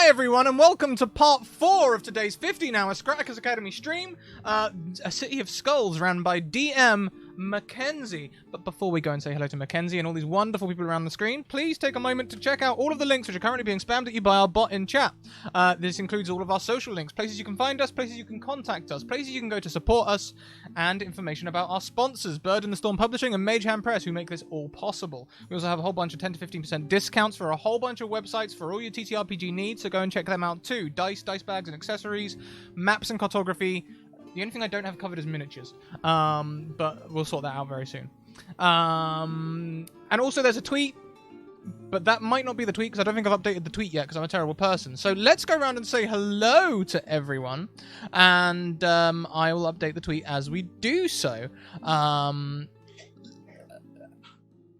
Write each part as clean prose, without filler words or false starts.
Hi everyone, and welcome to part 4 of today's 15-hour Scratticus Academy stream, A City of Skulls, ran by DM Mackenzie. But before we go and say hello to Mackenzie and all these wonderful people around the screen, please take a moment to check out all of the links which are currently being spammed at you by our bot in chat. This includes all of our social links, places you can find us, places you can contact us, places you can go to support us, and information about our sponsors, Bird in the Storm Publishing and Mage Hand Press, who make this all possible. We also have a whole bunch of 10 to 15% discounts for a whole bunch of websites for all your TTRPG needs, so go and check them out too. Dice bags and accessories, maps and cartography. The only thing I don't have covered is miniatures, but we'll sort that out very soon. And also there's a tweet, but that might not be the tweet because I don't think I've updated the tweet yet because I'm a terrible person. So let's go around and say hello to everyone, and I will update the tweet as we do so.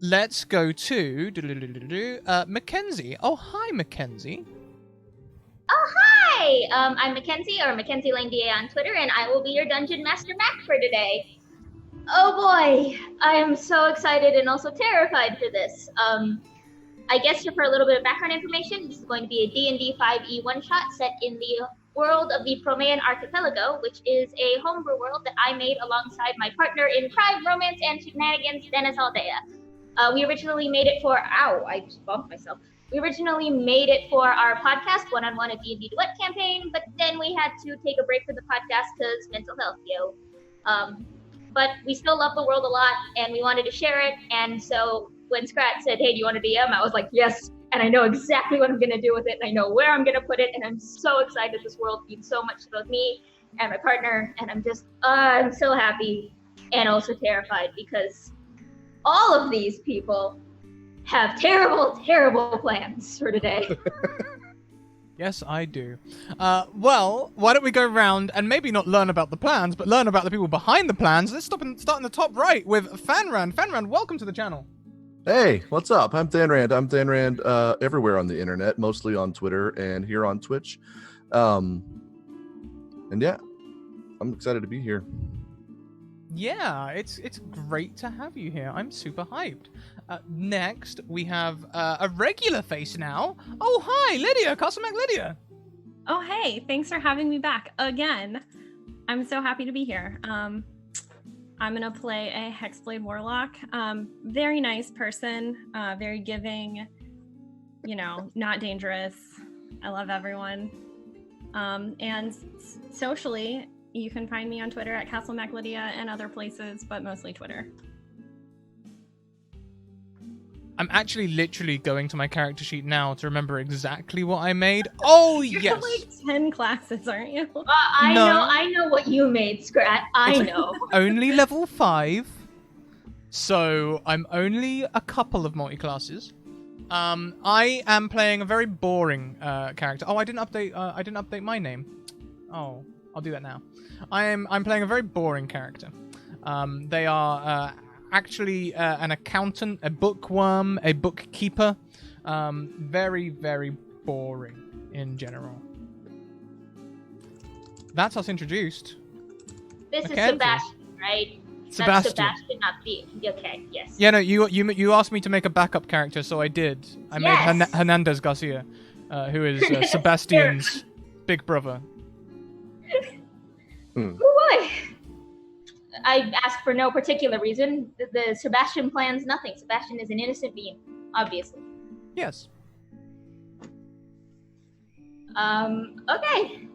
Let's go to Mackenzie. Oh, hi, Mackenzie. Oh, hi! I'm Mackenzie, or Mackenzie Lane DA on Twitter, and I will be your Dungeon Master Mac for today. Oh boy, I am so excited and also terrified for this. I guess for a little bit of background information, this is going to be a D&D 5e one-shot set in the world of the Promean Archipelago, which is a homebrew world that I made alongside my partner in crime, romance, and shenanigans, Dennis Aldea. We originally made it for... Ow, I just bumped myself. We originally made it for our podcast, One-on-One, a D&D Duet campaign, but then we had to take a break from the podcast because mental health, yo. But we still love the world a lot, and we wanted to share it, and so when Scrat said, hey, do you want to DM? I was like, yes, and I know exactly what I'm going to do with it, and I know where I'm going to put it, and I'm so excited. This world means so much to both me and my partner, and I'm just, I'm so happy and also terrified because all of these people have terrible, terrible plans for today. Yes, I do. Well, why don't we go around and maybe not learn about the plans, but learn about the people behind the plans. Let's start in the top right with Fanran. Fanran, welcome to the channel. Hey, what's up? I'm Danrand. I'm Danrand everywhere on the internet, mostly on Twitter and here on Twitch. And yeah, I'm excited to be here. Yeah, it's great to have you here. I'm super hyped. Next, we have a regular face now. Oh, hi, Lydia, Cosmac Lydia. Oh, hey, thanks for having me back again. I'm so happy to be here. I'm going to play a Hexblade Warlock. Very nice person, very giving, not dangerous. I love everyone. And socially, you can find me on Twitter at CastleMacLydia and other places, but mostly Twitter. I'm actually literally going to my character sheet now to remember exactly what I made. Oh, You're yes. like 10 classes, aren't you? I know what you made, Scrat. I know. Only level 5. So I'm only a couple of multi-classes. I am playing a very boring character. Oh, I didn't update my name. Oh, I'll do that now. I'm playing a very boring character. They are actually an accountant, a bookworm, a bookkeeper. Very, very boring in general. That's us introduced. This Mackenzie. is Sebastian, right? Sebastian. That's Sebastian, not B. Okay, yes. Yeah, no, you asked me to make a backup character, so I did. I made Hernandez Garcia, who is Sebastian's big brother. Oh boy. I asked for no particular reason. The Sebastian plans nothing. Sebastian is an innocent being, obviously. Yes. Okay.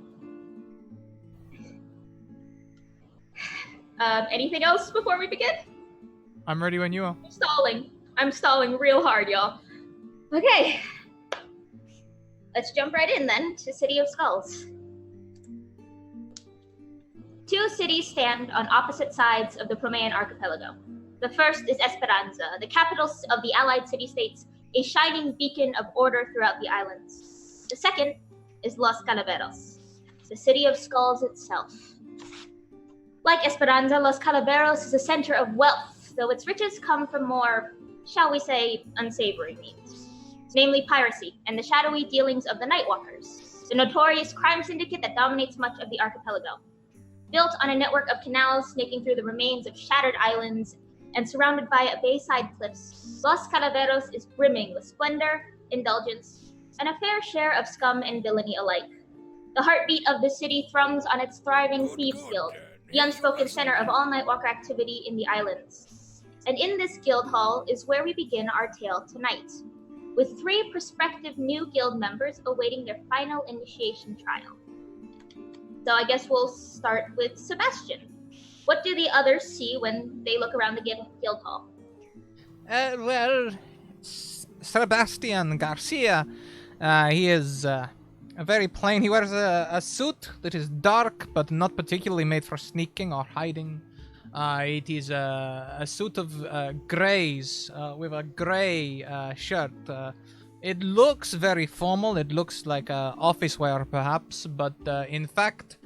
Anything else before we begin? I'm ready when you are. I'm stalling real hard, y'all. Okay. Let's jump right in then to City of Skulls. 2 cities stand on opposite sides of the Promean Archipelago. The first is Esperanza, the capital of the allied city-states, a shining beacon of order throughout the islands. The second is Los Calaveras, the City of Skulls itself. Like Esperanza, Los Calaveras is a center of wealth, though its riches come from more, shall we say, unsavory means, namely piracy and the shadowy dealings of the Nightwalkers, the notorious crime syndicate that dominates much of the archipelago. Built on a network of canals snaking through the remains of shattered islands and surrounded by bayside cliffs, Los Calaveras is brimming with splendor, indulgence, and a fair share of scum and villainy alike. The heartbeat of the city thruns on its thriving Thieves Guild, the unspoken center of all Nightwalker activity in the islands. And in this guild hall is where we begin our tale tonight, with 3 prospective new guild members awaiting their final initiation trial. So I guess we'll start with Sebastian. What do the others see when they look around the guild hall? Well, Sebastian Garcia, he is very plain. He wears a suit that is dark, but not particularly made for sneaking or hiding. It is a suit of grays with a gray shirt. It looks very formal. It looks like office wear, perhaps, but in fact,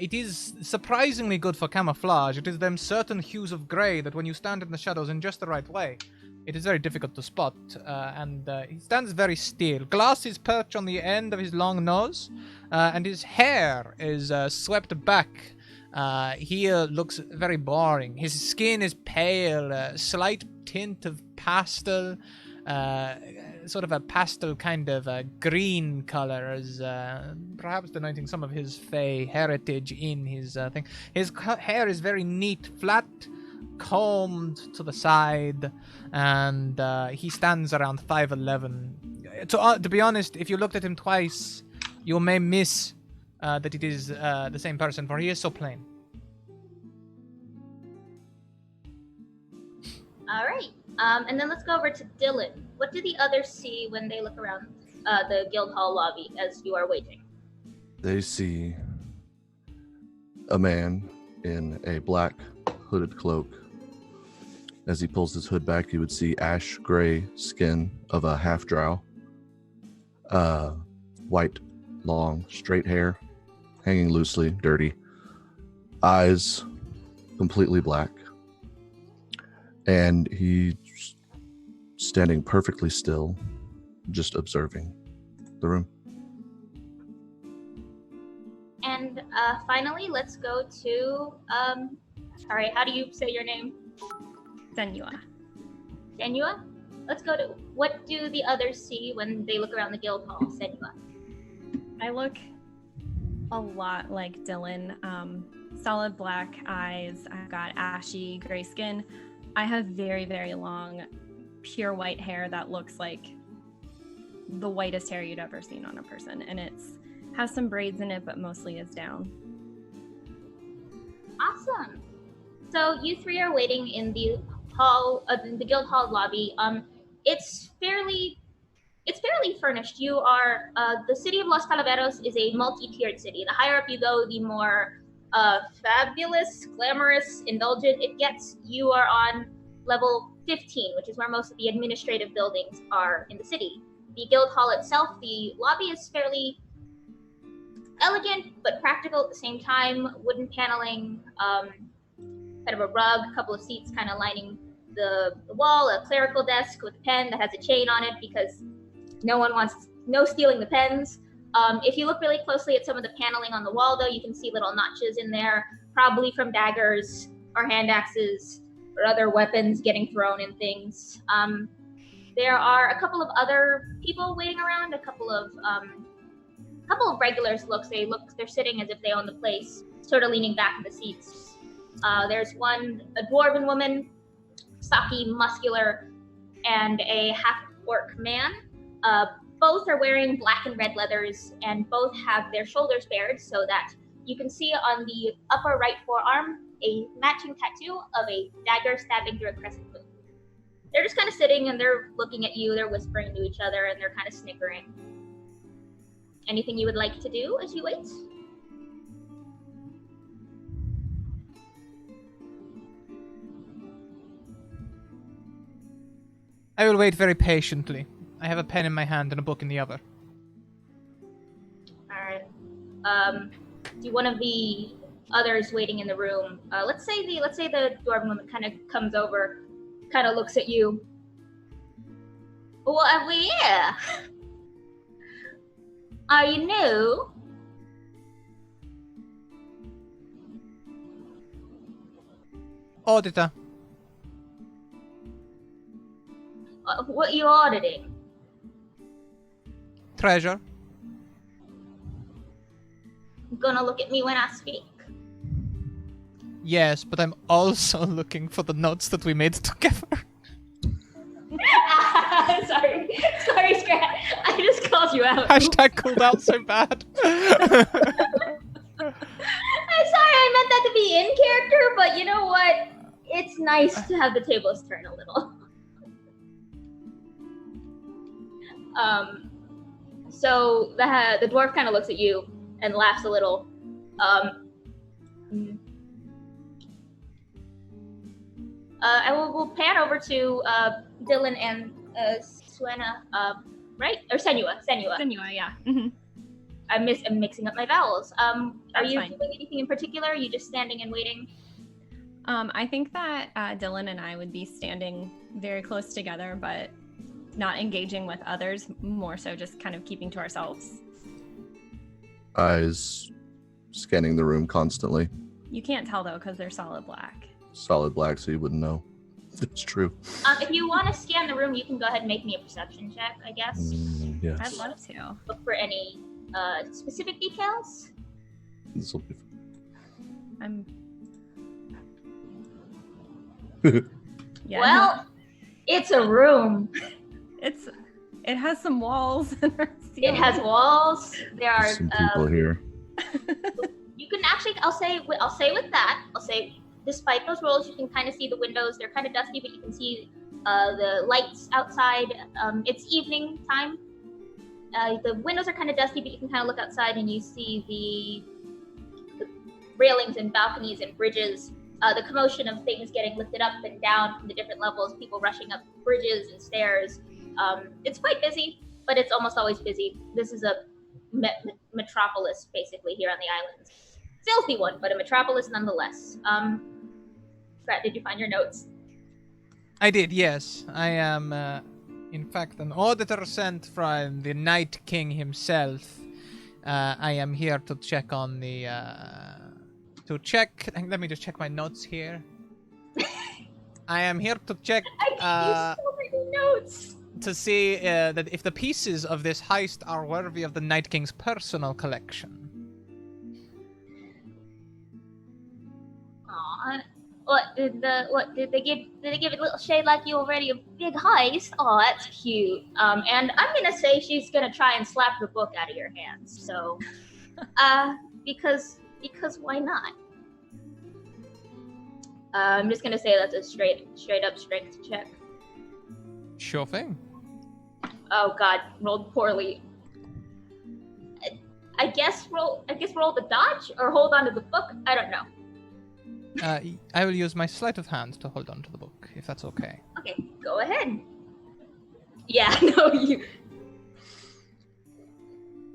it is surprisingly good for camouflage. It is them certain hues of gray that when you stand in the shadows in just the right way, it is very difficult to spot, and he stands very still. Glasses perch on the end of his long nose, and his hair is swept back. He looks very boring. His skin is pale, slight tint of pastel, sort of a pastel kind of green color, as perhaps denoting some of his Fey heritage in his thing. His hair is very neat, flat, combed to the side, and he stands around 5'11". To be honest, if you looked at him twice, you may miss that it is the same person, for he is so plain. All right. And then let's go over to Dylan. What do the others see when they look around the guild hall lobby as you are waiting? They see a man in a black hooded cloak. As he pulls his hood back, you would see ash gray skin of a half drow. White, long, straight hair, hanging loosely, dirty. Eyes completely black. And he's standing perfectly still, just observing the room. And finally, let's go to, sorry, how do you say your name? Senua. Senua? Let's go to, what do the others see when they look around the guild hall? Senua. I look a lot like Dylan. Solid black eyes. I've got ashy gray skin. I have very, very long, pure white hair that looks like the whitest hair you'd ever seen on a person. And has some braids in it, but mostly is down. Awesome. So you 3 are waiting in the hall, the guild hall lobby. It's fairly furnished. You are the city of Los Calaveras is a multi-tiered city. The higher up you go, the more fabulous, glamorous, indulgent it gets. You are on level 15, which is where most of the administrative buildings are in the city. The guild hall itself, the lobby is fairly elegant but practical at the same time. Wooden paneling, kind of a rug, a couple of seats kind of lining the wall, a clerical desk with a pen that has a chain on it because no stealing the pens. If you look really closely at some of the paneling on the wall, though, you can see little notches in there, probably from daggers or hand axes or other weapons getting thrown in things. There are a couple of other people waiting around, a couple of regulars they're sitting as if they own the place, sort of leaning back in the seats. There's a dwarven woman, stocky, muscular, and a half-orc man. Both are wearing black and red leathers, and both have their shoulders bared so that you can see on the upper right forearm a matching tattoo of a dagger stabbing through a crescent moon. They're just kind of sitting and they're looking at you, they're whispering to each other, and they're kind of snickering. Anything you would like to do as you wait? I will wait very patiently. I have a pen in my hand and a book in the other. Alright. Do one of the others waiting in the room, let's say the dwarven woman kind of comes over, kind of looks at you. What have we here? Are you new? Auditor. What are you auditing? treasure. Gonna look at me when I speak. Yes, but I'm also looking for the notes that we made together. Sorry, Scrat. I just called you out. Hashtag called out so bad. I'm sorry, I meant that to be in character, but you know what? It's nice to have the tables turn a little. So the dwarf kind of looks at you and laughs a little. We'll pan over to Dylan and Suena, right? Or Senua. Senua, yeah. Mm-hmm. I'm mixing up my vowels. Are That's you fine. doing anything in particular? Are you just standing and waiting? I think that Dylan and I would be standing very close together, but not engaging with others, more so just kind of keeping to ourselves. Eyes scanning the room constantly. You can't tell though, because they're solid black. Solid black, so you wouldn't know. It's true. If you want to scan the room, you can go ahead and make me a perception check, I guess. Yes. I'd love to. Look for any specific details. This will be. I'm. Yeah. Well, it's a room. It has some walls and It has walls. There are Some people here. You can actually, I'll say despite those rolls, you can kind of see the windows. They're kind of dusty, but you can see the lights outside. It's evening time. The windows are kind of dusty, but you can kind of look outside and you see the railings and balconies and bridges. The commotion of things getting lifted up and down from the different levels, people rushing up bridges and stairs. It's quite busy, but it's almost always busy. This is a metropolis, basically, here on the islands. Filthy one, but a metropolis nonetheless. Scrat, did you find your notes? I did, yes. I am, in fact, an auditor sent from the Night King himself. I am here to check on the, let me just check my notes here. I am here to check, I so many notes. to see that if the pieces of this heist are worthy of the Night King's personal collection. Aw, did they give it a little shade like you already a big heist? Oh, that's cute. And I'm gonna say she's gonna try and slap the book out of your hands. So, because why not? I'm just gonna say that's a straight up strength check. Sure thing. Oh God, rolled poorly. I guess roll the dodge or hold on to the book. I don't know. I will use my sleight of hand to hold on to the book, if that's okay. Okay, go ahead. Yeah, no, you.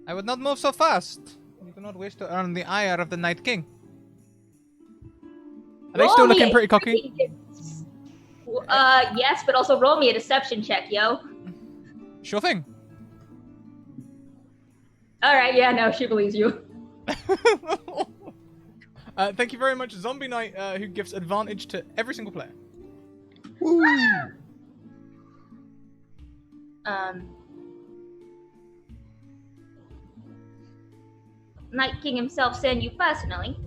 I would not move so fast. You do not wish to earn the ire of the Night King. Are they Roll still me looking a pretty cocky? Yes, but also roll me a deception check, yo. Sure thing. All right, yeah, no, she believes you. Thank you very much, Zombie Knight, who gives advantage to every single player. Woo! Night King himself sent you personally.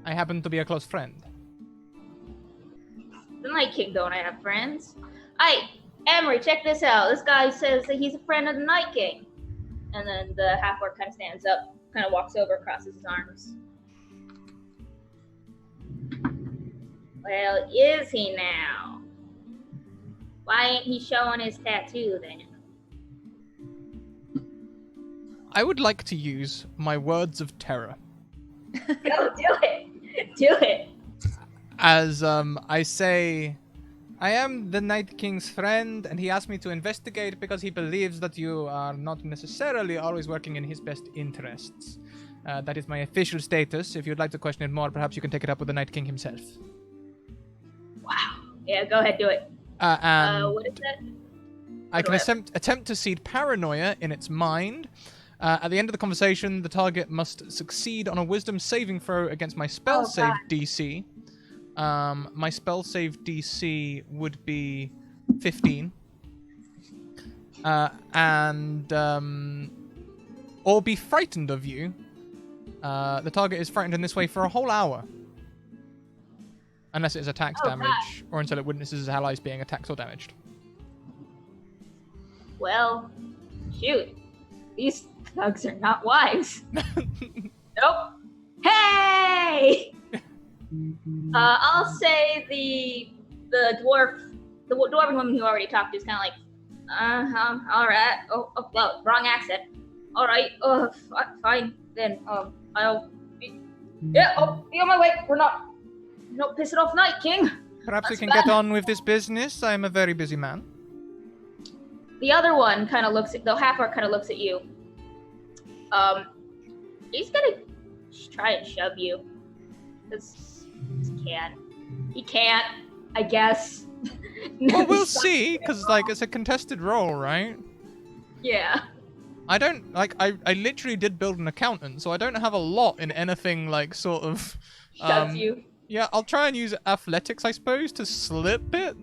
I happen to be a close friend. The Night King don't have friends. Hey, Emery, check this out. This guy says that he's a friend of the Night King. And then the half-orc kind of stands up, kind of walks over, crosses his arms. Well, is he now? Why ain't he showing his tattoo then? I would like to use my words of terror. Go do it. Do it. As I say, I am the Night King's friend, and he asked me to investigate because he believes that you are not necessarily always working in his best interests. That is my official status. If you'd like to question it more, perhaps you can take it up with the Night King himself. Wow. Yeah, go ahead, do it. What is that? I can attempt to seed paranoia in its mind. At the end of the conversation, the target must succeed on a wisdom saving throw against my spell save DC. My spell save DC would be 15. and or be frightened of you. The target is frightened in this way for a whole hour. Unless it attacks damage, or until it witnesses its allies being attacked or damaged. Well, shoot. These thugs are not wise. Nope. Hey! I'll say the dwarven woman who already talked to is kind of like, all right. Oh, well, wrong accent. All right. Fine then. I'll be on my way. We're not pissing off Night King. Perhaps we can get on with this business. I am a very busy man. The other one kind of looks at the half-orc. Kind of looks at you. He's gonna try and shove you. Because he can't. I guess. Well, we'll see. Because it's a contested roll, right? Yeah. I don't I literally did build an accountant, so I don't have a lot in anything sort of. Shoves you. Yeah, I'll try and use athletics, I suppose, to slip it.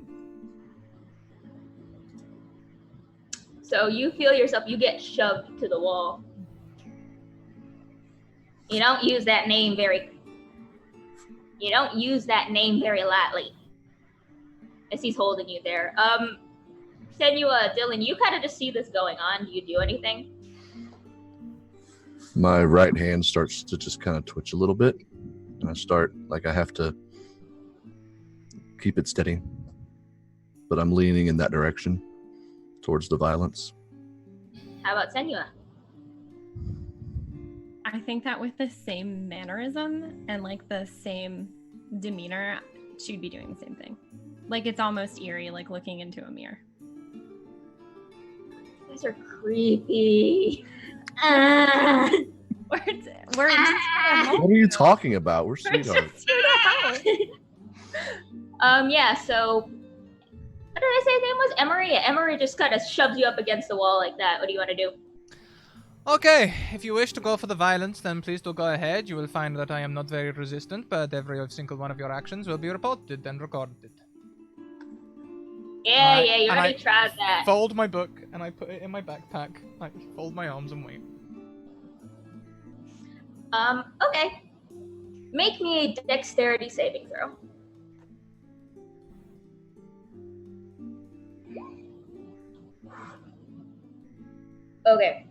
So you feel yourself, you get shoved to the wall. You don't use that name very lightly. As he's holding you there. Senua, Dylan, you kind of just see this going on. Do you do anything? My right hand starts to just kind of twitch a little bit. And I have to keep it steady. But I'm leaning in that direction, towards the violence. How about Senua? I think that with the same mannerism and the same demeanor, she'd be doing the same thing. It's almost eerie, looking into a mirror. You guys are creepy. We're What are you talking about? We're sweethearts. Yeah, so what did I say his name was? Emery? Yeah, Emery just kind of shoves you up against the wall like that. What do you want to do? Okay, if you wish to go for the violence, then please do go ahead. You will find that I am not very resistant, but every single one of your actions will be reported and recorded. Yeah, you already tried that. Fold my book, and I put it in my backpack. I fold my arms and wait. Okay. Make me a dexterity saving throw. Okay.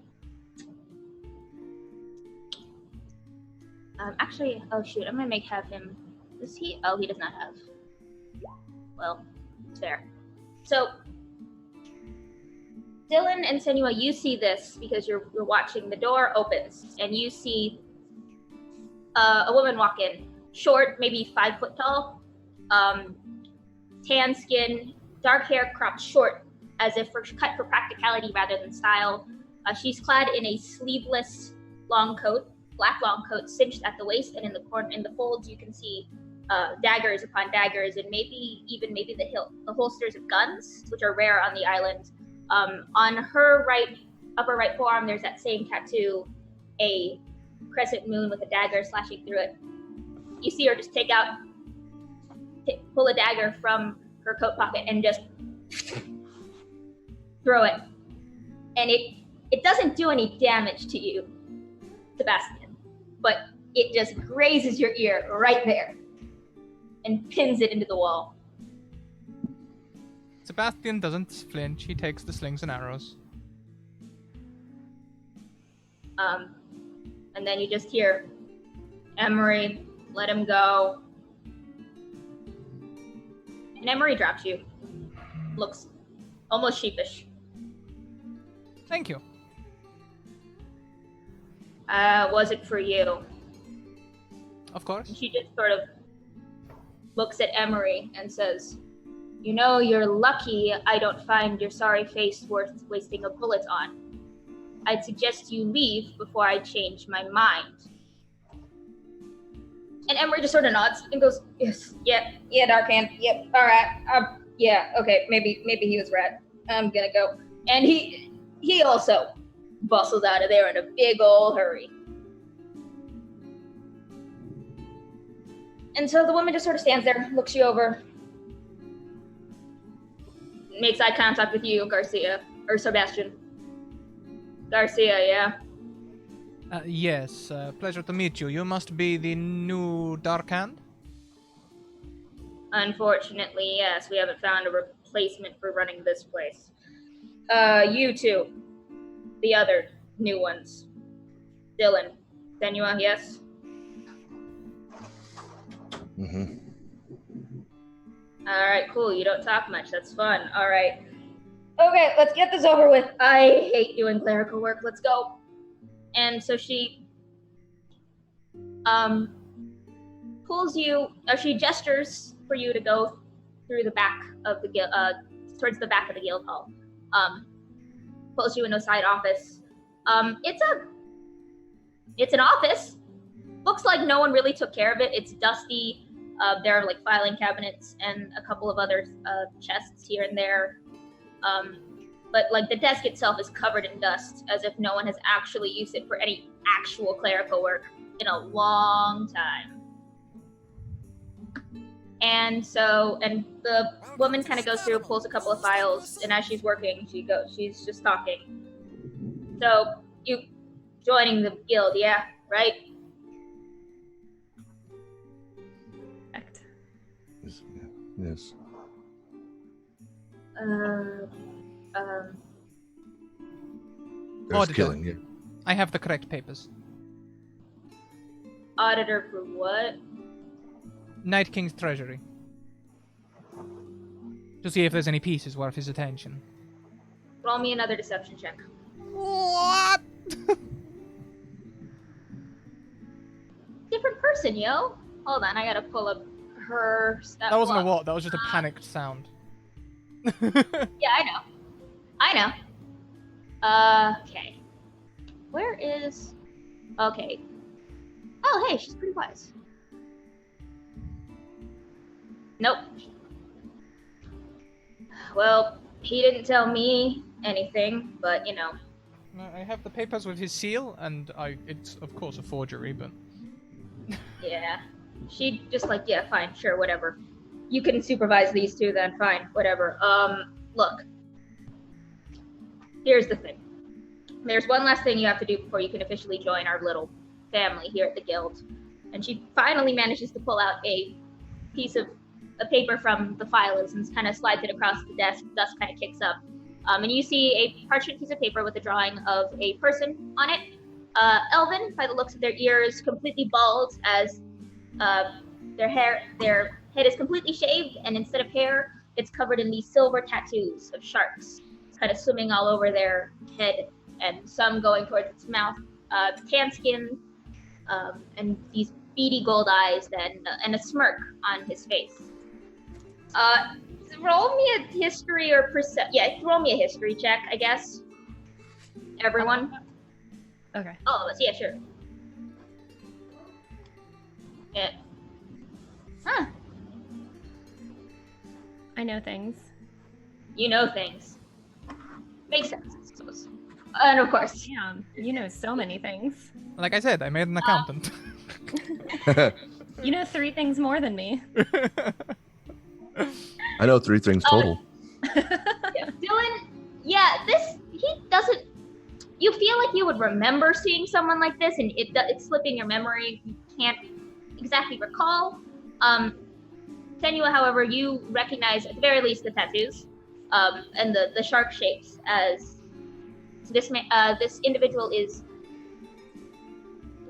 Actually, oh shoot, I'm gonna have him. Does he? Oh, he does not have. Well, it's fair. So, Dylan and Senua, you see this because you're watching. The door opens, and you see a woman walk in, short, maybe 5 foot tall, tan skin, dark hair cropped short, as if cut for practicality rather than style. She's clad in a sleeveless long coat, black long coat, cinched at the waist, and in the folds you can see daggers upon daggers, and maybe the holsters of guns, which are rare on the island. On her upper right forearm, there's that same tattoo, a crescent moon with a dagger slashing through it. You see her just pull a dagger from her coat pocket and just throw it. And it doesn't do any damage to you, Sebastian, but it just grazes your ear right there and pins it into the wall. Sebastian doesn't flinch. He takes the slings and arrows. And then you just hear, Emery, let him go. And Emery drops you. Looks almost sheepish. Thank you. Was it for you? Of course. And she just sort of looks at Emery and says, you know, you're lucky I don't find your sorry face worth wasting a bullet on. I'd suggest you leave before I change my mind. And Emery just sort of nods and goes, yes, yeah, Darkhand, yep, all right, yeah, okay, maybe he was right. I'm gonna go. And he also bustles out of there in a big old hurry. And so the woman just sort of stands there, looks you over, makes eye contact with you, Garcia, Or Sebastian. Garcia, yeah. Yes, pleasure to meet you. You must be the new Dark Hand? Unfortunately, yes, we haven't found a replacement for running this place. You two. The other new ones. Dylan. Senua, yes? Mm-hmm. Alright, cool. You don't talk much. That's fun. Alright. Okay, let's get this over with. I hate doing clerical work. Let's go. And so she pulls you, or she gestures for you to go through the back of the guild, towards the back of the guild hall. Pulls you into a side office. It's an office. Looks like no one really took care of it. It's dusty. There are like filing cabinets and a couple of other chests here and there. But like the desk itself is covered in dust, as if no one has actually used it for any actual clerical work in a long time. And the woman kind of goes through, pulls a couple of files, and as she's working, she's just talking. So you joining the guild, yeah, right? Correct. Yes. There's Auditor. killing, yeah. I have the correct papers. Auditor for what? Night King's treasury. To see if there's any pieces worth his attention. Roll me another deception check. What? Different person, yo. Hold on, I gotta pull up her stuff. That wasn't a what, that was just a panicked sound. Yeah, I know. Okay. Where is... Okay. Oh, hey, she's pretty wise. Nope. Well, he didn't tell me anything, but, you know. I have the papers with his seal, and it's of course a forgery, but... Yeah. She just like, yeah, fine, sure, whatever. You can supervise these two then, fine, whatever. Look. Here's the thing. There's one last thing you have to do before you can officially join our little family here at the guild. And she finally manages to pull out a piece of a paper from the files and kind of slides it across the desk. Dust kind of kicks up. And you see a parchment piece of paper with a drawing of a person on it. Elven, by the looks of their ears, completely bald, as their head is completely shaved, and instead of hair, it's covered in these silver tattoos of sharks, kind of swimming all over their head, and some going towards its mouth. Tan skin, and these beady gold eyes, and a smirk on his face. Roll me a history or roll me a history check, I guess. Everyone. Okay. All of us, yeah, sure. Yeah. Huh. I know things. You know things. Makes sense, I suppose. And of course. Damn, you know so many things. Like I said, I made an accountant. You know 3 things more than me. I know 3 things total. Yeah, Dylan, he doesn't. You feel like you would remember seeing someone like this, and it's slipping your memory. You can't exactly recall. Senua, however, you recognize at the very least the tattoos, and the shark shapes. As this individual is.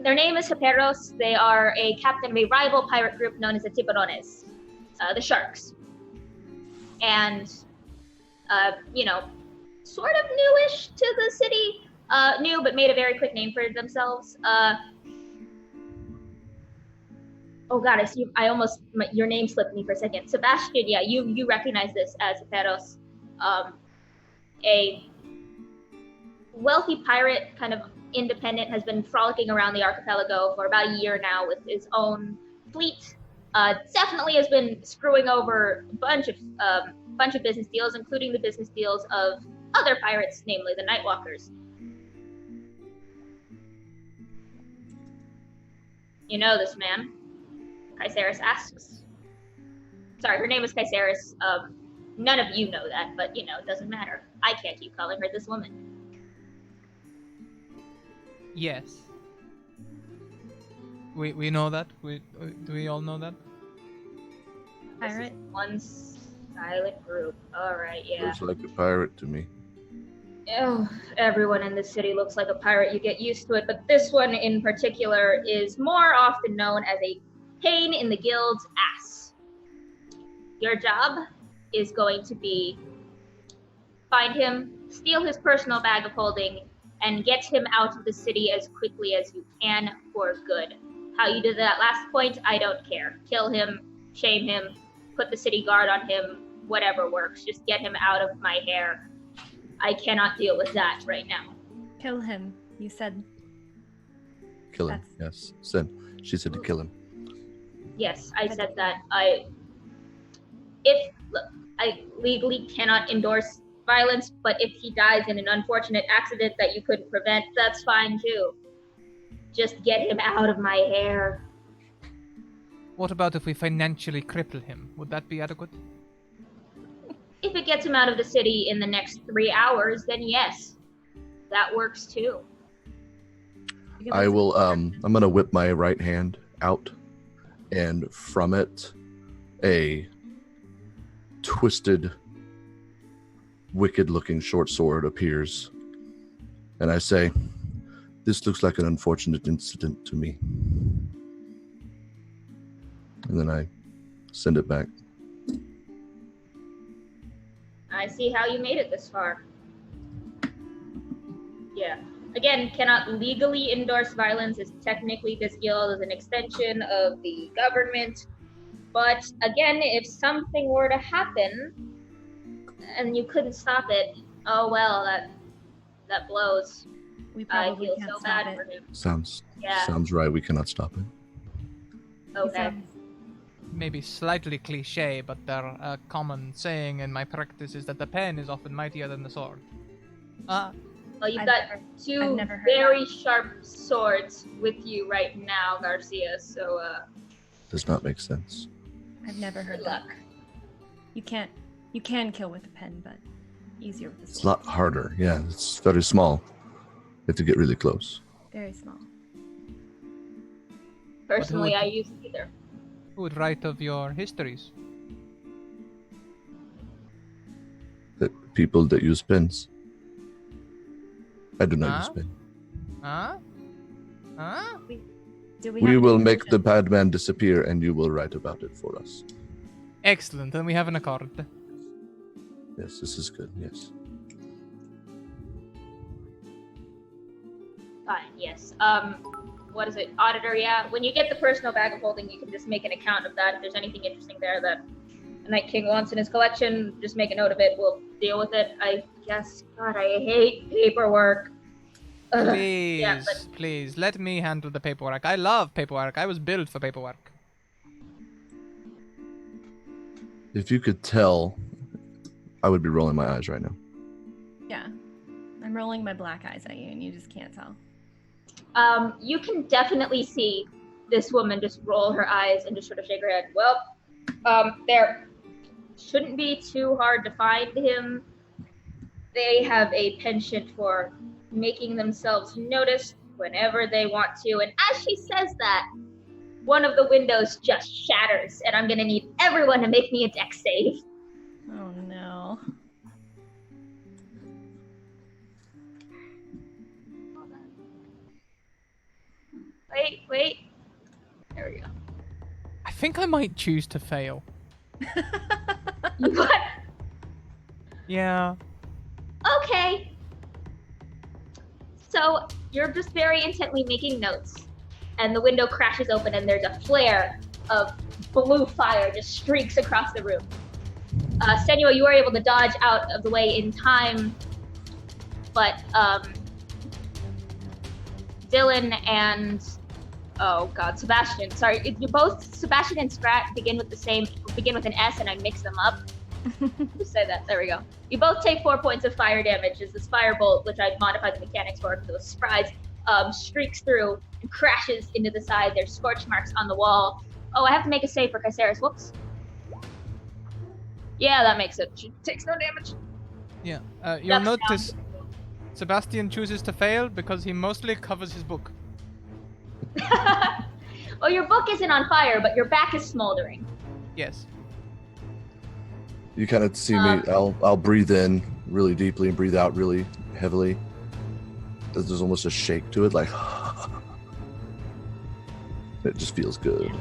Their name is Hiperos. They are a captain of a rival pirate group known as the Tiburones, the Sharks. And, sort of newish to the city. New, but made a very quick name for themselves. Oh god, I see. Your name slipped me for a second. Sebastian, yeah, you recognize this as Hiperos. A wealthy pirate, kind of independent, has been frolicking around the archipelago for about a year now with his own fleet. Definitely has been screwing over a bunch of business deals, including the business deals of other pirates, namely the Nightwalkers. You know this man? Caesaris asks. Sorry, her name is Caesaris. None of you know that, but, it doesn't matter. I can't keep calling her this woman. Yes. We know that. Do we all know that? Pirate. This is one silent group. Alright, yeah. Looks like a pirate to me. Oh, everyone in this city looks like a pirate. You get used to it, but this one in particular is more often known as a pain in the guild's ass. Your job is going to be find him, steal his personal bag of holding, and get him out of the city as quickly as you can for good. How you did that last point, I don't care. Kill him, shame him, put the city guard on him, whatever works. Just get him out of my hair. I cannot deal with that right now. Kill him. You said. Kill him. Yes. She said to kill him. Yes, I said that. I legally cannot endorse violence, but if he dies in an unfortunate accident that you couldn't prevent, that's fine too. Just get him out of my hair. What about if we financially cripple him? Would that be adequate? If it gets him out of the city in the next 3 hours, then yes, that works too. I will, I'm going to whip my right hand out, and from it, a twisted, wicked-looking short sword appears. And I say, this looks like an unfortunate incident to me. And then I send it back. I see how you made it this far. Yeah. Again, cannot legally endorse violence, as technically this guild is an extension of the government. But again, if something were to happen and you couldn't stop it, oh well, that blows. We I probably feel can't so stop bad it. for him. Sounds Yeah. right. We cannot stop it. Okay. Maybe slightly cliche, but their common saying in my practice is that the pen is often mightier than the sword. Well, you've I've got I've two never heard very sharp swords with you right now, Garcia, so Does not make sense. I've never heard good that. luck. You can kill with a pen, but easier with a It's a sword. lot harder. Yeah, it's very small. You have to get really close. Very small. Personally, would- I use either. Who would write of your histories? The people that use pens. I do not Huh? use pen. Huh? Huh? Do We have will any make the questions? bad man disappear, and you will write about it for us. Excellent, then we have an accord. Yes, this is good. Yes. Fine, yes. What is it? Auditor, yeah. When you get the personal bag of holding, you can just make an account of that. If there's anything interesting there that the Night King wants in his collection, just make a note of it. We'll deal with it. I guess. God, I hate paperwork. Ugh. Please, Yeah, but please, let me handle the paperwork. I love paperwork. I was built for paperwork. If you could tell, I would be rolling my eyes right now. Yeah. I'm rolling my black eyes at you and you just can't tell. you can definitely see this woman just roll her eyes and just sort of shake her head. Well, there shouldn't be too hard to find him. They have a penchant for making themselves noticed whenever they want to. And as she says that, one of the windows just shatters, and I'm gonna need everyone to make me a dex save. Oh no. Wait. There we go. I think I might choose to fail. What? Yeah. Okay. So you're just very intently making notes, and the window crashes open, and there's a flare of blue fire just streaks across the room. Senua, you are able to dodge out of the way in time, but Dylan and Sebastian. Sorry, you both Sebastian and Scrat begin with an S, and I mix them up. Just say that. There we go. You both take 4 points of fire damage as this firebolt, which I modified the mechanics for those surprise, streaks through and crashes into the side. There's scorch marks on the wall. Oh, I have to make a save for Caceres. Whoops. Yeah, that makes it. She takes no damage. Yeah. You'll Ducks notice Sebastian chooses to fail because he mostly covers his book. Well, your book isn't on fire, but your back is smoldering. Yes. You kind of see me. I'll breathe in really deeply and breathe out really heavily. There's almost a shake to it, like it just feels good.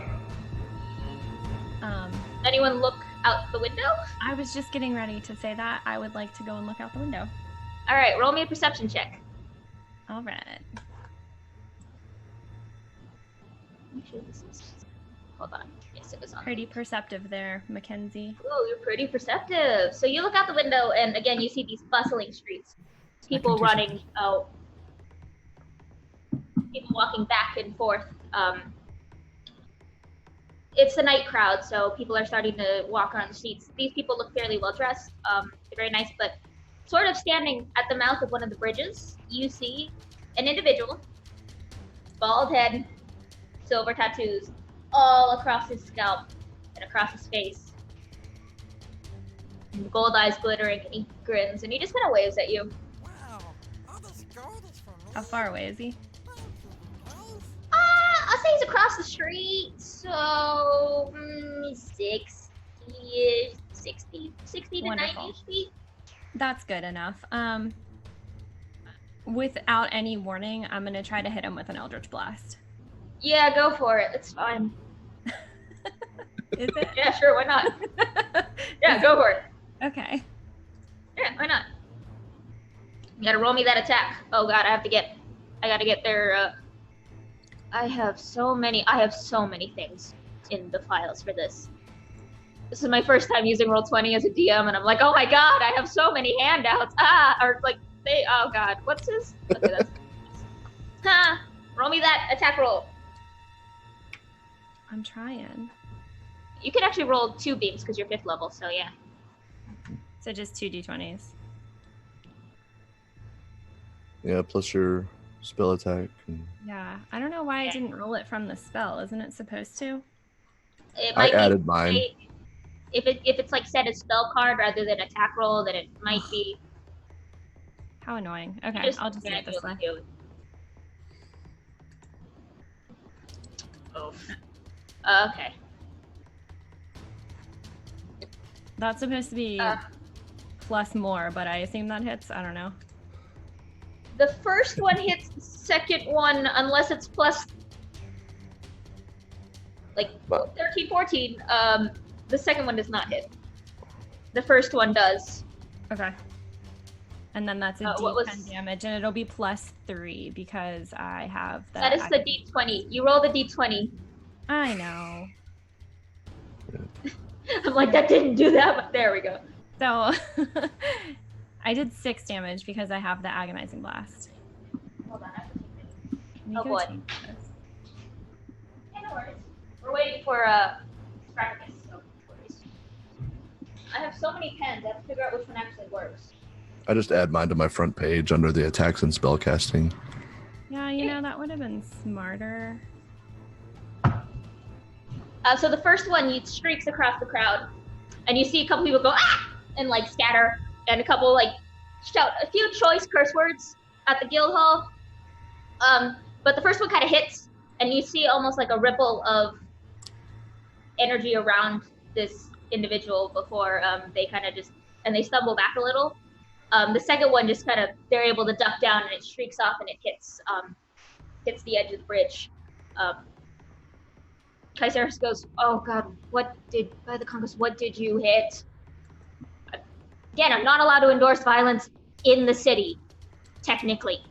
Anyone look out the window? I was just getting ready to say that. I would like to go and look out the window. All right, roll me a perception check. All right. Hold on. Yes, it was on. Pretty perceptive there, Mackenzie. Oh, you're pretty perceptive. So you look out the window, and again, you see these bustling streets. People running out. People walking back and forth. It's a night crowd, so people are starting to walk around the streets. These people look fairly well dressed. They're very nice, but sort of standing at the mouth of one of the bridges, you see an individual, bald head, silver tattoos all across his scalp and across his face. And gold eyes glittering, and he grins, and he just kind of waves at you. Wow, all this gold is for me. How far away is he? I'll say he's across the street, so 60 to Wonderful. 90 feet. That's good enough. Without any warning, I'm gonna try to hit him with an Eldritch Blast. Yeah, go for it. It's fine. Is it? Yeah, sure, why not? Yeah, go for it. Okay. Yeah, why not? You gotta roll me that attack. Oh god, I gotta get their, I have so many things in the files for this. This is my first time using Roll20 as a DM, and I'm like, oh my god, I have so many handouts. Oh god, what's this? Okay, that's... roll me that attack roll. I'm trying. You can actually roll 2 beams because you're 5th level, so yeah. So just 2 d20s. Yeah, plus your spell attack. Yeah, I don't know why I didn't roll it from the spell. Isn't it supposed to? I added mine. If it's like set as spell card rather than attack roll, then it might be. How annoying. Okay, I'll just do it this way. Oh. Okay. That's supposed to be plus more, but I assume that hits. I don't know. The first one hits the second one unless it's plus like 13, 14. The second one does not hit. The first one does. Okay. And then that's a D10 damage, and it'll be plus 3 because I have the... That is the D20. You roll the D20. I know. I'm like, that didn't do that, but there we go. So, I did 6 damage because I have the agonizing blast. Hold on. Can Oh, you boy. change this? Yeah, no worries. We're waiting for Scratticus. So no worries. I have so many pens, I have to figure out which one actually works. I just add mine to my front page under the attacks and spellcasting. Yeah, you know, that would have been smarter. So the first one, you streaks across the crowd, and you see a couple people go, ah! And like scatter, and a couple like shout a few choice curse words at the guild hall. But the first one kind of hits, and you see almost like a ripple of energy around this individual before they kind of just, and they stumble back a little. The second one just kind of, they're able to duck down, and it streaks off, and it hits the edge of the bridge. Kaiseris goes, oh god, by the Congress, what did you hit? Again, I'm not allowed to endorse violence in the city, technically.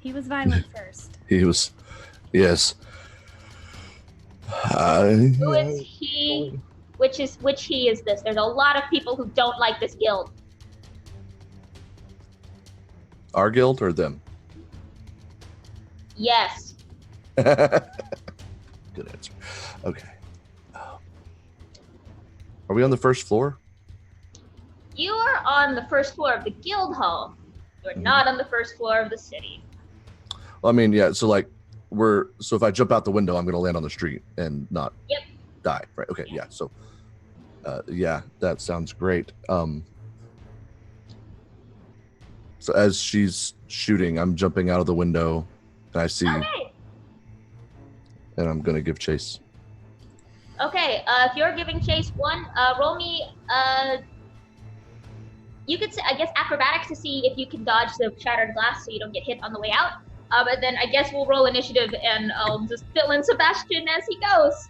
He was violent first. He was, yes. Who is he? Which he is this? There's a lot of people who don't like this guild. Our guild or them? Yes. Good answer. Okay. Are we on the first floor? You are on the first floor of the guild hall. You're not on the first floor of the city. Well, I mean, yeah. So like, so if I jump out the window, I'm gonna land on the street and not die, right? Okay, yeah. So, Yeah, that sounds great. So as she's shooting, I'm jumping out of the window, and I see, Okay. and I'm gonna give chase. Okay. If you're giving chase one, roll me. You could say, I guess, acrobatics to see if you can dodge the shattered glass so you don't get hit on the way out. But then I guess we'll roll initiative and I'll just fill in Sebastian as he goes.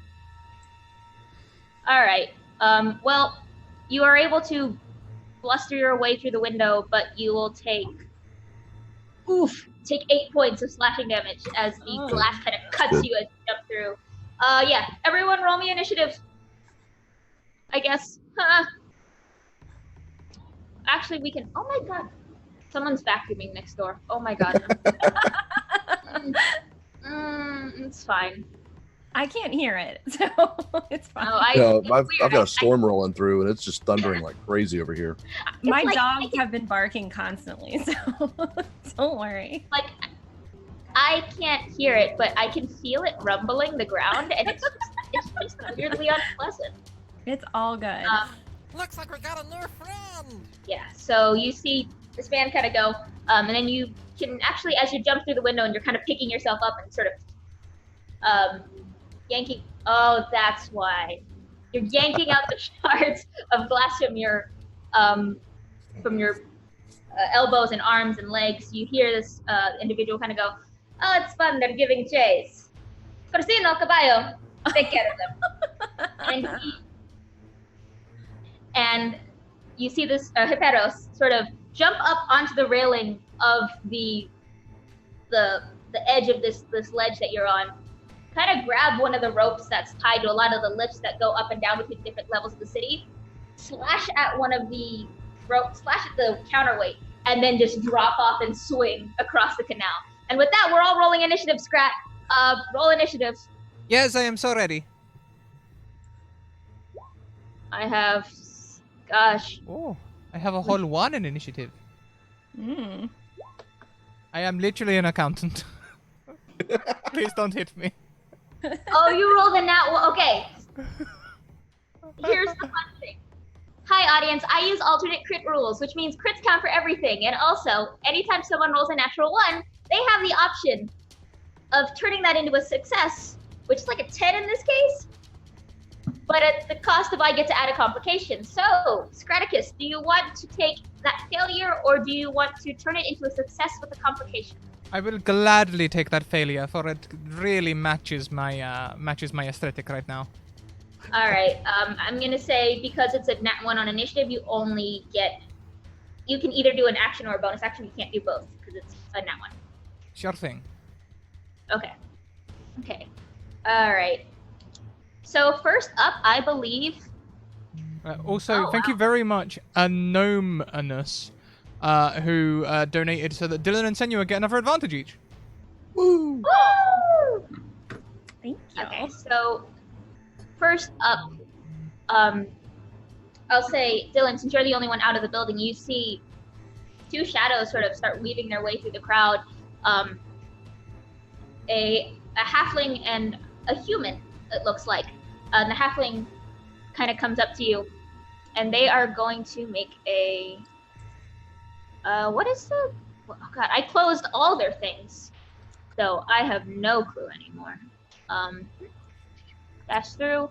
All right. Well, you are able to bluster your way through the window, but you will take 8 points of slashing damage as the glass kind of cuts you as you jump through. Yeah. Everyone, roll me initiative. I guess. Actually, we can. Oh my god. Someone's vacuuming next door. Oh my god. It's fine. I can't hear it, so it's fine. No, I've got a storm rolling through, and it's just thundering like crazy over here. My dogs have been barking constantly, so don't worry. Like, I can't hear it, but I can feel it rumbling the ground, and it's just weirdly unpleasant. It's all good. Looks like we got a new friend. Yeah, so you see this man kind of go, and then you can actually, as you jump through the window and you're kind of picking yourself up and sort of yanking. Oh, that's why. You're yanking out the shards of glass from your elbows and arms and legs. You hear this individual kind of go, "Oh, it's fun. They're giving chase. Corsino, caballo, take care of them." And you see this Hipperos sort of jump up onto the railing of the edge of this ledge that you're on, kind of grab one of the ropes that's tied to a lot of the lifts that go up and down between different levels of the city, slash at one of the ropes, slash at the counterweight, and then just drop off and swing across the canal. And with that, we're all rolling initiative, Scrat. Roll initiative. Yes, I am so ready. I have, gosh. Oh, I have a whole 1 in initiative. Mm. I am literally an accountant. Please don't hit me. Oh, you rolled a nat one. Okay. Here's the fun thing. Hi, audience. I use alternate crit rules, which means crits count for everything. And also, anytime someone rolls a natural 1, they have the option of turning that into a success, which is like a 10 in this case. But at the cost of I get to add a complication. So, Scratticus, do you want to take that failure, or do you want to turn it into a success with a complication? I will gladly take that failure, for it really matches my aesthetic right now. All right. I'm gonna say because it's a nat 1 on initiative, you only get. You can either do an action or a bonus action. You can't do both because it's a nat 1. Sure thing. Okay. All right. So first up, I believe. Also, thank you very much, Anomanous, who donated so that Dylan and Senua get another advantage each. Woo! Woo! Thank you. Okay, so first up, I'll say, Dylan, since you're the only one out of the building, you see 2 shadows sort of start weaving their way through the crowd. A halfling and a human, it looks like. And the halfling kind of comes up to you, and they are going to make a. What is the? Oh God, I closed all their things, so I have no clue anymore. Dash through.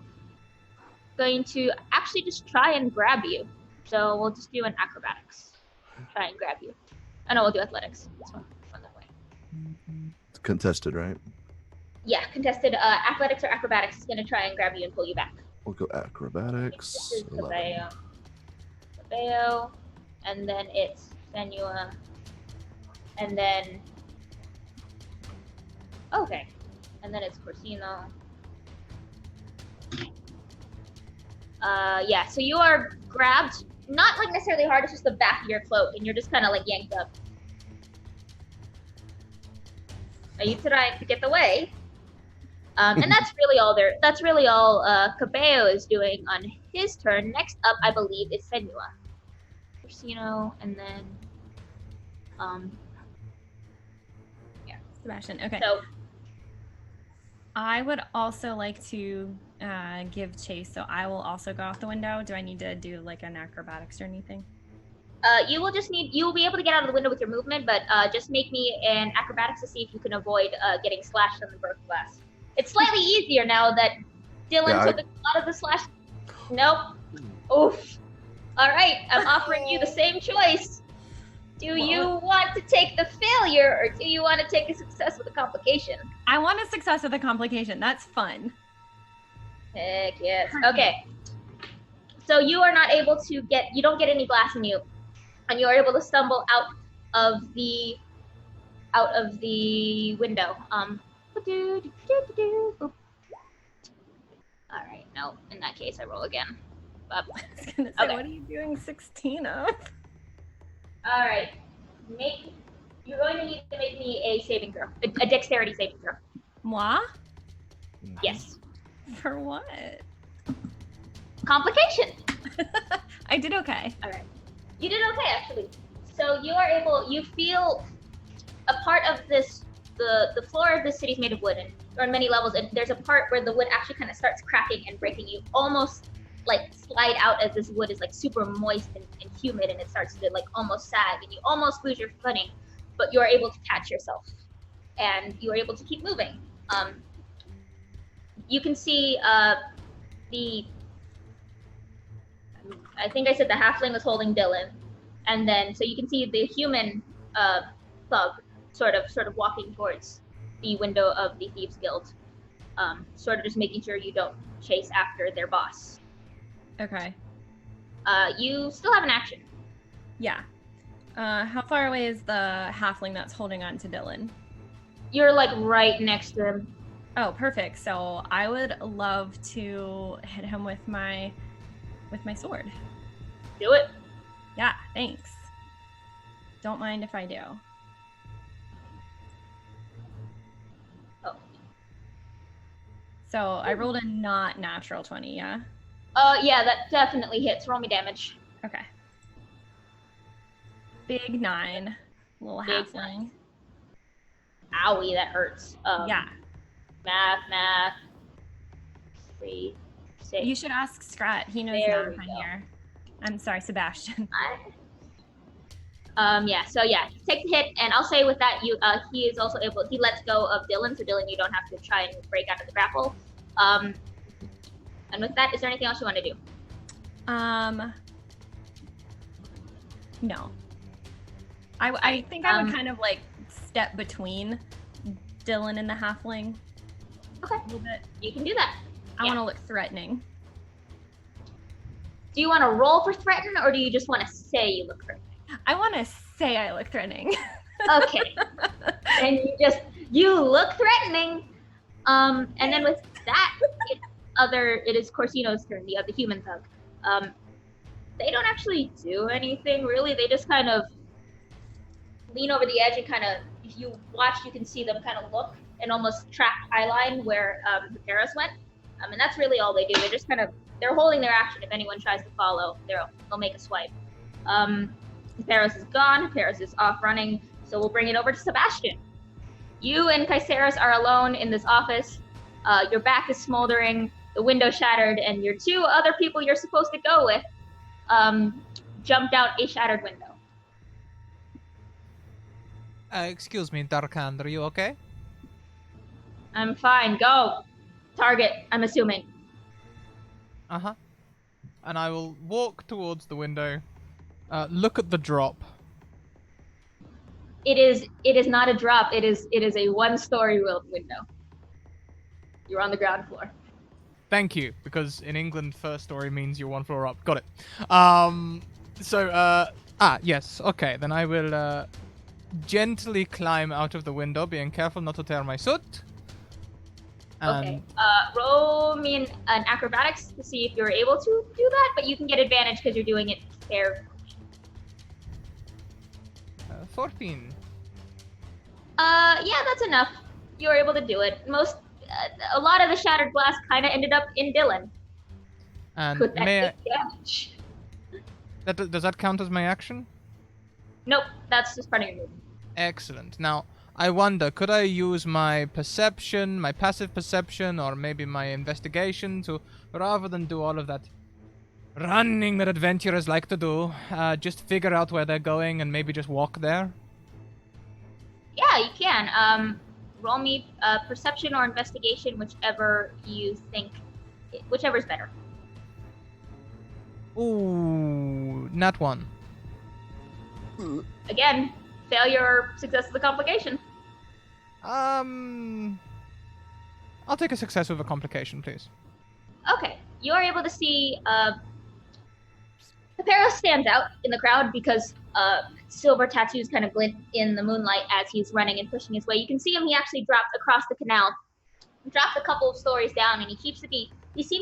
Going to actually just try and grab you. So we'll just do an acrobatics. Try and grab you. Oh no, we'll do athletics. This one that way. It's contested, right? Yeah, contested. Athletics or acrobatics is going to try and grab you and pull you back. We'll go acrobatics. This is 11. Cabello, and then it's Senua, and then okay, and then it's Corsino. Yeah, so you are grabbed, not like necessarily hard, it's just the back of your cloak, and you're just kind of like yanked up. Are you trying to get away? And that's really all Cabello is doing on his turn. Next up, I believe, is Senua. Corsino, and then yeah. Sebastian. Okay. So I would also like to give chase, so I will also go out the window. Do I need to do like an acrobatics or anything? You will be able to get out of the window with your movement, but just make me an acrobatics to see if you can avoid getting slashed on the broken glass. It's slightly easier now that Dylan took a lot of the slash. Nope. Oof. All right, I'm offering you the same choice. Do you want to take the failure, or do you want to take a success with a complication? I want a success with a complication. That's fun. Heck yes. Okay. So you are not able to you don't get any glass in you, and you are able to stumble out of the window. All right. No, in that case, I roll again. I was gonna say, what are you doing 16 of? All right. You're going to need to make me a saving throw, a dexterity saving throw. Moi? Yes. For what? Complication. I did okay. All right. You did okay, actually. So you feel a part of this, the floor of this city is made of wood, and there are many levels, and there's a part where the wood actually kind of starts cracking and breaking. You almost like slide out as this wood is like super moist and humid, and it starts to like almost sag, and you almost lose your footing, but you are able to catch yourself, and you are able to keep moving. You can see I think I said the halfling was holding Dylan, and then so you can see the human thug sort of walking towards the window of the Thieves Guild, sort of just making sure you don't chase after their boss. Okay. You still have an action. Yeah. How far away is the halfling that's holding on to Dylan? You're like right next to him. Oh, perfect. So I would love to hit him with my sword. Do it. Yeah, thanks. Don't mind if I do. Oh. So I rolled a not natural 20, yeah? Yeah, that definitely hits. Roll me damage. Okay. Big 9. Little Big halfling. 9. Owie, that hurts. Yeah. Math. 3, 6. You should ask Scrat. He knows There math we on go. here. I'm sorry, Sebastian. Yeah, so yeah, take the hit, and I'll say with that, he is also able, he lets go of Dylan, so Dylan, you don't have to try and break out of the grapple. And with that, is there anything else you want to do? No. I think I would kind of like step between Dylan and the halfling. Okay. A little bit. You can do that. I want to look threatening. Do you want to roll for threaten, or do you just want to say you look threatening? I want to say I look threatening. Okay. And you look threatening. And then with that, it is Corsino's turn, the other human thug. They don't actually do anything really. They just kind of lean over the edge and kind of, if you watch, you can see them kind of look and almost track eyeline where the Paris went. And that's really all they do. They're just kind of, they're holding their action. If anyone tries to follow, they'll make a swipe. Paris is gone. Paris is off running. So we'll bring it over to Sebastian. You and Caceres are alone in this office. Your back is smoldering, the window shattered, and your two other people you're supposed to go with jumped out a shattered window. Excuse me, Darkhand, are you okay? I'm fine. Go. Target, I'm assuming. Uh-huh. And I will walk towards the window, look at the drop. It is not a drop. It is a one-story window. You're on the ground floor. Thank you, because in England, first story means you're one floor up. Got it. Yes, okay. Then I will gently climb out of the window, being careful not to tear my suit. Okay. Roll me an acrobatics to see if you're able to do that, but you can get advantage because you're doing it fair. 14. Yeah, that's enough. You're able to do it. A lot of the shattered glass kind of ended up in Dylan. And Could that may I... take damage? Does that count as my action? Nope, that's just part of your movement. Excellent. Now, I wonder, could I use my perception, my passive perception, or maybe my investigation to, rather than do all of that running that adventurers like to do, just figure out where they're going and maybe just walk there? Yeah, you can. Roll me perception or investigation, whichever you think, whichever's better. Ooh, nat 1. Again, failure or success is a complication. I'll take a success with a complication, please. Okay, you are able to see Hipparchus stands out in the crowd because silver tattoos kind of glint in the moonlight as he's running and pushing his way. You can see him, he actually dropped across the canal, dropped a couple of stories down, and he seems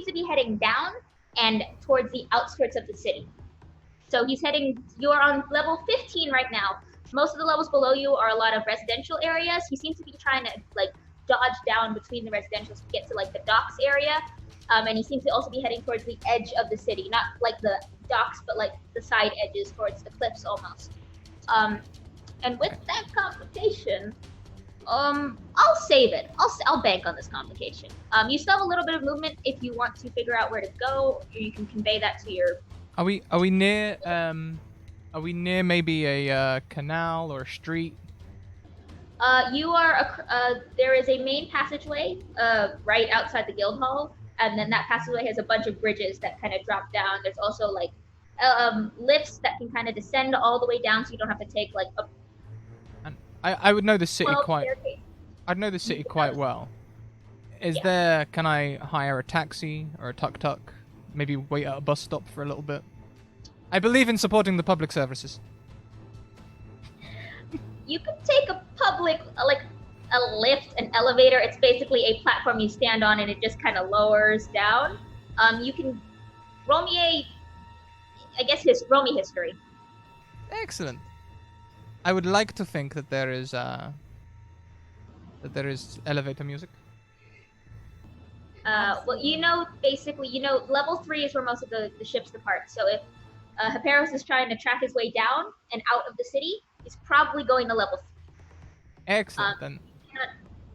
to be heading down and towards the outskirts of the city. So he's heading, you're on level 15 right now. Most of the levels below you are a lot of residential areas. He seems to be trying to like dodge down between the residentials to get to like the docks area. And he seems to also be heading towards the edge of the city, not like the docks, but like the side edges towards the cliffs almost. And with that complication, I'll save it. I'll bank on this complication. You still have a little bit of movement if you want to figure out where to go, or you can convey that to your. Are we near maybe a canal or a street? You are there is a main passageway right outside the guild hall, and then that passageway has a bunch of bridges that kind of drop down. There's also like lifts that can kind of descend all the way down, so you don't have to take like a. And I would know the city quite. Staircase. I'd know the city quite well. Can I hire a taxi or a tuk-tuk? Maybe wait at a bus stop for a little bit. I believe in supporting the public services. You could take a public, like a lift, an elevator. It's basically a platform you stand on and it just kind of lowers down. You can roll me roll me history. Excellent. I would like to think that there is elevator music. Well, basically, level 3 is where most of the ships depart. So if Hipparchus is trying to track his way down and out of the city, he's probably going to level 3. Excellent, then. You can't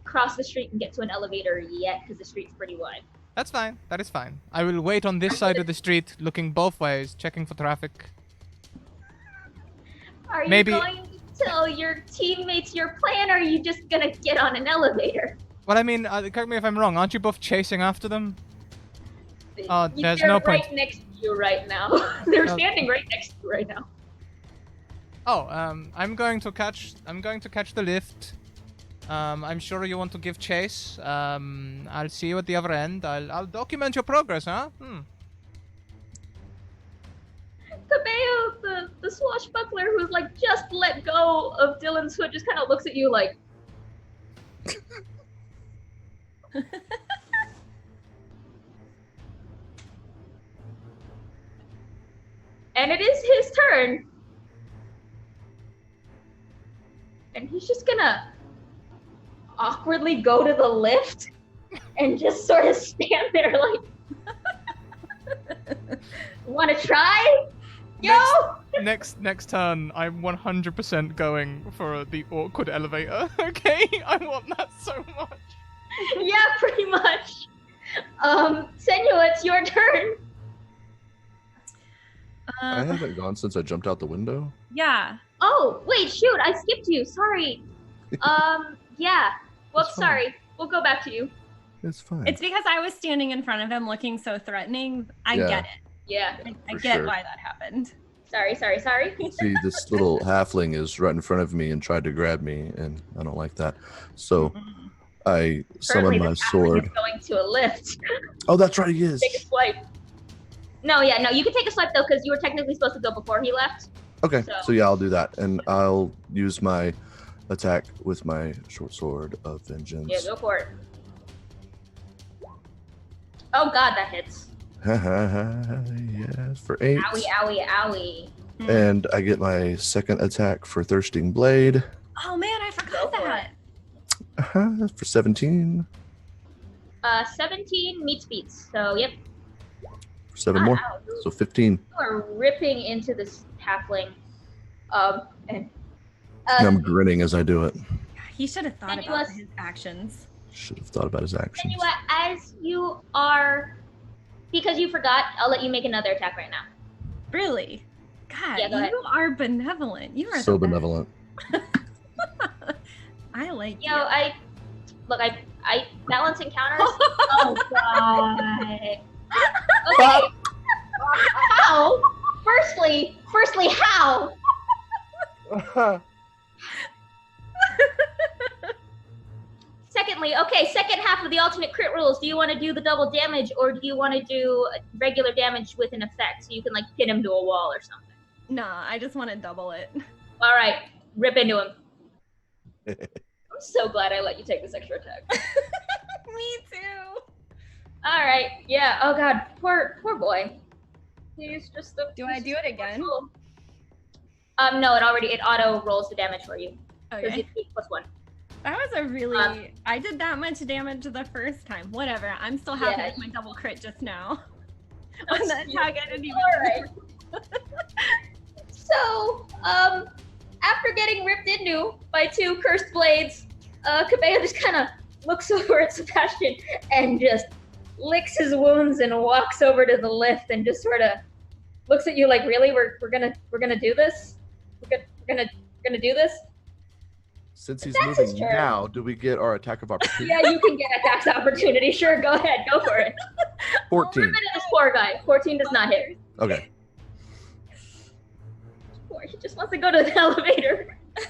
cross the street and get to an elevator yet because the street's pretty wide. That's fine. That is fine. I will wait on this side of the street, looking both ways, checking for traffic. Are you Maybe- going to tell your teammates your plan, or are you just going to get on an elevator? Well, I mean, correct me if I'm wrong. Aren't you both chasing after them? Oh, there's They're no right point. next to you right now. They're Oh. standing right next to you right now. Oh, I'm going to catch the lift. I'm sure you want to give chase. I'll see you at the other end. I'll document your progress, huh? Cabello, the swashbuckler who's like just let go of Dylan's hood, just kind of looks at you like. And it is his turn. And he's just gonna awkwardly go to the lift and just sort of stand there like, wanna try? Yo! Next turn, I'm 100% going for the awkward elevator. Okay, I want that so much. Yeah, pretty much. Senua, it's your turn. I haven't gone since I jumped out the window. Yeah. Oh, wait, shoot, I skipped you. Sorry. Yeah. Whoops, It's fine. sorry. We'll go back to you. It's fine. It's because I was standing in front of him looking so threatening. I Yeah. get it. Yeah. I For get sure. why that happened. Sorry. See, this little halfling is right in front of me and tried to grab me, and I don't like that. So I Currently, summon my this halfling sword. is going to a lift. Oh, that's right, he is. Take a swipe. No, you can take a swipe though, because you were technically supposed to go before he left. Okay, So- so yeah, I'll do that, and I'll use my attack with my short sword of vengeance. Yeah, go for it. Oh god, that hits. Yes, for 8. Owie. And I get my second attack for Thirsting Blade Oh man, I Go forgot for that. for 17. 17 meets beats. So, yep. For 7 more. Wow, you So 15. are ripping into this halfling. And And I'm grinning as I do it. He should have thought Senua, about his actions. Should have thought about his actions. Senua, as you are, because you forgot, I'll let you make another attack right now. Really? God, Yeah, go ahead. you are benevolent. You are So the best. benevolent. I like You know, I balance encounters. Oh god. Okay. How? Firstly, how? Secondly, okay, second half of the alternate crit rules. Do you want to do the double damage, or do you want to do regular damage with an effect, so you can like pin him to a wall or something? Nah, I just want to double it. All right, rip into him. I'm so glad I let you take this extra attack. Me too. All right, yeah. Oh god, poor boy. He's just the. Do I do it again? No, it auto rolls the damage for you. Okay. It's +1. That was a really. I did that much damage the first time. Whatever. I'm still happy Yeah, with my double crit just now. On the attack, I didn't even. Alright. So, after getting ripped into by 2 cursed blades, Cabello just kind of looks over at Sebastian and just licks his wounds and walks over to the lift and just sort of looks at you like, really, we're gonna do this? We're gonna do this? Since he's That's his moving turn. now, do we get our attack of opportunity? Yeah, you can get attacks opportunity. Sure, go ahead, go for it. 14. Rip into this poor guy. 14 does not hit. Okay. Poor, he just wants to go to the elevator. He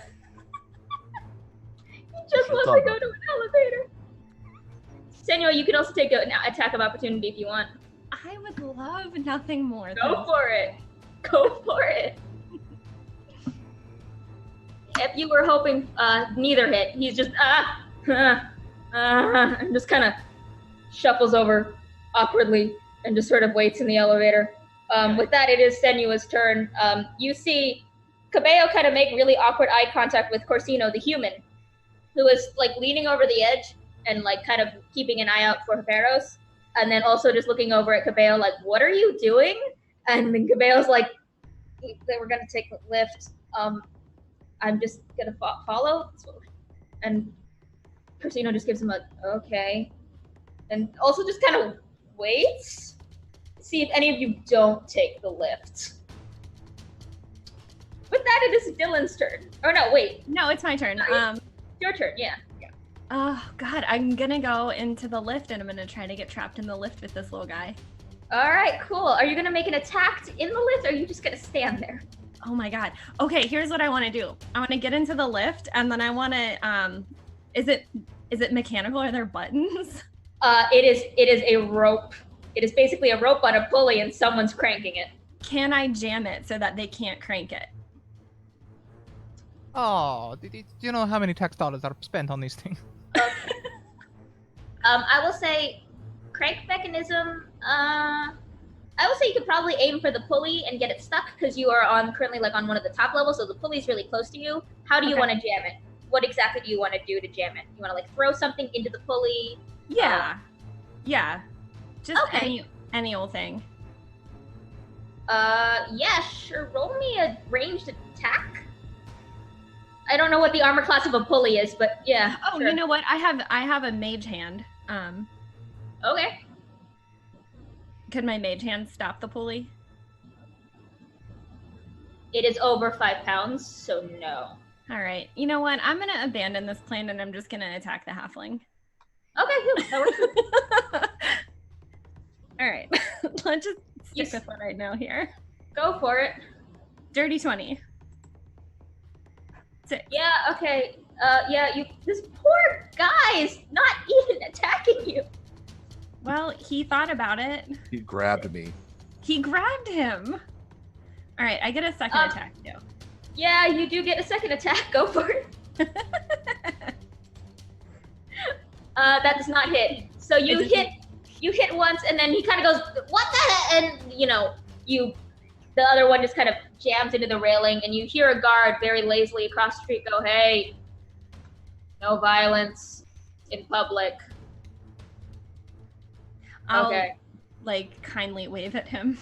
just Should've wants thought to go about to an elevator. Senua, you can also take an attack of opportunity if you want. I would love nothing more. Go for it. Go for it. If you were hoping neither hit, he's just and just kind of shuffles over awkwardly and just sort of waits in the elevator. With that, it is Senua's turn. You see Cabello kind of make really awkward eye contact with Corsino, the human, who is like leaning over the edge and like kind of keeping an eye out for Barros, and then also just looking over at Cabello like, "What are you doing?" And then Cabello's like, "We're gonna take the lift. I'm just gonna follow." And Corsino just gives him a okay, and also just kind of waits to see if any of you don't take the lift. With that, it is Dylan's turn. Or no, wait, No, it's my turn. your turn. Yeah. Oh God, I'm gonna go into the lift and I'm gonna try to get trapped in the lift with this little guy. All right, cool. Are you gonna make an attack in the lift, or are you just gonna stand there? Oh my God. Okay, here's what I want to do. I want to get into the lift and then I want to. Is it mechanical? Are there buttons? It is a rope. It is basically a rope on a pulley, and someone's cranking it. Can I jam it so that they can't crank it? Oh, do you know how many tax dollars are spent on these things? I will say, crank mechanism. I will say you could probably aim for the pulley and get it stuck because you are currently on one of the top levels, so the pulley's really close to you. How do you want to jam it? What exactly do you want to do to jam it? You want to throw something into the pulley? Yeah. Yeah. Just Okay. any old thing. Yeah, sure. Roll me a ranged attack. I don't know what the armor class of a pulley is, but yeah. Oh, sure. you know what? I have a mage hand. Okay. Could my mage hand stop the pulley? It is over 5 pounds, so no. All right. You know what? I'm gonna abandon this plan and I'm just gonna attack the halfling. Okay, cool. That works. All right. Let's just stick Yes. with what I know here. Go for it. Dirty 20. 6. Yeah, okay. This poor guy is not even attacking you. Well, he thought about it. He grabbed me. He grabbed him. All right, I get a second attack too. Yeah, you do get a second attack. Go for it. That does not hit. So you hit once, and then he kind of goes, "What the heck?" And the other one just kind of jams into the railing, and you hear a guard very lazily across the street go, "Hey, no violence in public." I'll Okay. kindly wave at him.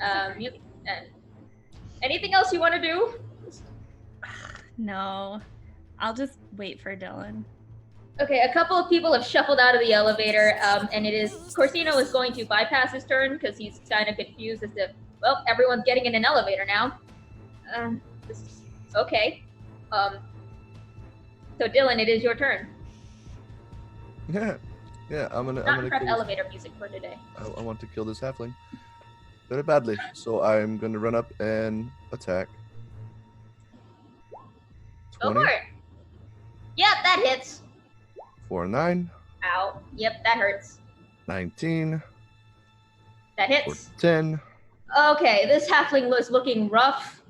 Yep. And anything else you want to do? No. I'll just wait for Dylan. Okay, a couple of people have shuffled out of the elevator, and it is Corsino is going to bypass his turn because he's kind of confused as to, well, everyone's getting in an elevator now. Okay. So Dylan, it is your turn. Yeah, I'm gonna Not kill elevator music for today. I want to kill this halfling very badly, so I'm gonna run up and attack. Go for it. Yep, that hits. 4 and 9. Ow. Yep, that hurts. 19. That hits. 4, 10. Okay, this halfling was looking rough.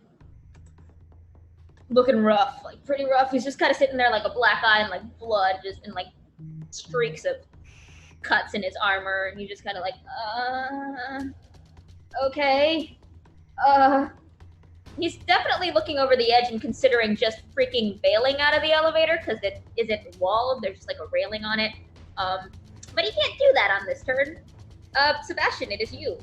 Like pretty rough. He's just kind of sitting there like a black eye and like blood just and like streaks of cuts in his armor, and he's just kind of like, okay. He's definitely looking over the edge and considering just freaking bailing out of the elevator because it isn't walled. There's just like a railing on it. But he can't do that on this turn. Sebastian, it is you.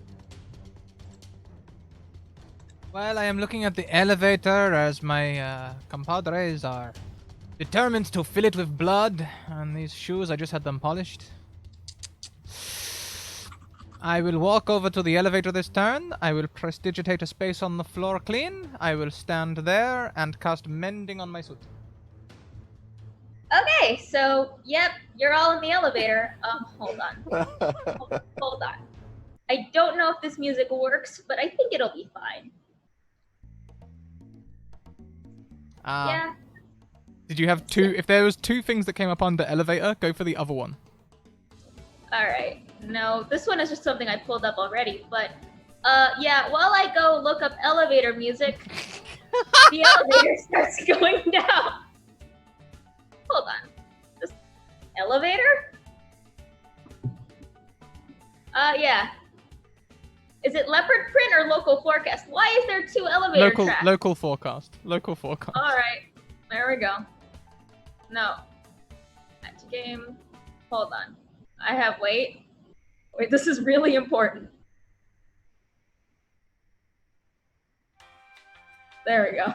Well, I am looking at the elevator as my compadres are determined to fill it with blood, and these shoes, I just had them polished. I will walk over to the elevator this turn. I will prestidigitate a space on the floor clean. I will stand there and cast Mending on my suit. Okay, so, yep, you're all in the elevator. Hold on. Hold on. I don't know if this music works, but I think it'll be fine. Yeah. Did you have two? If there was two things that came up on the elevator, go for the other one. Alright. No, this one is just something I pulled up already, but, yeah, while I go look up elevator music, the elevator starts going down. Hold on. This elevator? Yeah. Is it leopard print or local forecast? Why is there two elevator tracks? Local forecast. Local forecast. Alright. There we go. No. Back to game. Hold on. I have, wait, this is really important. There we go.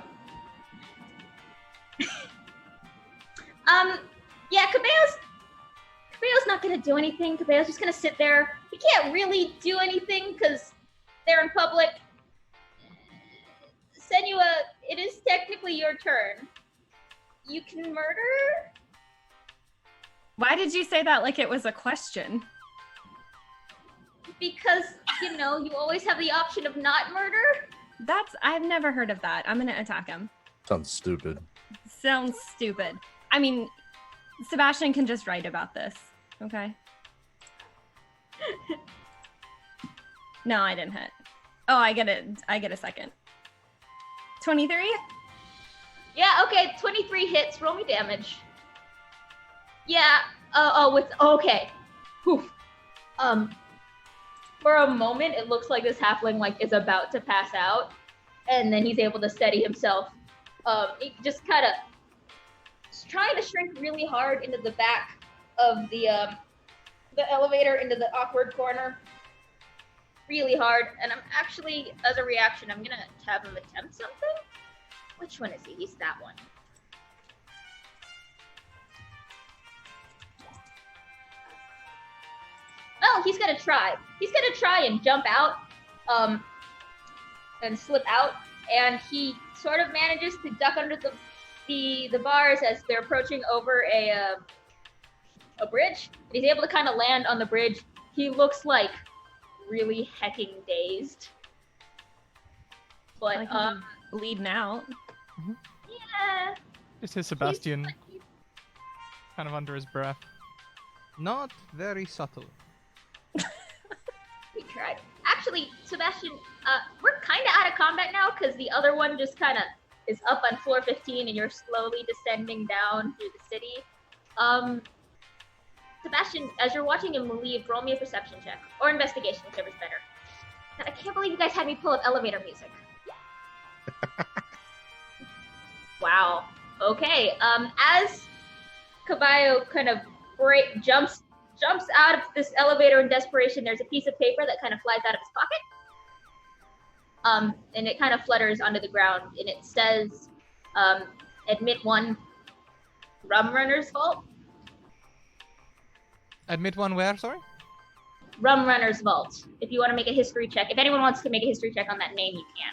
Yeah, Caballo's not gonna do anything. Caballo's just gonna sit there. He can't really do anything because they're in public. Senua, it is technically your turn. You can murder? Why did you say that like it was a question? Because, you know, you always have the option of not murder. I've never heard of that. I'm gonna attack him. Sounds stupid. Sounds stupid. I mean, Sebastian can just write about this, okay? No, I didn't hit. Oh, I get a second. 23? Yeah, okay, 23 hits. Roll me damage. Yeah, okay. Whew. For a moment, it looks like this halfling, like, is about to pass out, and then he's able to steady himself. He just kind of trying to shrink really hard into the back of the elevator, into the awkward corner. Really hard, and I'm actually, as a reaction, I'm gonna have him attempt something. Which one is he? He's that one. Oh, he's gonna try. He's gonna try and jump out, and slip out, and he sort of manages to duck under the bars as they're approaching over a bridge. And he's able to kind of land on the bridge. He looks like really hecking dazed. But like bleeding out. Yeah. Just his Sebastian, kind of under his breath. Not very subtle. We tried. Actually, Sebastian, we're kind of out of combat now because the other one just kind of is up on floor 15 and you're slowly descending down through the city. Sebastian, as you're watching him leave, roll me a perception check. Or investigation, whichever's better. God, I can't believe you guys had me pull up elevator music. Wow. Okay. As Caballo kind of jumps out of this elevator in desperation, there's a piece of paper that kind of flies out of his pocket. And it kind of flutters onto the ground, and it says, admit one Rum Runner's Vault. Admit one where, sorry? Rum Runner's Vault. If you want to make a history check. If anyone wants to make a history check on that name, you can.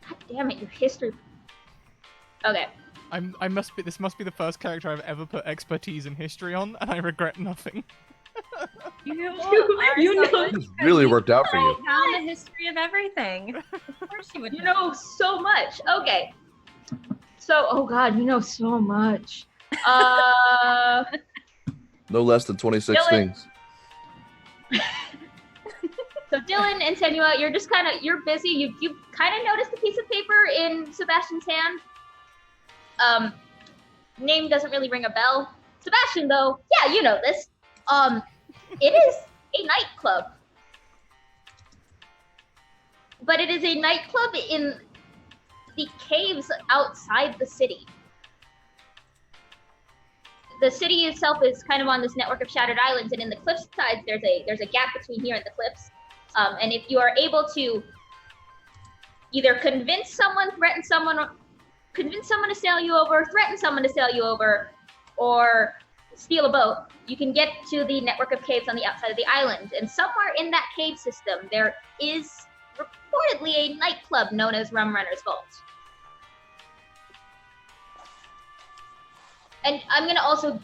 God damn it, your history. Okay. This must be the first character I've ever put expertise in history on, and I regret nothing. You know- This really worked out for you. Down the history of everything. Of course you would. You know so much. Okay. So, oh god, you know so much. No less than 26 Dylan. things. So Dylan and Senua, you're busy. You kind of noticed a piece of paper in Sebastian's hand. Name doesn't really ring a bell. Sebastian, though, yeah, you know this. It is a nightclub. But it is a nightclub in the caves outside the city. The city itself is kind of on this network of shattered islands, and in the cliff sides, there's a gap between here and the cliffs. And if you are able to either convince someone to sail you over, threaten someone to sail you over, or steal a boat, you can get to the network of caves on the outside of the island. And somewhere in that cave system, there is reportedly a nightclub known as Rum Runner's Vault. And I'm going to also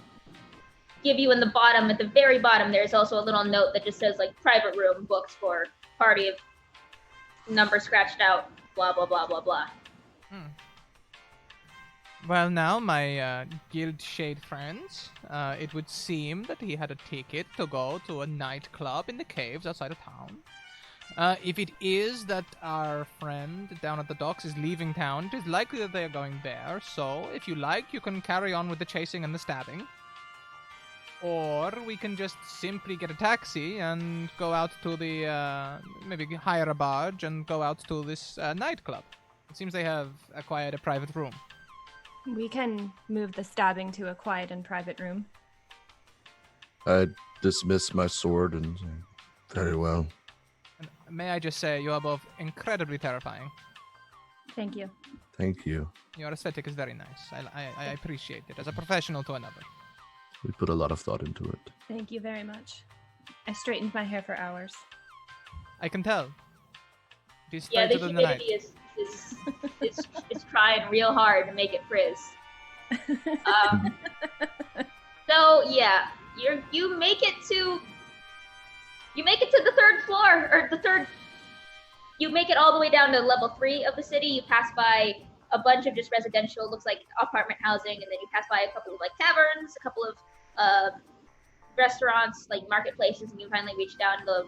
give you at the very bottom, there's also a little note that just says, like, private room booked for party of number scratched out, blah, blah, blah, blah, blah. Well, now, my guild shade friends, it would seem that he had a ticket to go to a nightclub in the caves outside of town. If it is that our friend down at the docks is leaving town, it is likely that they are going there. So, if you like, you can carry on with the chasing and the stabbing. Or we can just simply get a taxi and go out to the, maybe hire a barge and go out to this nightclub. It seems they have acquired a private room. We can move the stabbing to a quiet and private room. I dismiss my sword and say, very well. And may I just say, you are both incredibly terrifying. Thank you. Thank you. Your aesthetic is very nice. I appreciate it as a professional to another. We put a lot of thought into it. Thank you very much. I straightened my hair for hours. I can tell. It is Yeah, the straighter than the night. humidity is trying real hard to make it frizz. So yeah, you make it to the third floor, or you make it all the way down to level 3 of the city. You pass by a bunch of just residential, looks like apartment housing, and then you pass by a couple of like taverns, a couple of restaurants, like marketplaces, and you finally reach down to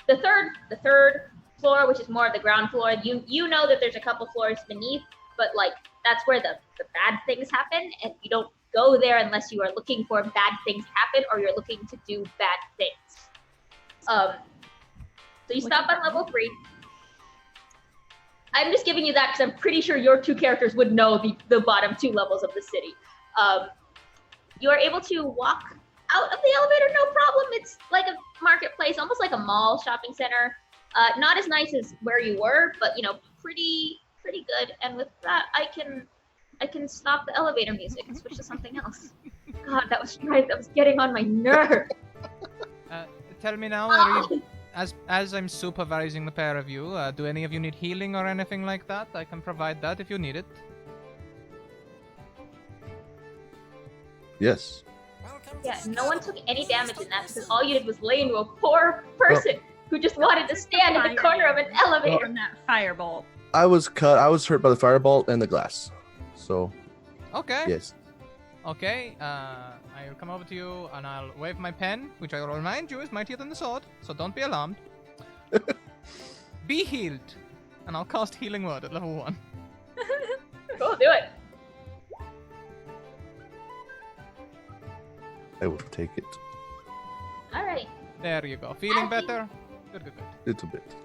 the third floor, which is more of the ground floor. You know that there's a couple floors beneath, but like that's where the bad things happen, and you don't go there unless you are looking for bad things to happen or you're looking to do bad things. So you stop on level 3. I'm just giving you that because I'm pretty sure your two characters would know the bottom 2 levels of the city. You are able to walk out of the elevator, no problem. It's like a marketplace, almost like a mall shopping center. Not as nice as where you were, but you know, pretty good. And with that, I can stop the elevator music and switch to something else. God, that was getting on my nerve. Tell me now, as I'm supervising the pair of you, do any of you need healing or anything like that? I can provide that if you need it. Yes. Yeah, no one took any damage in that because all you did was lay into a poor person who just wanted to stand in the corner of an elevator. From that firebolt. I was hurt by the firebolt and the glass. So, Okay. yes. Okay, I'll come over to you and I'll wave my pen, which I will remind you is mightier than the sword, so don't be alarmed. Be healed. And I'll cast Healing Word at level 1. Cool, do it. I will take it. Alright. There you go. Feeling better? Good. Little bit.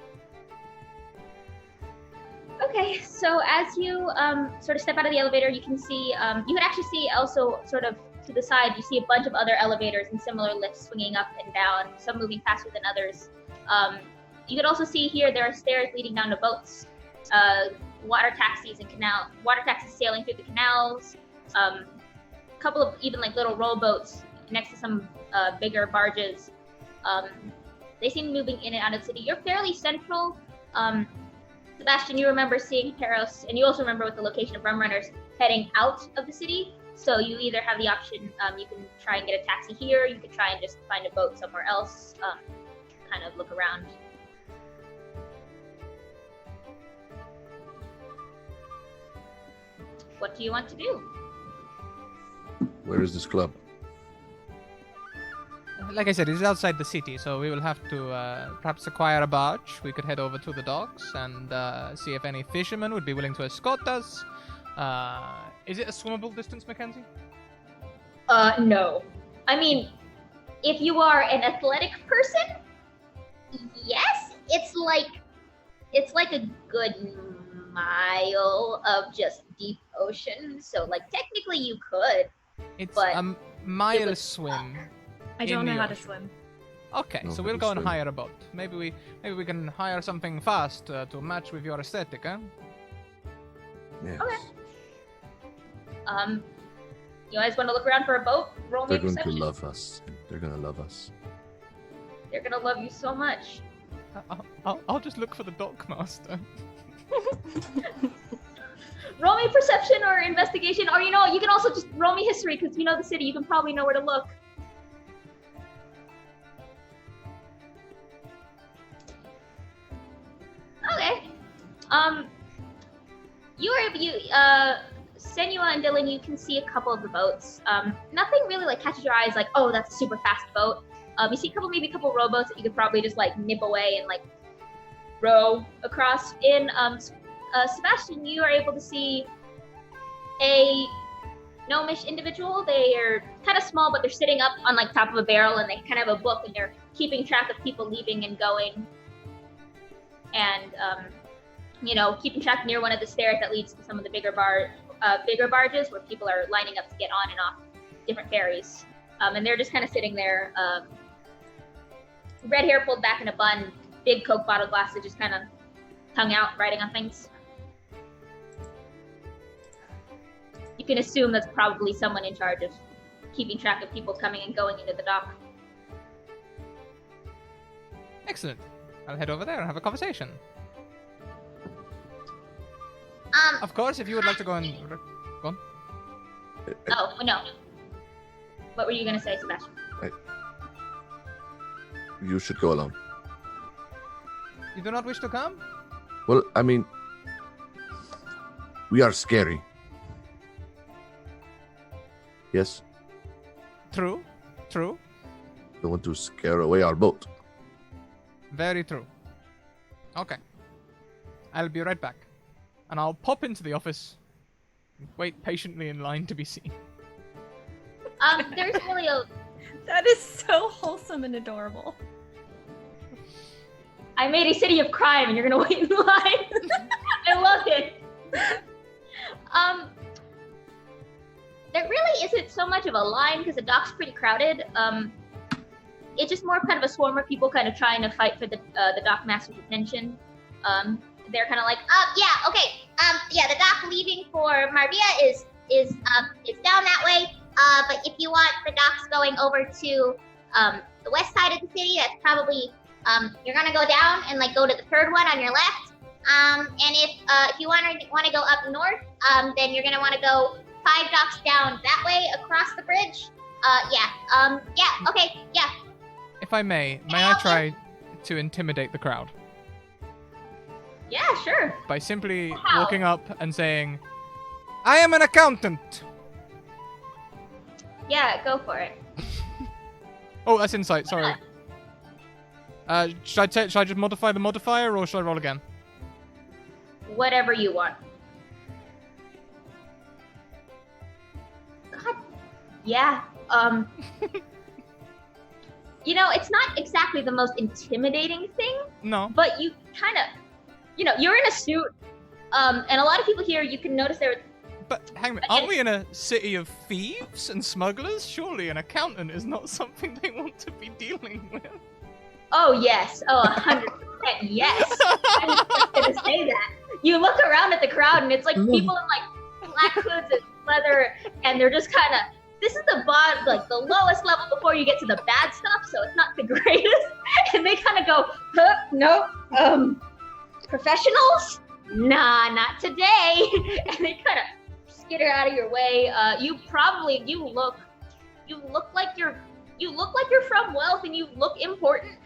Okay, so as you sort of step out of the elevator, you can see, you can actually see also sort of to the side, you see a bunch of other elevators and similar lifts swinging up and down, some moving faster than others. You can also see here there are stairs leading down to boats. water taxis sailing through the canals, a couple of even like little rowboats next to some bigger barges. They seem moving in and out of the city. You're fairly central. Sebastian, you remember seeing Paros, and you also remember with the location of Rum Runners heading out of the city. So you either have the option, you can try and get a taxi here, you could try and just find a boat somewhere else, kind of look around. What do you want to do? Where is this club? Like I said, it's outside the city, so we will have to perhaps acquire a barge. We could head over to the docks and see if any fishermen would be willing to escort us. Is it a swimmable distance, Mackenzie? No. I mean, if you are an athletic person, yes, it's like a good mile of just deep ocean. So, like, technically you could. It's but a mile swim. I don't know how to ocean. swim. Okay, so we'll go and hire a boat. Maybe we can hire something fast to match with your aesthetic, huh? Yes. Okay. You guys want to look around for a boat? Roll me They're going perception. to love us. They're going to love us. They're gonna love you so much. I'll just look for the dockmaster. Roll me perception or investigation, or you can also just roll me history because you know the city. You can probably know where to look. Okay. Senua and Dylan, you can see a couple of the boats. Nothing really like catches your eyes like, oh, that's a super fast boat. You see maybe a couple rowboats that you could probably just like nip away and like row across. In Sebastian, you are able to see a gnomish individual. They are kind of small, but they're sitting up on like top of a barrel, and they kind of have a book, and they're keeping track of people leaving and going. And keeping track near one of the stairs that leads to some of the bigger barges where people are lining up to get on and off different ferries. And they're just kind of sitting there, red hair pulled back in a bun, big Coke bottle glasses, just kind of tongue out, writing on things. You can assume that's probably someone in charge of keeping track of people coming and going into the dock. Excellent. I'll head over there and have a conversation. Of course, if you would like to go and... Go on. Oh, no. What were you going to say, Sebastian? You should go alone. You do not wish to come? Well, I mean, we are scary. Yes? True. True. Don't want to scare away our boat. Very true. Okay. I'll be right back. And I'll pop into the office and wait patiently in line to be seen. There's really a... That is so wholesome and adorable. I made a city of crime and you're gonna wait in line. I love it. There really isn't so much of a line because the dock's pretty crowded. It's just more kind of a swarm of people kind of trying to fight for the dock master's attention. They're kind of like, the dock leaving for Marbella is down that way. But if you want the docks going over to the west side of the city, that's probably you're gonna go down and like go to the third one on your left. And if you want to go up north, then you're gonna want to go 5 docks down that way across the bridge. If I may I try to intimidate the crowd? Yeah, sure. By simply How? walking up and saying, I am an accountant! Yeah, go for it. Oh, that's insight, sorry. Should I just modify the modifier, or should I roll again? Whatever you want. God. Yeah. It's not exactly the most intimidating thing, No. but you kind of, you're in a suit, and a lot of people here, you can notice But hang on, aren't we in a city of thieves and smugglers? Surely an accountant is not something they want to be dealing with. Oh, yes. Oh, 100% yes. I was just going to say that. you look around at the crowd, and it's like people in like black hoods and leather, and they're just kind of. This is the like the lowest level before you get to the bad stuff, so it's not the greatest. And they kind of go, huh, no, professionals? Nah, not today. And they kind of skitter out of your way. You look like you're from wealth, and you look important.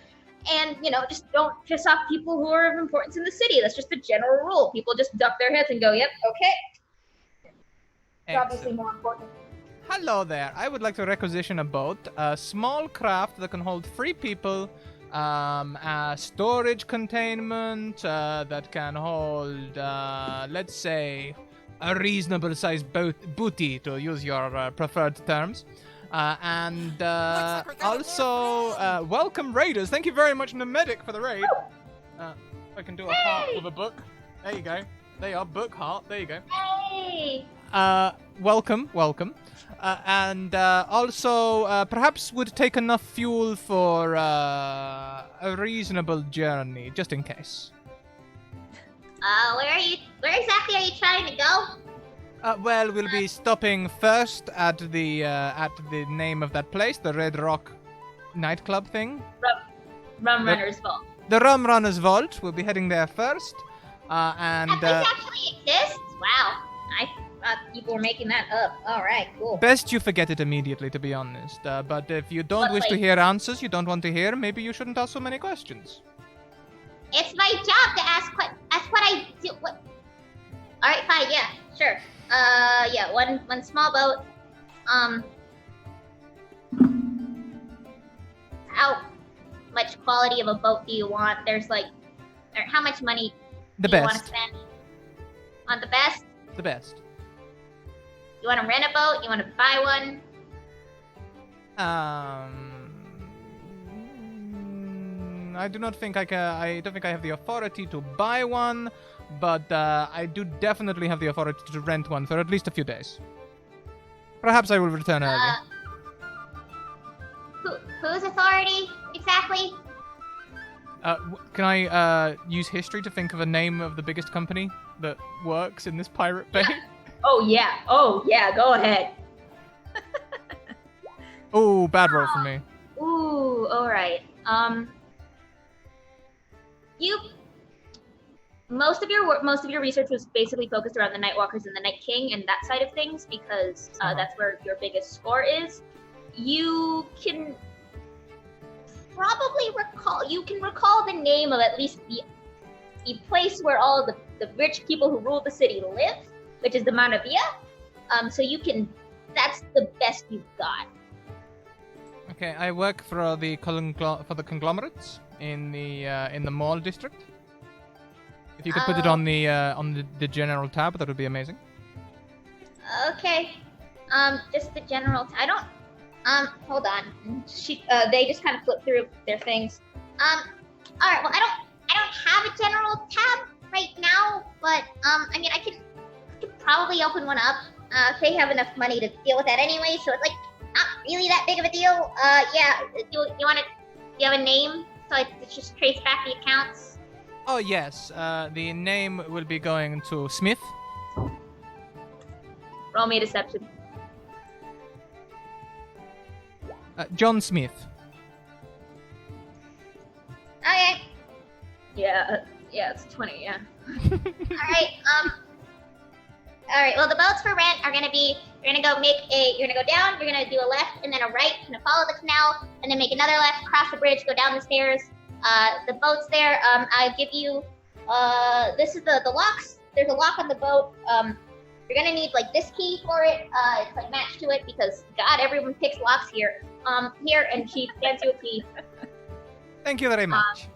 And just don't piss off people who are of importance in the city. That's just the general rule. People just duck their heads and go, yep, okay. It's obviously more important. Hello there. I would like to requisition a boat, a small craft that can hold 3 people, a storage containment that can hold, let's say, a reasonable sized booty, to use your preferred terms. And also, welcome raiders. Thank you very much, Nemedic, for the raid. I can do a heart with a book. There you go. There you are, book heart. There you go. Hey! Welcome. And also, perhaps would take enough fuel for a reasonable journey, just in case. Where exactly are you trying to go? Well, we'll be stopping first at the name of that place, the Red Rock nightclub thing. Rum Runner's Vault. The Rum Runner's Vault. We'll be heading there first. And that place actually exists? Wow. I thought people were making that up. Alright, cool. best you forget it immediately, to be honest. But if you don't wish to hear answers you don't want to hear, maybe you shouldn't ask so many questions. It's my job to ask that's what I do. What? Alright, fine, yeah, sure. Yeah, one small boat. How much quality of a boat do you want? How much money do you want to spend? On the best? The best. You want to rent a boat? You want to buy one? I do not think I don't think I have the authority to buy one, but I do definitely have the authority to rent one for at least a few days. Perhaps I will return early. Whose authority exactly? Can I use history to think of a name of the biggest company that works in this pirate bay? Oh yeah, go ahead. Oh, bad roll for me. Ooh, alright. Most of your research was basically focused around the Nightwalkers and the Night King and that side of things because that's where your biggest score is. You can probably recall the name of at least the place where all of the rich people who rule the city live, which is the Manavia. So that's the best you've got. Okay, I work for the conglomerates in the mall district. If you could put it on the general tab, that would be amazing. Okay. Just the general. I don't. Hold on. They just kind of flip through their things. All right. Well, I don't have a general tab right now, but I mean, I could probably open one up. They have enough money to deal with that anyway, so it's like not really that big of a deal. Yeah. Do you have a name so it just trace back the accounts? Oh yes. The name will be going to Smith. Roll me a deception. John Smith. Okay. Yeah, it's 20, yeah. Alright, well the boats for rent are gonna be, you're gonna go down, you're gonna do a left and then a right, you're gonna follow the canal, and then make another left, cross the bridge, go down the stairs. The boat's there, I give you, this is the locks, there's a lock on the boat, you're gonna need like this key for it, it's like matched to it because God, everyone picks locks here. Here, and she hands you a key. Thank you very much.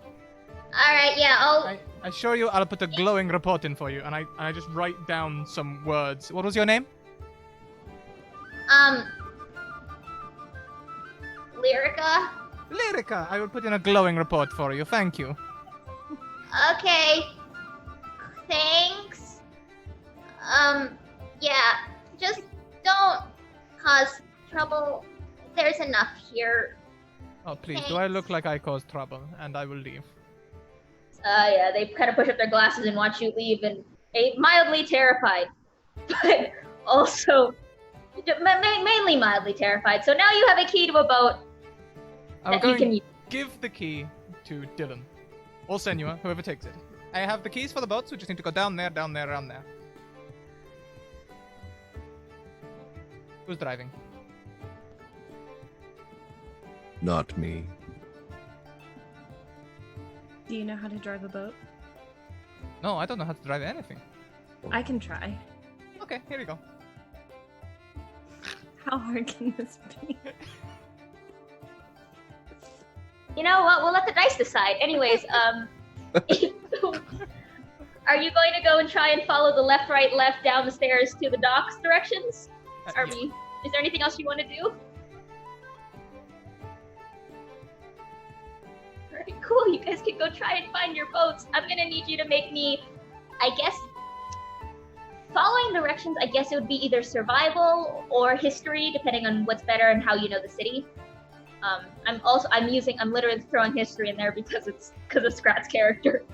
Alright, yeah, I assure you I'll put a glowing report in for you, and I just write down some words. What was your name? Lyrica. Lyrica! I will put in a glowing report for you, thank you. Okay. Thanks. Yeah, just don't cause trouble. There's enough here. Oh, please, Thanks. do I look like I caused trouble? And I will leave. Yeah, they kind of push up their glasses and watch you leave, and mildly terrified, but also mainly mildly terrified. So now you have a key to a boat I'm that you going can to use. give the key to Dylan. Or Senua, whoever takes it. I have the keys for the boats, we just need to go down there, around there. Who's driving? Not me. Do you know how to drive a boat? No, I don't know how to drive anything. I can try. Okay, here we go. How hard can this be? You know what? We'll let the dice decide. Anyways, are you going to go and try and follow the left, right, left down the stairs to the docks directions? Are Yeah. we? Is there anything else you want to do? Alright, cool. You guys can go try and find your boats. I'm gonna need you to make me, I guess, following directions. I guess it would be either survival or history, depending on what's better and how you know the city. I'm literally throwing history in there because of Scrat's character.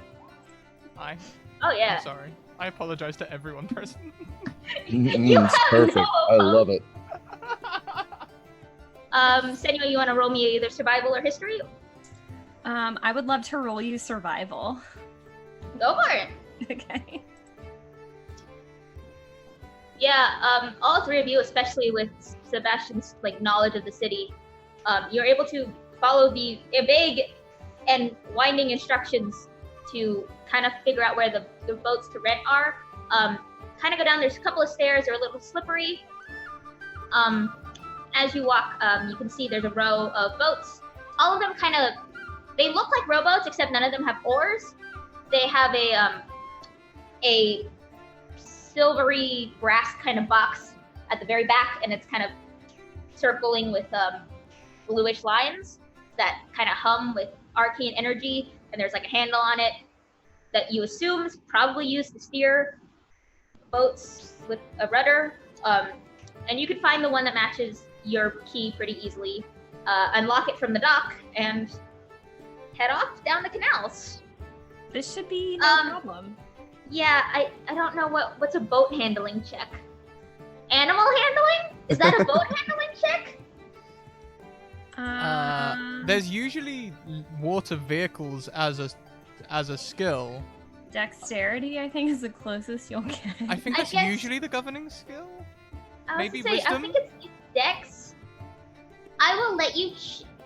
Hi. Oh yeah. I'm sorry. I apologize to everyone present. It's perfect. I love it. Senua, you want to roll me either survival or history? I would love to roll you survival. Go for it. Okay. Yeah, all three of you, especially with Sebastian's knowledge of the city, you're able to follow the vague and winding instructions to kind of figure out where the boats to rent are. Kind of go down. There's a couple of stairs. They're a little slippery. As you walk, you can see there's a row of boats. All of them they look like rowboats, except none of them have oars. They have a silvery brass kind of box at the very back, and it's kind of circling with bluish lines that kind of hum with arcane energy, and there's a handle on it that you assume is probably used to steer boats with a rudder. And you can find the one that matches your key pretty easily, unlock it from the dock, and head off down the canals. This should be no problem. Yeah, I don't know what's a boat handling check. Animal handling? Is that a boat handling check? There's usually water vehicles as a skill. Dexterity, I think, is the closest you'll get. I think I that's guess- usually the governing skill. I Maybe I wisdom? think it's Dex. I will let you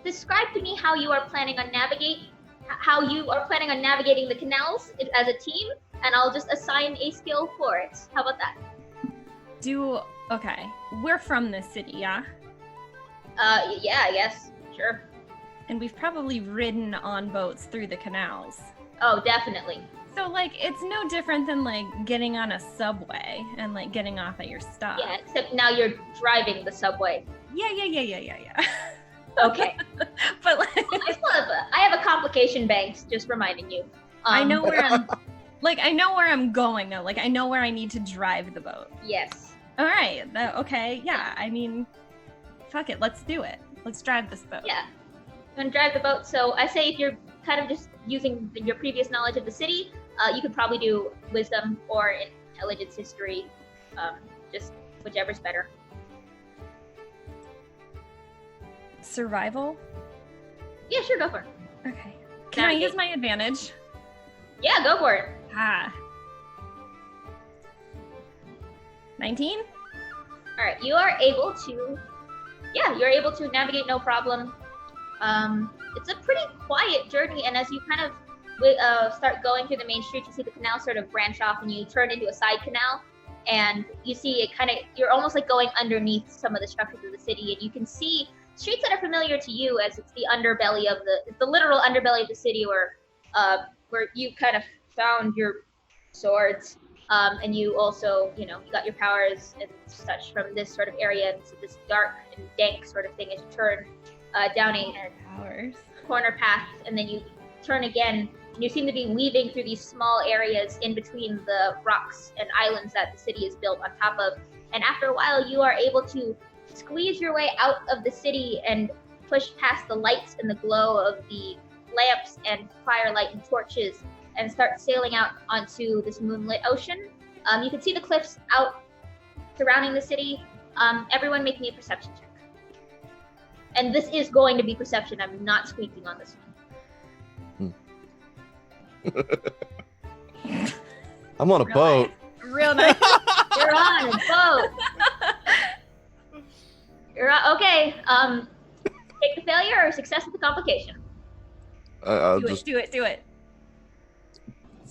describe to me how you are planning on navigating the canals as a team, and I'll just assign a skill for it. How about that? Okay. We're from this city, yeah? Yeah, I guess. Sure. And we've probably ridden on boats through the canals. Oh, definitely. So, it's no different than, getting on a subway and, getting off at your stop. Yeah, except now you're driving the subway. Yeah. Okay. But, I have a complication bank, just reminding you. I know where I'm... I know where I'm going, though. I know where I need to drive the boat. Yes. All right. Okay. Yeah. I mean, fuck it. Let's do it. Let's drive this boat. Yeah. And drive the boat. So I say if you're kind of just using your previous knowledge of the city, you could probably do wisdom or intelligence history, just whichever's better. Survival? Yeah, sure, go for it. Okay. Can I use my advantage? Yeah, go for it. 19? All right, you're able to navigate no problem. It's a pretty quiet journey, and as you kind of start going through the main street, you see the canal sort of branch off, and you turn into a side canal, and you see it you're almost going underneath some of the structures of the city, and you can see streets that are familiar to you as it's the underbelly of the literal underbelly of the city where you kind of found your swords, and you also, you got your powers and such from this sort of area, and so this dark and dank sort of thing as you turn down a corner path, and then you turn again, and you seem to be weaving through these small areas in between the rocks and islands that the city is built on top of. And after a while, you are able to squeeze your way out of the city and push past the lights and the glow of the lamps and firelight and torches, and start sailing out onto this moonlit ocean. You can see the cliffs out surrounding the city. Everyone make me a perception check. And this is going to be perception. I'm not squeaking on this one. I'm on a boat. Real nice. You're on a boat. You're on, okay. Take the failure or success with the complication. I'll Do just it.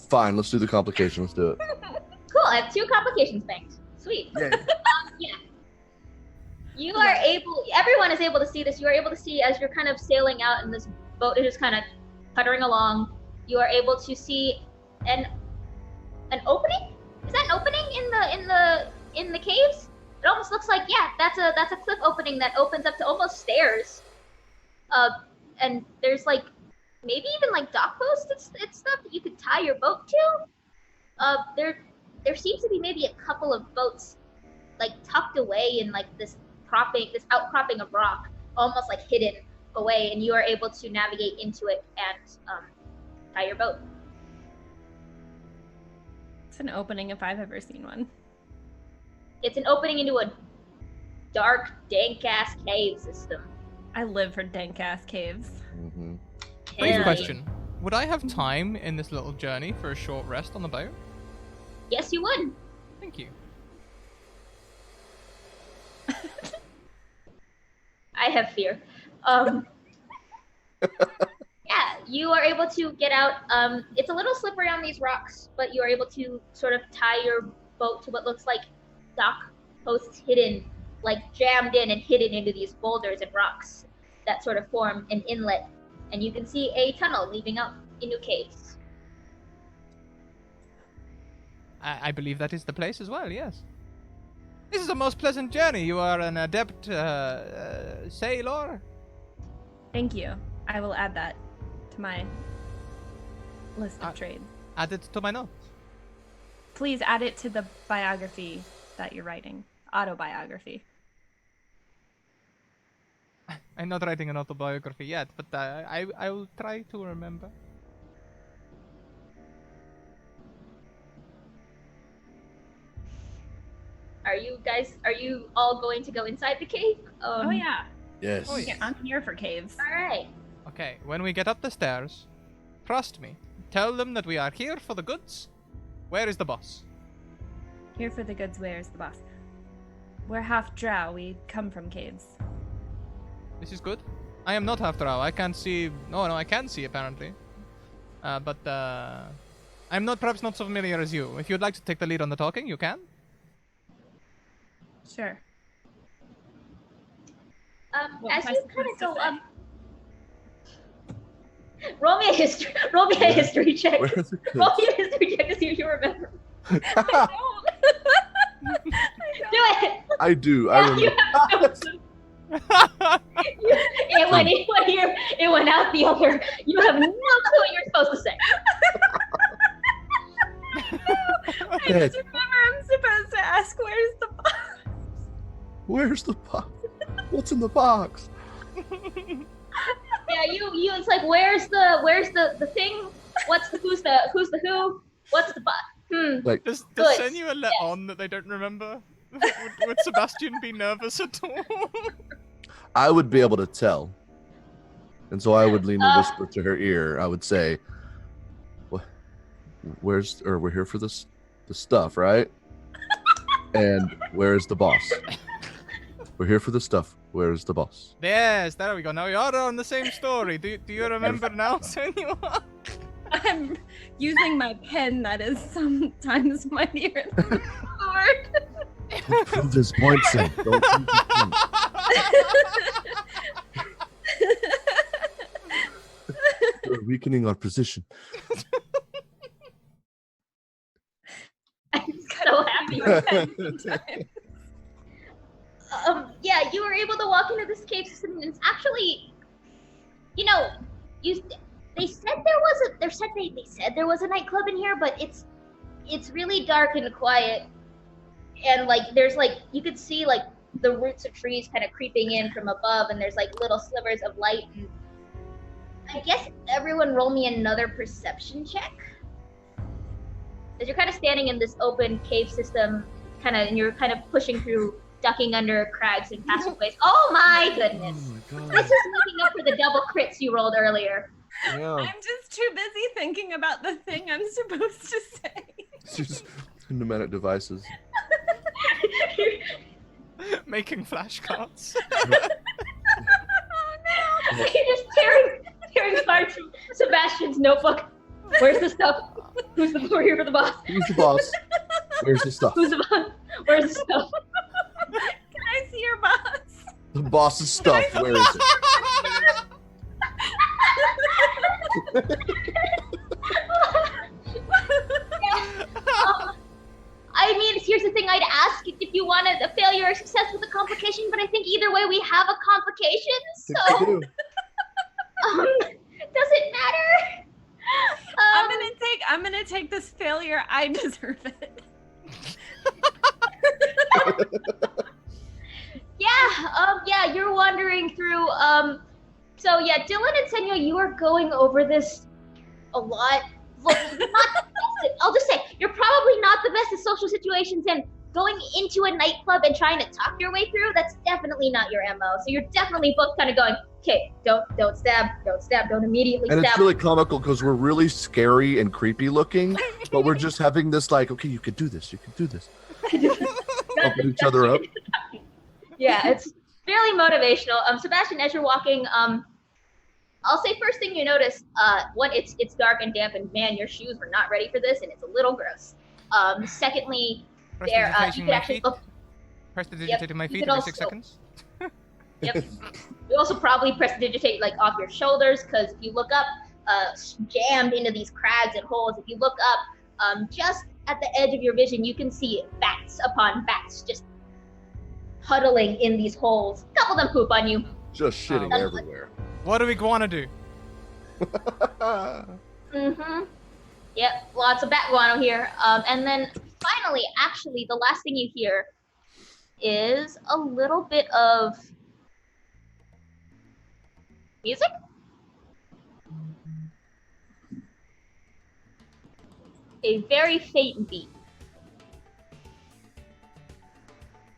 fine. Let's do the complication. Let's do it. Cool. I have 2 complications banked. Sweet. Yeah. Yeah. You are able. Everyone is able to see this. You are able to see as you're kind of sailing out, and this boat is just kind of puttering along. You are able to see an opening. Is that an opening in the caves? It almost looks like, yeah, that's a cliff opening that opens up to almost stairs. And there's like maybe even like dock posts and stuff that you could tie your boat to. There seems to be maybe a couple of boats like tucked away in like this outcropping of rock, almost like hidden away, and you are able to navigate into it and tie your boat. It's an opening if I've ever seen one. It's an opening into a dark, dank-ass cave system. I live for dank-ass caves. Mm-hmm. Brief Yeah. question. Would I have time in this little journey for a short rest on the boat? Yes, you would. Thank you. I have fear. Yeah, you are able to get out. It's a little slippery on these rocks, but you are able to sort of tie your boat to what looks like dock posts hidden, like jammed in and hidden into these boulders and rocks that sort of form an inlet. And you can see a tunnel leading up into caves. I believe that is the place as well, yes. This is a most pleasant journey. You are an adept sailor. Thank you. I will add that to my list of Uh, trades. Add it to my notes. Please add it to the biography that you're writing. Autobiography. I'm not writing an autobiography yet, but I will try to remember. Are you all going to go inside the cave? Oh yeah. Yes. Oh, yeah. I'm here for caves. All right. Okay, when we get up the stairs, trust me. Tell them that we are here for the goods. Where is the boss? Here for the goods, where's the boss? We're half drow, we come from caves. This is good. I am not half drow. I can't see. No, I can see apparently. But I'm perhaps not so familiar as you. If you'd like to take the lead on the talking, you can. Sure. What As was I you kind of supposed to go say? up, roll me a history. Roll me a history check. Where are the Roll goods? me a history check to see if you remember. I Do it. I do. Yeah, I you remember. have no it went out the other. You have no clue what you're supposed to say. I just remember I'm supposed to ask where's the boss. Where's the box? What's in the box? Yeah, you. It's like where's the thing? Who's the who? What's the but? Like, Does Good. Senua let on that they don't remember? would Sebastian be nervous at all? I would be able to tell. And so I would lean and whisper to her ear. I would say, we're here for the stuff, right? And where's the boss? We're here for the stuff. Where's the boss? Yes, there we go. Now we are on the same story. Do you remember now, Senua? I'm using my pen that is sometimes mightier than the sword. Don't prove his point, Sam. Don't prove his point. You're weakening our position. I'm so happy with that. Yeah, you were able to walk into this cave system, and it's actually, they said there was a nightclub in here, but it's really dark and quiet, and like there's like you could see like the roots of trees kind of creeping in from above, and there's like little slivers of light. And I guess everyone roll me another perception check. as you're kind of standing in this open cave system, and you're kind of pushing through, ducking under crags and passageways. Oh my goodness! Oh my This god. is making up for the double crits you rolled earlier. Yeah. I'm just too busy thinking about the thing I'm supposed to say. It's just pneumatic devices. Making flashcards. You're just tearing cards from Sebastian's notebook. Where's the stuff? Who's the warrior for the boss? Who's the boss? Where's the stuff? Who's the boss? Where's the stuff? Can I see your boss? The boss's stuff. Where is it? I mean, here's the thing. I'd ask if you wanted a failure or success with a complication, but I think either way we have a complication, so does it matter? I'm gonna take this failure. I deserve it. Yeah, you're wandering through, so yeah, Dylan and Senyo, you are going over this a lot. Look, you're not the best at, I'll just say, you're probably not the best at social situations, and going into a nightclub and trying to talk your way through, that's definitely not your MO. So you're definitely both kind of going, okay, don't stab, don't immediately And stab. it's really comical because we're really scary and creepy looking, but we're just having this like, okay, you can do this, Helping each other up. Yeah, it's fairly motivational. Sebastian, as you're walking, I'll say first thing you notice, one, it's dark and damp, and man, your shoes were not ready for this, and it's a little gross. Secondly, there you could actually look. Prestidigitating my feet could every also- 6 seconds. Yep. You also probably prestidigitate like off your shoulders, because if you look up, jammed into these crags and holes, if you look up, just at the edge of your vision, you can see bats upon bats just huddling in these holes. A couple of them poop on you. Just shitting everywhere. What do iguana do? Mm-hmm. Yep, lots of bat guano here. And then finally, actually, the last thing you hear is a little bit of music. A very faint beat.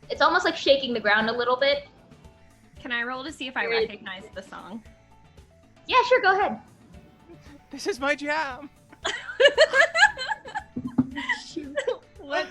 It's almost like shaking the ground a little bit. Can I roll to see if I recognize the song? Yeah, sure, go ahead. This is my jam. What?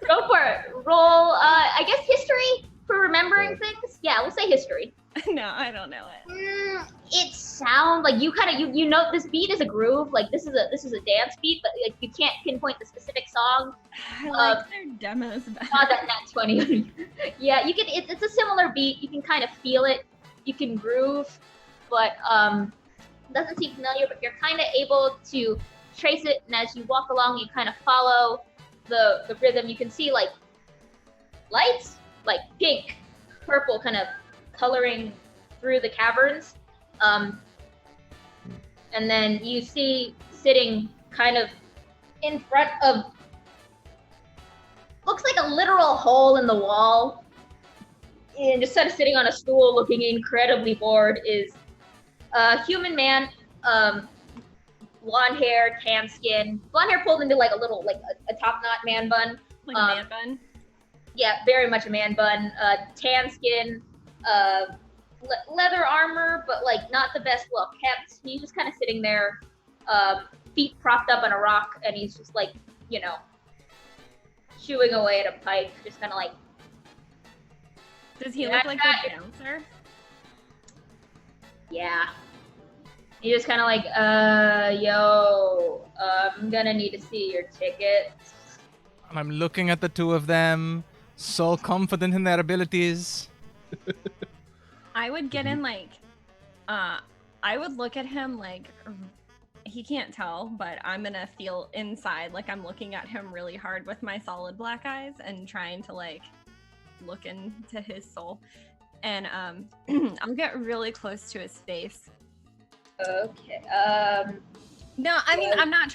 Go for it. Roll, I guess history for remembering things. Yeah, we'll say history. No, I don't know it. It sounds like you kind of you know this beat is a groove. Like this is a dance beat, but like you can't pinpoint the specific song. I like their demos better. Not that Nat 20. Yeah, you can. It's a similar beat. You can kind of feel it. You can groove, but doesn't seem familiar. But you're kind of able to trace it, and as you walk along, you kind of follow the rhythm. You can see like lights, like pink, purple, kind of coloring through the caverns. And then you see sitting kind of in front of, looks like a literal hole in the wall, and just sort of sitting on a stool looking incredibly bored, is a human man, blonde hair, tan skin, blonde hair pulled into like a little, like a top knot man bun. Like a man bun? Yeah, very much a man bun, tan skin, leather armor, but like not the best well kept. He's just kind of sitting there, feet propped up on a rock, and he's just like, you know, chewing away at a pipe, just kind of like. Does he look like a bouncer? Yeah. He's just kind of like, yo, I'm gonna need to see your ticket. And I'm looking at the two of them, so confident in their abilities. I would get in like, I would look at him like, he can't tell, but I'm gonna feel inside like I'm looking at him really hard with my solid black eyes and trying to like look into his soul. And I'll get really close to his face. Okay. No, I mean I'm not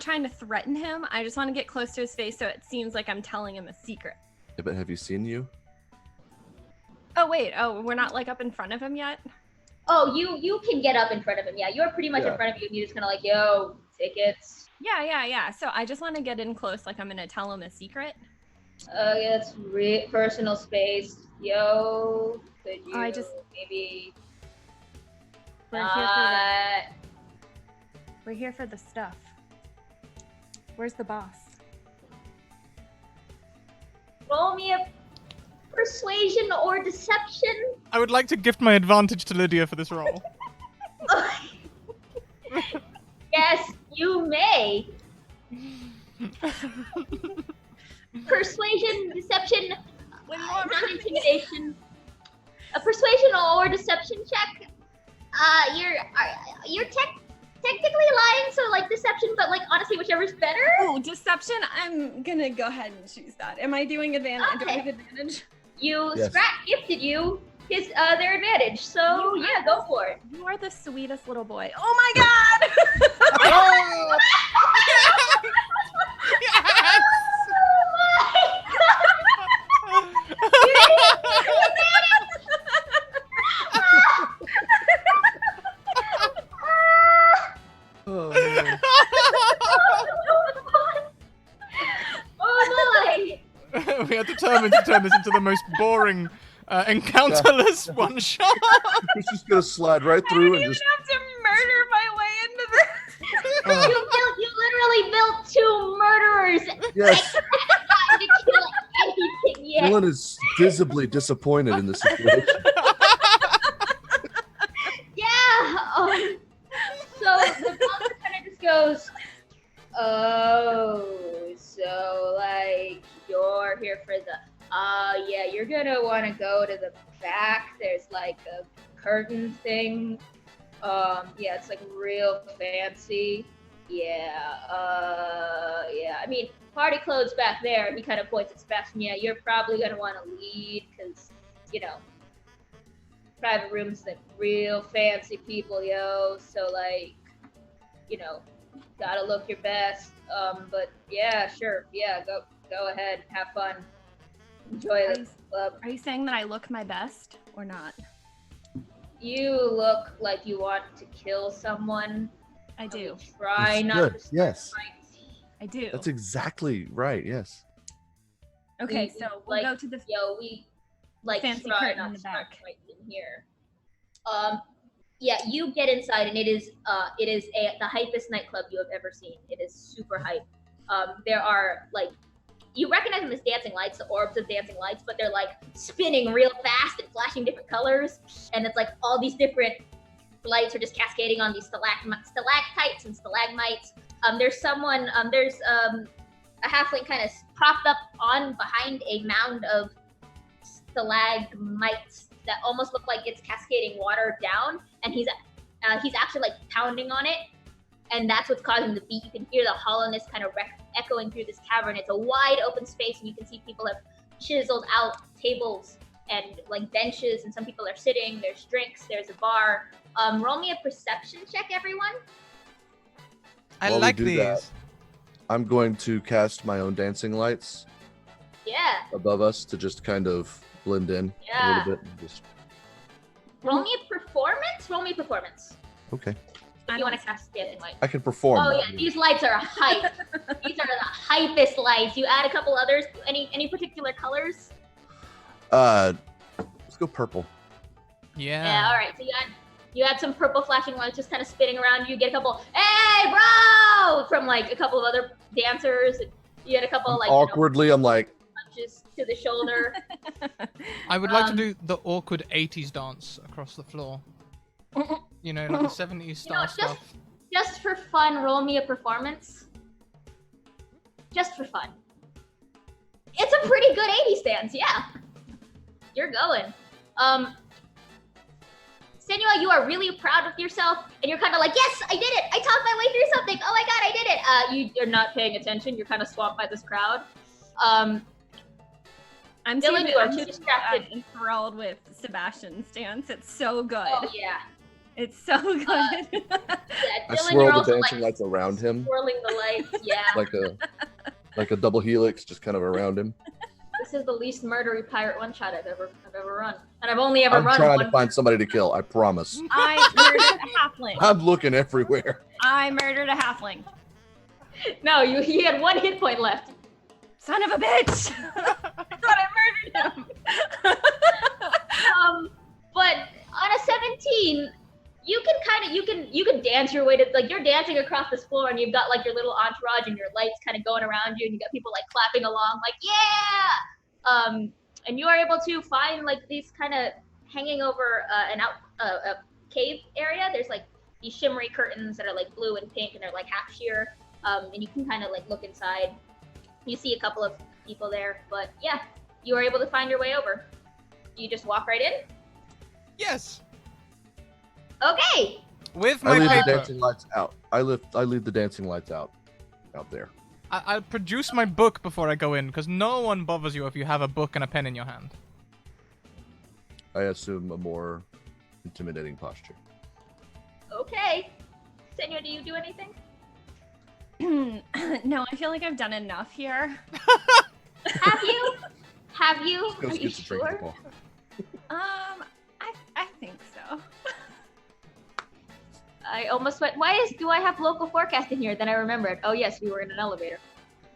trying to threaten him. I just want to get close to his face so it seems like I'm telling him a secret. Yeah, but have you seen you? Oh wait, we're not like up in front of him yet? Oh, you can get up in front of him. Yeah, you're pretty much in front of you. And you're just kind of like, yo, tickets. Yeah. So I just want to get in close, like I'm gonna tell him a secret. It's personal space. Yo, could you maybe We're here for the stuff. Where's the boss? roll me a persuasion or deception? I would like to gift my advantage to Lydia for this roll. Yes, you may. Persuasion, deception, not intimidation. A persuasion or deception check. You're technically lying, so like deception, but like honestly, whichever's better. Oh, deception. I'm gonna go ahead and choose that. Am I doing advantage? Do I have advantage? Yes. Scrat gifted you his their advantage, so yeah, go for it. You are the sweetest little boy. Oh my god! Oh! Yes! Oh, man. Oh boy! We are determined to turn this into the most boring, encounterless one shot. He's just gonna slide right I through don't and even just. have to murder my way into this. You literally built two murderers. Yes, Trying to kill anything yet. Dylan is visibly disappointed in this situation. Yeah. So the boss kind of just goes, "Oh, so like you're here for the yeah, you're gonna want to go to the back. There's like a curtain thing. Yeah, it's like real fancy. Yeah, yeah. I mean, party clothes back there." He kind of points at Sebastian. "Yeah, you're probably gonna want to lead because, you know, private rooms like real fancy people, yo. So like, you know, gotta look your best. But yeah, sure. Yeah, go ahead, have fun, enjoy the club." Are you saying that I look my best or not? You look like you want to kill someone. I do. Try That's not good, to start yes. fights. I do. That's exactly right. Yes. Okay, We- so we'll like, go to the we like fancy try curtain not in the to start back. fights in here. Yeah, you get inside and it is the hypest nightclub you have ever seen. It is super hype. There are like, you recognize them as dancing lights, the orbs of dancing lights, but they're like spinning real fast and flashing different colors, and it's like all these different lights are just cascading on these stalactites and stalagmites. There's a halfling kind of propped up on behind a mound of stalagmites that almost look like it's cascading water down, and he's actually like pounding on it, and that's what's causing the beat. You can hear the hollowness kind of echoing through this cavern. It's a wide open space, and you can see people have chiseled out tables and like benches, and some people are sitting. There's drinks. There's a bar. Roll me a perception check, everyone. I While we like do these. that, I'm going to cast my own dancing lights Yeah. above us to just kind of blend in a little bit. And just Roll me a performance. Roll me a performance. okay. If you want to cast dancing light. I can perform. Oh yeah, these lights are hype. These are the hypest lights. You add a couple others. Any particular colors? Let's go purple. Yeah. All right. So you add some purple flashing lights just kind of spinning around. You get a couple, "Hey, bro!" from like a couple of other dancers. You get a couple like Awkwardly, I'm like, punches to the shoulder. I would like to do the awkward 80s dance across the floor. You know, like the 70s style stuff. Just for fun, roll me a performance. Just for fun. It's a pretty good 80s dance, yeah. You're going. Senua, you are really proud of yourself, and you're kind of like, "Yes, I did it! I talked my way through something! Oh my god, I did it!" You're not paying attention. You're kind of swamped by this crowd. I'm Dylan, you are too distracted. Enthralled with Sebastian's dance. It's so good. Oh yeah. It's so good. Yeah, I Dylan, swirl you're the also dancing lights around him, swirling the lights. Yeah. like a double helix, just kind of around him. The This is the least murdery pirate one-shot I've ever run. And I've only ever I'm run trying one. to find somebody to kill. I promise. I murdered a halfling. I'm looking everywhere. I murdered a halfling. No, he had 1 hit point left. Son of a bitch! I thought I murdered him. But on a 17, you can dance your way to, like, you're dancing across this floor and you've got like your little entourage and your lights kind of going around you and you got people like clapping along like yeah. And you are able to find like these kind of hanging over a cave area. There's like these shimmery curtains that are like blue and pink and they're like half sheer. And you can kind of like look inside. You see a couple of people there, but yeah, you are able to find your way over. Do you just walk right in? Yes. Okay. With I my leave the paper. dancing lights out. I leave the dancing lights out there. I'll produce my book before I go in, because no one bothers you if you have a book and a pen in your hand. I assume a more intimidating posture. Okay. Senor, do you do anything? No, I feel like I've done enough here. Have you? Have you? Goes Are you gets a drink at the sure? I think so. I almost went, do I have local forecast in here? Then I remembered. Oh yes, we were in an elevator.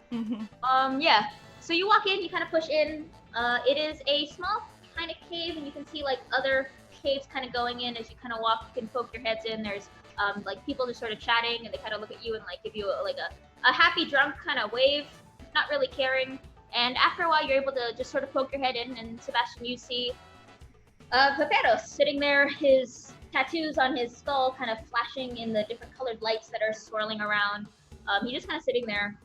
Yeah. So you walk in, you kind of push in. It is a small kind of cave, and you can see like other caves kind of going in as you kind of walk. You can poke your heads in. There's like people just sort of chatting, and they kind of look at you and like give you a happy drunk kind of wave, not really caring. And after a while, you're able to just sort of poke your head in, and Sebastian, you see Peperos sitting there, his tattoos on his skull kind of flashing in the different colored lights that are swirling around. He's just kind of sitting there.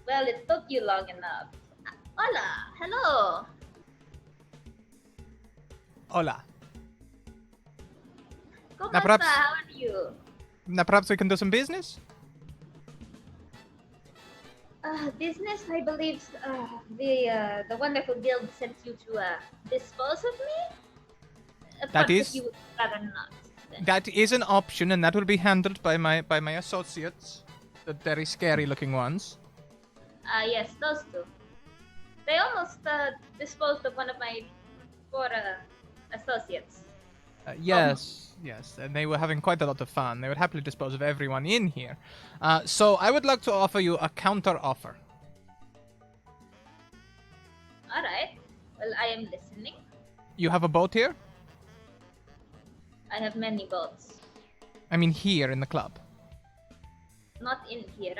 Well, it took you long enough. Hola, hello. Hola. ¿Cómo Now, está? perhaps- How are you? Now perhaps we can do some business? Business, I believe the wonderful guild sent you to dispose of me? That Perhaps is- you would rather not. Then. That is an option, and that will be handled by my associates, the very scary looking ones. Yes, those two. They almost disposed of one of my 4 associates. Yes, and they were having quite a lot of fun. They would happily dispose of everyone in here. So I would like to offer you a counter offer. Alright. Well, I am listening. You have a boat here? I have many boats. I mean here in the club. Not in here.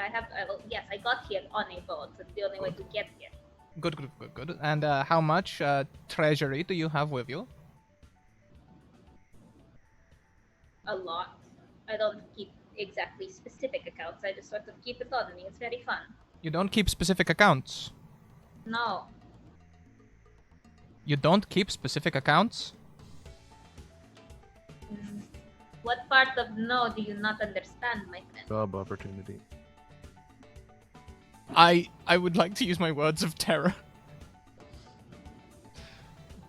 Yes, I got here on a boat. That's the only way to get here. Good. And how much treasury do you have with you? A lot. I don't keep exactly specific accounts. I just sort of keep it on me. It's very fun. You don't keep specific accounts. No. You don't keep specific accounts? What part of no do you not understand, my friend? Job opportunity. I would like to use my words of terror.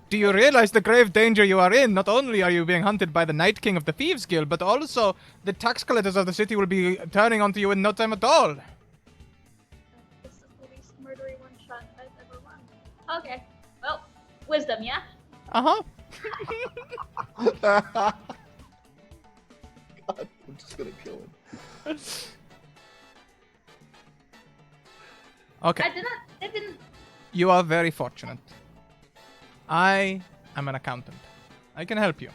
Do you realize the grave danger you are in? Not only are you being hunted by the Night King of the Thieves Guild, but also the tax collectors of the city will be turning onto you in no time at all. This is the least murdery one shot I've ever run. Okay. Well, wisdom, yeah? Uh-huh. God, I'm just gonna kill him. Okay. I didn't. You are very fortunate. I am an accountant. I can help you.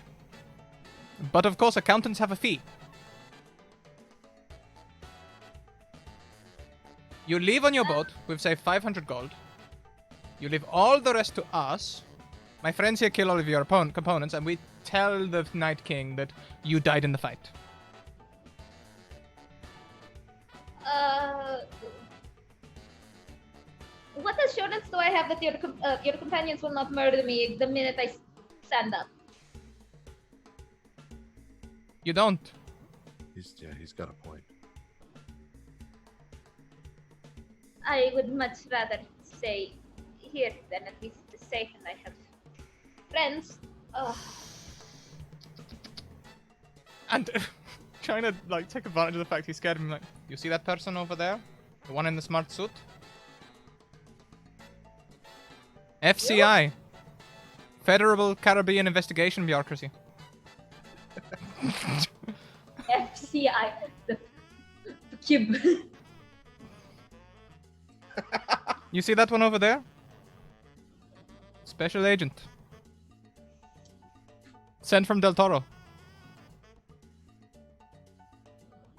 But of course, accountants have a fee. You leave on your boat with, say, 500 gold. You leave all the rest to us. My friends here kill all of your components, and we tell the Night King that you died in the fight. What assurance do I have that your companions will not murder me the minute I stand up? You don't. He's got a point. I would much rather stay here than at least safe, and I have friends. Ugh. And trying to take advantage of the fact he's scared of him. You see that person over there? The one in the smart suit? FCI. Federal Caribbean Investigation Bureaucracy. FCI. The cube. You see that one over there? Special agent. Sent from Del Toro.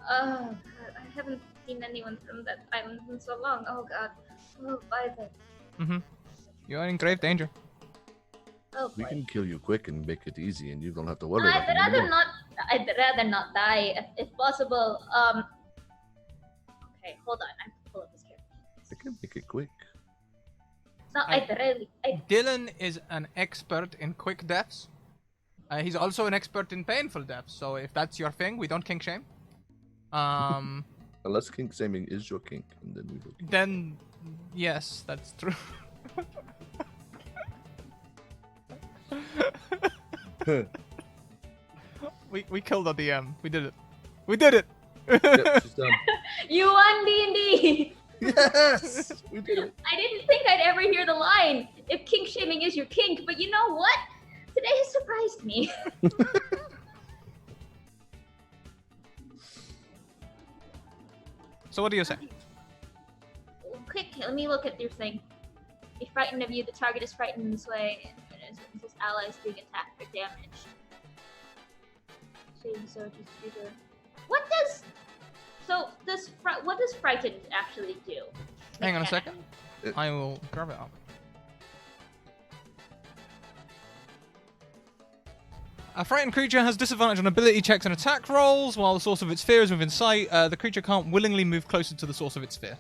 Oh, God. I haven't seen anyone from that island in so long. Oh, God. Oh, Violet. Mm-hmm. You're in grave danger. Oh, We boy. can kill you quick and make it easy, and you don't have to worry about I'd it rather anymore. not. I'd rather not die if possible. Okay, hold on. I have to pull up this character. I can make it quick. No, I'd really. Dylan is an expert in quick deaths. He's also an expert in painful deaths. So if that's your thing, we don't kink shame. Unless kink shaming is your kink, and then we will. Then yes, that's true. we killed our DM. We did it. We did it. Yep, she's done. You won D&D. Yes, we did it. I didn't think I'd ever hear the line, if kink shaming is your kink, but you know what? Today has surprised me. So what do you say? Quick, let me look at your thing. Be frightened of you, the target is frightened in this way, and as his allies being attacked or damaged. What does frightened actually do? Hang on a second. It- I will grab it up. A frightened creature has disadvantage on ability checks and attack rolls. While the source of its fear is within sight, the creature can't willingly move closer to the source of its fear.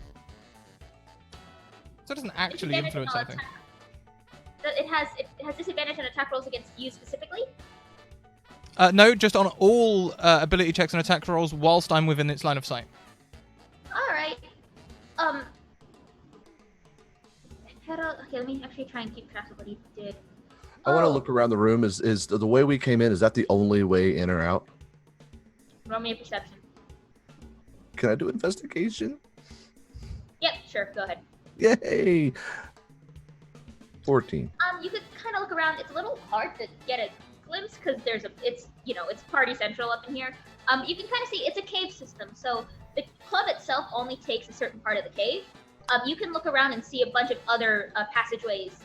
So it doesn't actually Disadvantage on influence all anything. It has disadvantage on attack rolls against you specifically? No, just on all ability checks and attack rolls whilst I'm within its line of sight. Alright. Okay, let me actually try and keep track of what he did. I want to look around the room. Is the way we came in? Is that the only way in or out? Roll me a perception. Can I do investigation? Yep, sure, go ahead. Yay! 14. You could kind of look around. It's a little hard to get a glimpse because it's party central up in here. You can kind of see it's a cave system, so the club itself only takes a certain part of the cave. You can look around and see a bunch of other passageways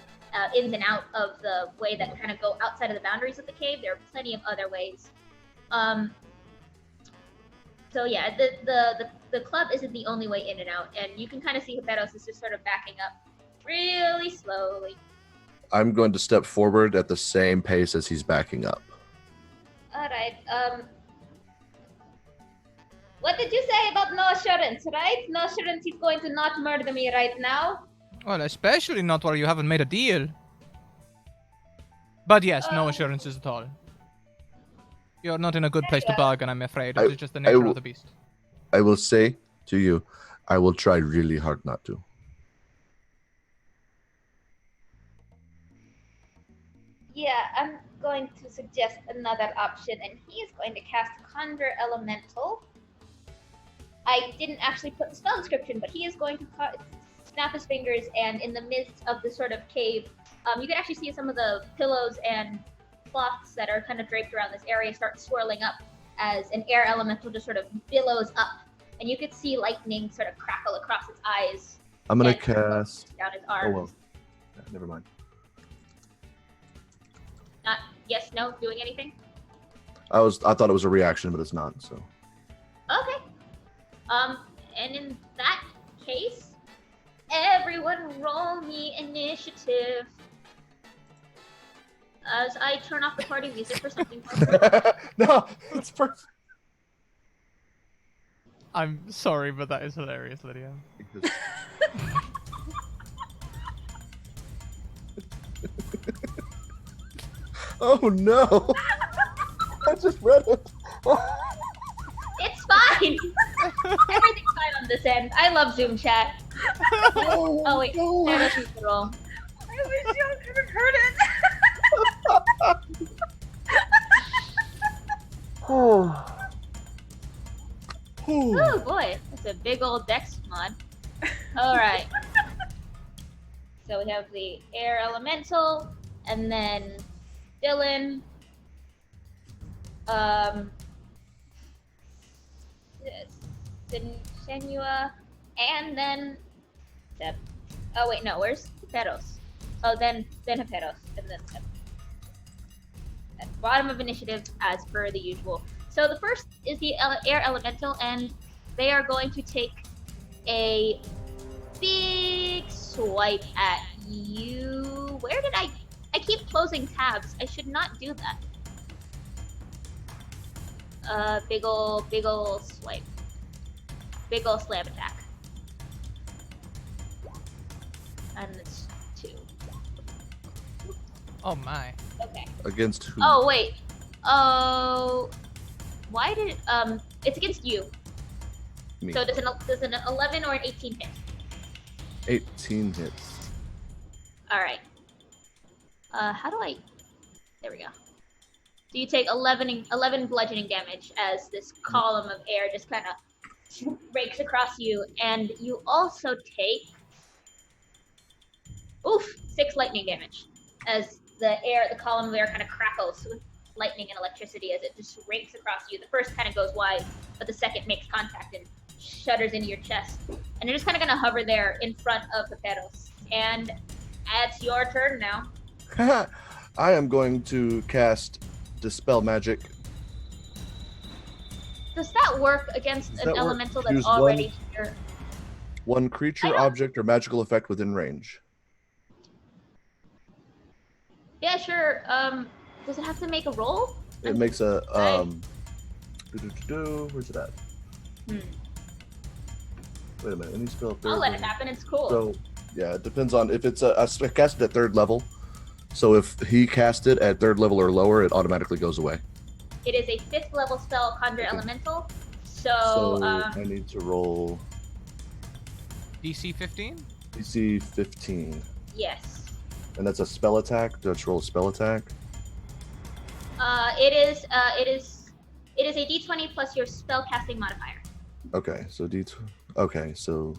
ins and out of the way that kind of go outside of the boundaries of the cave. There are plenty of other ways. So yeah, the club isn't the only way in and out, and you can kind of see Hiperos is just sort of backing up really slowly. I'm going to step forward at the same pace as he's backing up. All right. What did you say about no assurance, right? No assurance he's going to not murder me right now. Well, especially not where you haven't made a deal. But yes, no assurances at all. You're not in a good place to bargain, I'm afraid. It's just the nature of the beast. I will say to you, I will try really hard not to. Yeah, I'm going to suggest another option, and he is going to cast Conjure Elemental. I didn't actually put the spell description, but he is going to snap his fingers, and in the midst of this sort of cave, you can actually see some of the pillows and cloths that are kind of draped around this area start swirling up as an air elemental just sort of billows up, and you could see lightning sort of crackle across its eyes. I'm going to and cast... down his Oh, arms. well. Never mind. Not yes, no, doing anything. I thought it was a reaction, but it's not, so... Okay. And in that case, everyone roll me initiative. As I turn off the party music for something more. No, it's perfect. I'm sorry, but that is hilarious, Lydia. Oh no! I just read it. It's fine. Everything's fine on this end. I love Zoom chat. Oh wait, Sarah needs to roll. I wish y'all could have heard it. Oh boy, that's a big old dex mod. All right. So we have the air elemental, and then Dylan. Senua, and then Seb. Oh wait, no, where's Peros? Oh, then Peros, and then Seb. At the bottom of initiative, as per the usual. So the first is the air elemental, and they are going to take a big swipe at you. Where did I keep closing tabs. I should not do that. Big ol' swipe. Big ol' slam attack. And it's 2. Oh my. Okay. Against who? Oh wait. Oh, why did it's against you. Me. So does an 11 or an 18 hit? 18 hits. All right. How do I? There we go. So you take 11 bludgeoning damage as this column of air just kind of rakes across you, and you also take 6 lightning damage as the column of air kind of crackles with lightning and electricity as it just rakes across you. The first kind of goes wide, but the second makes contact and shudders into your chest. And you're just kind of gonna hover there in front of the Peros. And it's your turn now. I am going to cast Dispel Magic. Does that work against Does an that work? elemental that's Use already here? One I creature, don't- object, or magical effect within range. Yeah, sure. Does it have to make a roll? It makes a where's it at? Wait a minute. Any spell third I'll let it level? happen. It's cool. So yeah, it depends on if it's I cast it at 3rd level. So if he cast it at 3rd level or lower, it automatically goes away. It is a 5th level spell, Conjure Okay. Elemental. So I need to roll DC 15? DC 15, Yes. and that's a spell attack. Do I just roll a spell attack? It is a D20 plus your spell casting modifier. Okay, so Okay, so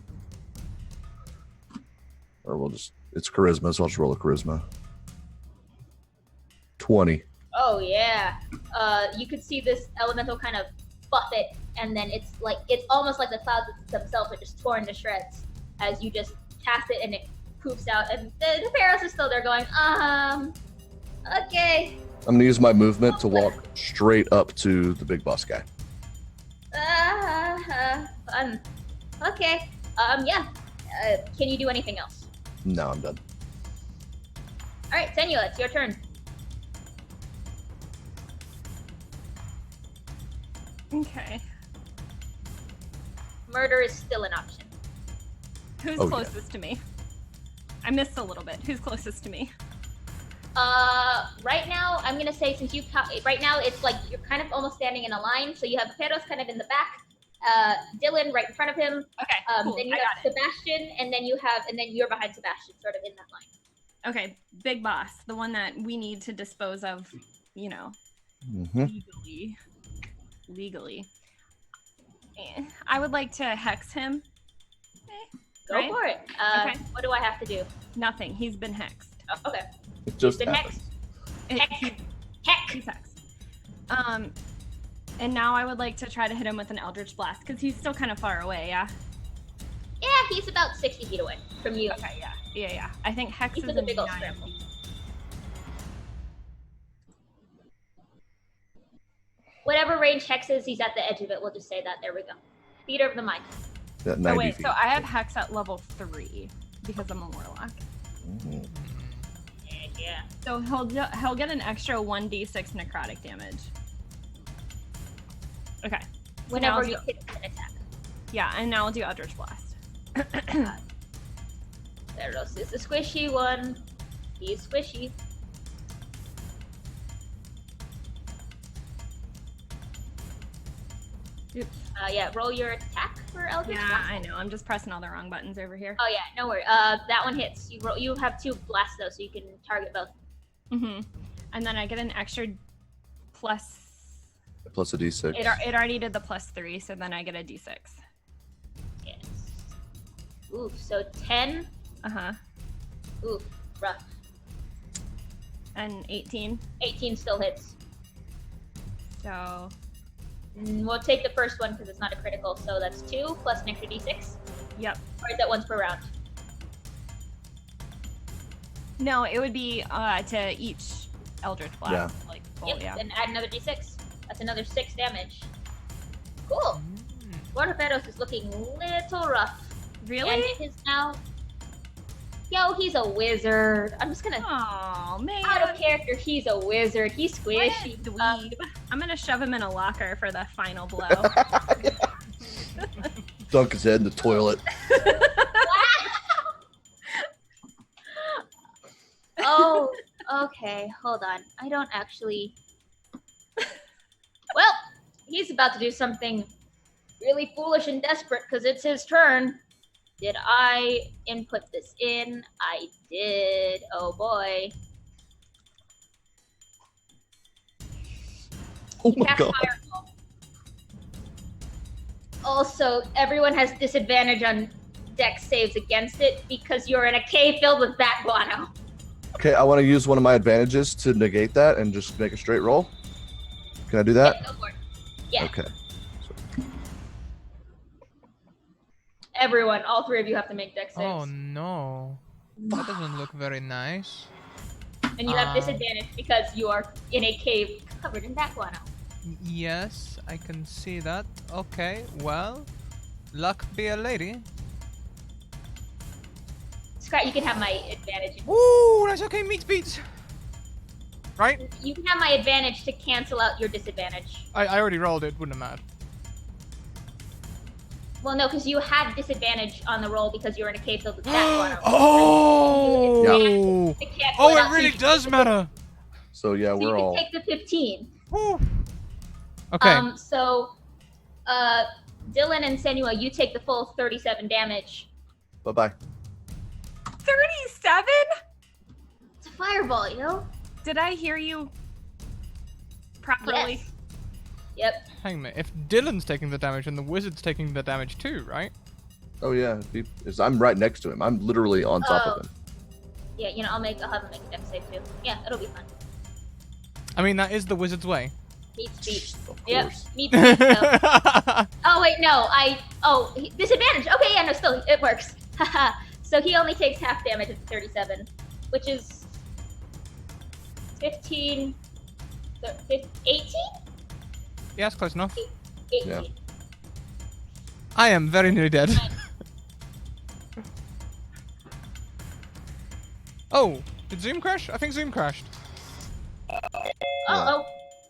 or we'll just it's charisma, so I'll just roll a charisma. 20. Oh yeah. You could see this elemental kind of buffet, and then it's almost like the clouds themselves are just torn to shreds as you just cast it and it poofs out, and the Peros is still there going, okay. I'm gonna use my movement to walk straight up to the big boss guy. Fun. Okay. Yeah. Can you do anything else? No, I'm done. All right, Senua, it's your turn. Okay. Murder is still an option. Who's Oh, yeah. closest to me? I missed a little bit. Who's closest to me? Right now, I'm gonna say right now it's like you're kind of almost standing in a line. So you have Peros kind of in the back, Dylan right in front of him. Okay, cool. Then you have Sebastian, and then you're behind Sebastian, sort of in that line. Okay, big boss, the one that we need to dispose of, Mm-hmm. legally. I would like to hex him. Go Right? for it. Okay. What do I have to do? Nothing. He's been hexed. Oh, okay. It just Been happened. hexed. Heck. He's hexed. And now I would like to try to hit him with an Eldritch Blast because he's still kind of far away. Yeah. Yeah, he's about 60 feet away from you. Okay. Yeah. I think hex He's is with a in big ol' 9 scramble. feet. Whatever range hex is, he's at the edge of it. We'll just say that. There we go. Theater of the mind. At Oh 90 wait, feet. so I have hex at level 3 because I'm a warlock. Mhm. Yeah. So he'll get an extra 1d6 necrotic damage. Okay. Whenever now you I'll hit an attack. Yeah, and now I'll do Eldritch Blast. Theros is the squishy one. He's squishy. Oops. Yeah, roll your attack for Eldritch Yeah, Blast. I know. I'm just pressing all the wrong buttons over here. Oh yeah, no worry. That one hits. You have 2 blasts though, so you can target both. And then I get an extra plus. Plus a d6. It already did the +3, so then I get a d6. Yes. Ooh, so 10. Uh huh. Ooh, rough. And 18. 18 still hits. So We'll take the first one because it's not a critical, so that's 2 plus an extra d6. yep. Or is that once per round? No, it would be to each Eldritch Blast. Yeah. Like, Yep, yeah. then add another d6. That's another 6 damage. Cool. Guardaferos is looking little rough. Really? And it is now... Yo, he's a wizard. I'm just gonna... Oh man. Out of character, he's a wizard. He's What a squishy. dweeb. I'm gonna shove him in a locker for the final blow. Dunk his head in the toilet. Oh, okay. Hold on. I don't actually... Well, he's about to do something really foolish and desperate because it's his turn. Did I input this in? I did. Oh boy. Oh my Cast god. Fireball. Also, everyone has disadvantage on dex saves against it because you're in a cave filled with bat guano. Okay, I want to use one of my advantages to negate that and just make a straight roll. Can I do that? Yeah, go for it. Yeah. Okay. Everyone, all 3 of you have to make dex saves. Oh no. That doesn't look very nice. And you have disadvantage because you are in a cave covered in bat guano. Yes, I can see that. Okay, well, luck be a lady. Scrat, you can have my advantage. Ooh, that's okay, meat beats. Right? You can have my advantage to cancel out your disadvantage. I already rolled it, wouldn't have mattered. Well, no, because you had disadvantage on the roll because you were in a cave filled with bat guano. Oh! Yeah. To cancel Oh, out, it so really you- does matter. So yeah, So you we're can all. take the 15. Woo. Okay. So, Dylan and Senua, you take the full 37 damage. Bye bye. 37? It's a fireball, yo. Did I hear you properly? Yes. Yep. Hang on a minute. If Dylan's taking the damage, then the wizard's taking the damage too, right? Oh yeah, I'm right next to him. I'm literally on top of him. Yeah, I'll have him make a dex save too. Yeah, it'll be fun. I mean, that is the wizard's way. Meets beat. Of Yep. course. Meets beat. Oh wait, no. Disadvantage. Okay, yeah, no, still it works. Haha. So he only takes half damage at 37, which is 15, 18? Yeah, it's close enough. 18. Yeah. I am very nearly dead. Oh, did Zoom crash? I think Zoom crashed. Oh,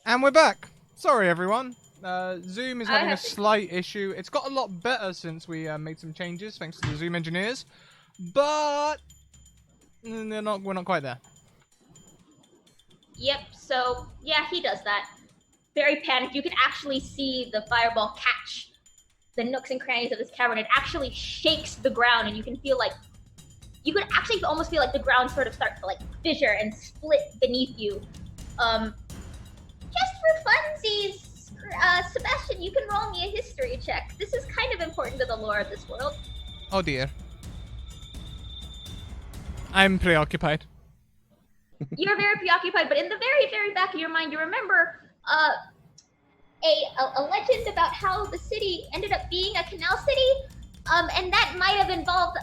And we're back. Sorry, everyone. Zoom is I having a have to- slight issue. It's got a lot better since we made some changes, thanks to the Zoom engineers. But we're not quite there. Yep, so, yeah, he does that. Very panicked. You can actually see the fireball catch the nooks and crannies of this cavern. It actually shakes the ground, and you can feel like... You could actually almost feel like the ground sort of start to, like, fissure and split beneath you. Just for funsies, Sebastian, you can roll me a history check. This is kind of important to the lore of this world. Oh dear. I'm preoccupied. You're very preoccupied, but in the very, very back of your mind, you remember a legend about how the city ended up being a canal city, and that might have involved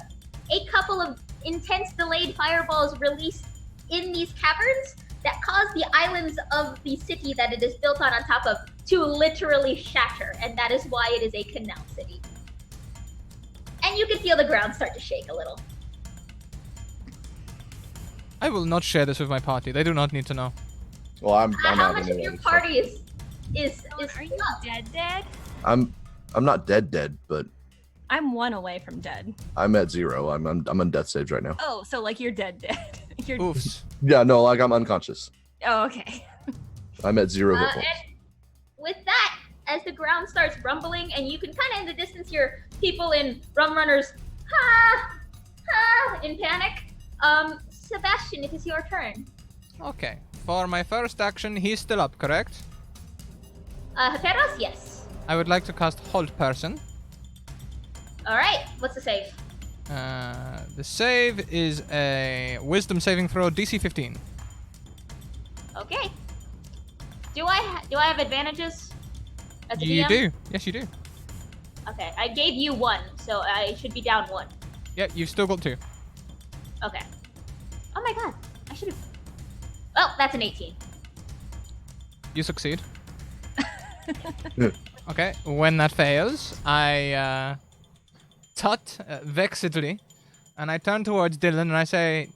a couple of intense delayed fireballs released in these caverns that caused the islands of the city that it is built on top of to literally shatter, and that is why it is a canal city. And you can feel the ground start to shake a little. I will not share this with my party. They do not need to know. Well, I'm How not much of your anyone, so- party is Are you dead? I'm not dead, but I'm 1 away from dead. I'm at 0. I'm on death saves right now. Oh, so like you're dead. You're. Oofs. Yeah, no, like I'm unconscious. Oh, okay. I'm at 0 hit points. And with that, as the ground starts rumbling, and you can kind of in the distance hear people in Rum Runners, in panic. Sebastian, it is your turn. Okay. For my first action, he's still up, correct? Heteros, yes. I would like to cast Hold Person. All right, what's the save? The save is a wisdom saving throw, DC 15. Okay. Do I have advantages? As a You DM? do. Yes, you do. Okay, I gave you 1, so I should be down 1. Yeah, you've still got 2. Okay. Oh my god, I should have. Well, that's an 18. You succeed. Okay, when that fails, I tut vexedly, and I turn towards Dylan and I say,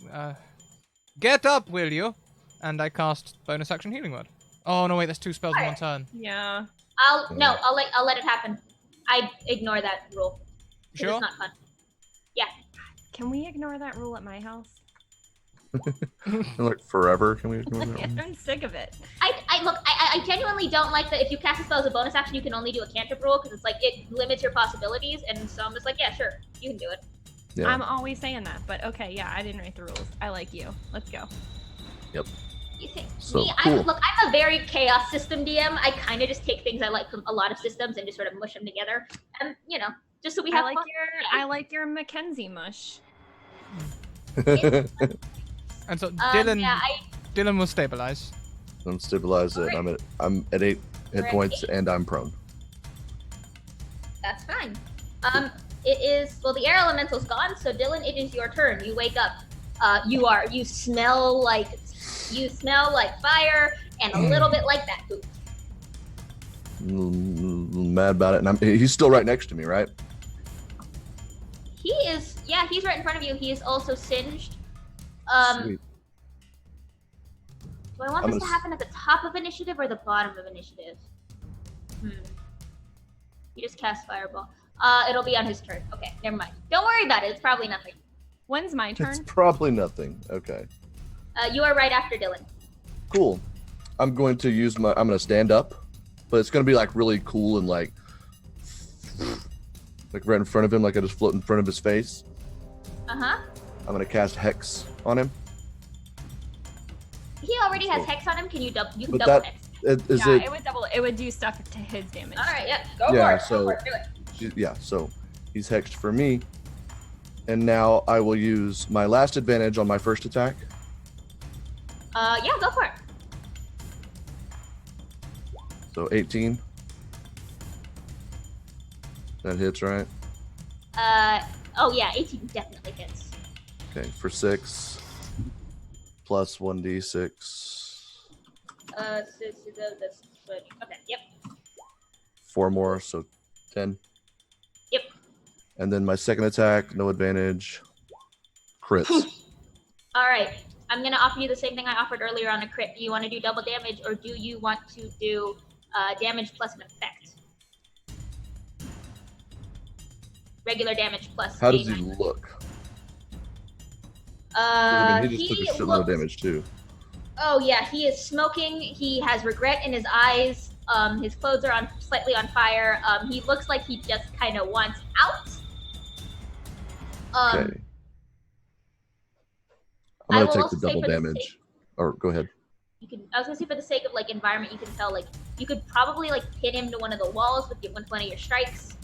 "Get up, will you?" And I cast bonus action healing word. Oh no, wait, that's 2 spells in one turn. Yeah. I'll let it happen. I ignore that rule. 'Cause Sure. It's not fun. Can we ignore that rule at my house? Like forever, can we ignore that one? I'm sick of it. I genuinely don't like that if you cast a spell as a bonus action, you can only do a cantrip rule, because it's like, it limits your possibilities, and so I'm just like, yeah, sure, you can do it. Yeah. I'm always saying that, but okay, yeah, I didn't write the rules. I like you. Let's go. You think, So, me, cool. I'm a very chaos system DM. I kind of just take things I like from a lot of systems and just sort of mush them together, and, you know, just so we have fun. I like your Mackenzie mush. And so Dylan, Yeah, Dylan will stabilize. I'm stabilized it. I'm at 8 hit We're at points 8. and I'm prone. That's fine. It is, well, the air elemental's gone, so Dylan, it is your turn. You wake up. You smell like fire and a little bit like that poop. Mad about it, and he's still right next to me, right? He is, yeah, he's right in front of you. He is also singed. Sweet. Do I want I'm this to gonna happen at the top of initiative or the bottom of initiative? You just cast fireball. It'll be on his turn. Okay, never mind. Don't worry about it. It's probably nothing. When's my It's turn? probably nothing. Okay. You are right after Dylan. Cool. I'm going to use I'm going to stand up, but it's going to be like really cool and like right in front of him, like I just float in front of his face. Uh-huh. I'm going to cast Hex on him. He already has Cool. hex on him. Can you double But double that- hex? Is Yeah, it? it would double. It would do stuff to his damage. All right, yeah, go Yeah, for it. so- Go for it. Do it. Yeah, so he's hexed for me. And now I will use my last advantage on my first attack. Yeah, go for it. So 18. That hits, right? Oh yeah, 18 definitely hits. Okay, for 6 plus 1d6. Okay, yep. 4 more, so 10. Yep. And then my second attack, no advantage. Crits. All right, I'm gonna offer you the same thing I offered earlier on a crit. Do you want to do double damage, or do you want to do damage plus an effect? Regular damage plus. How does he D9. look? I mean, he just took a He shitload of looks- damage too. Oh yeah, he is smoking. He has regret in his eyes. His clothes are slightly on fire. He looks like he just kind of wants out. Okay. I I'm will gonna take also the say double for the damage. sake- Or go ahead. I was gonna say, for the sake of like environment, you can tell like you could probably like pin him to one of the walls with one of your strikes.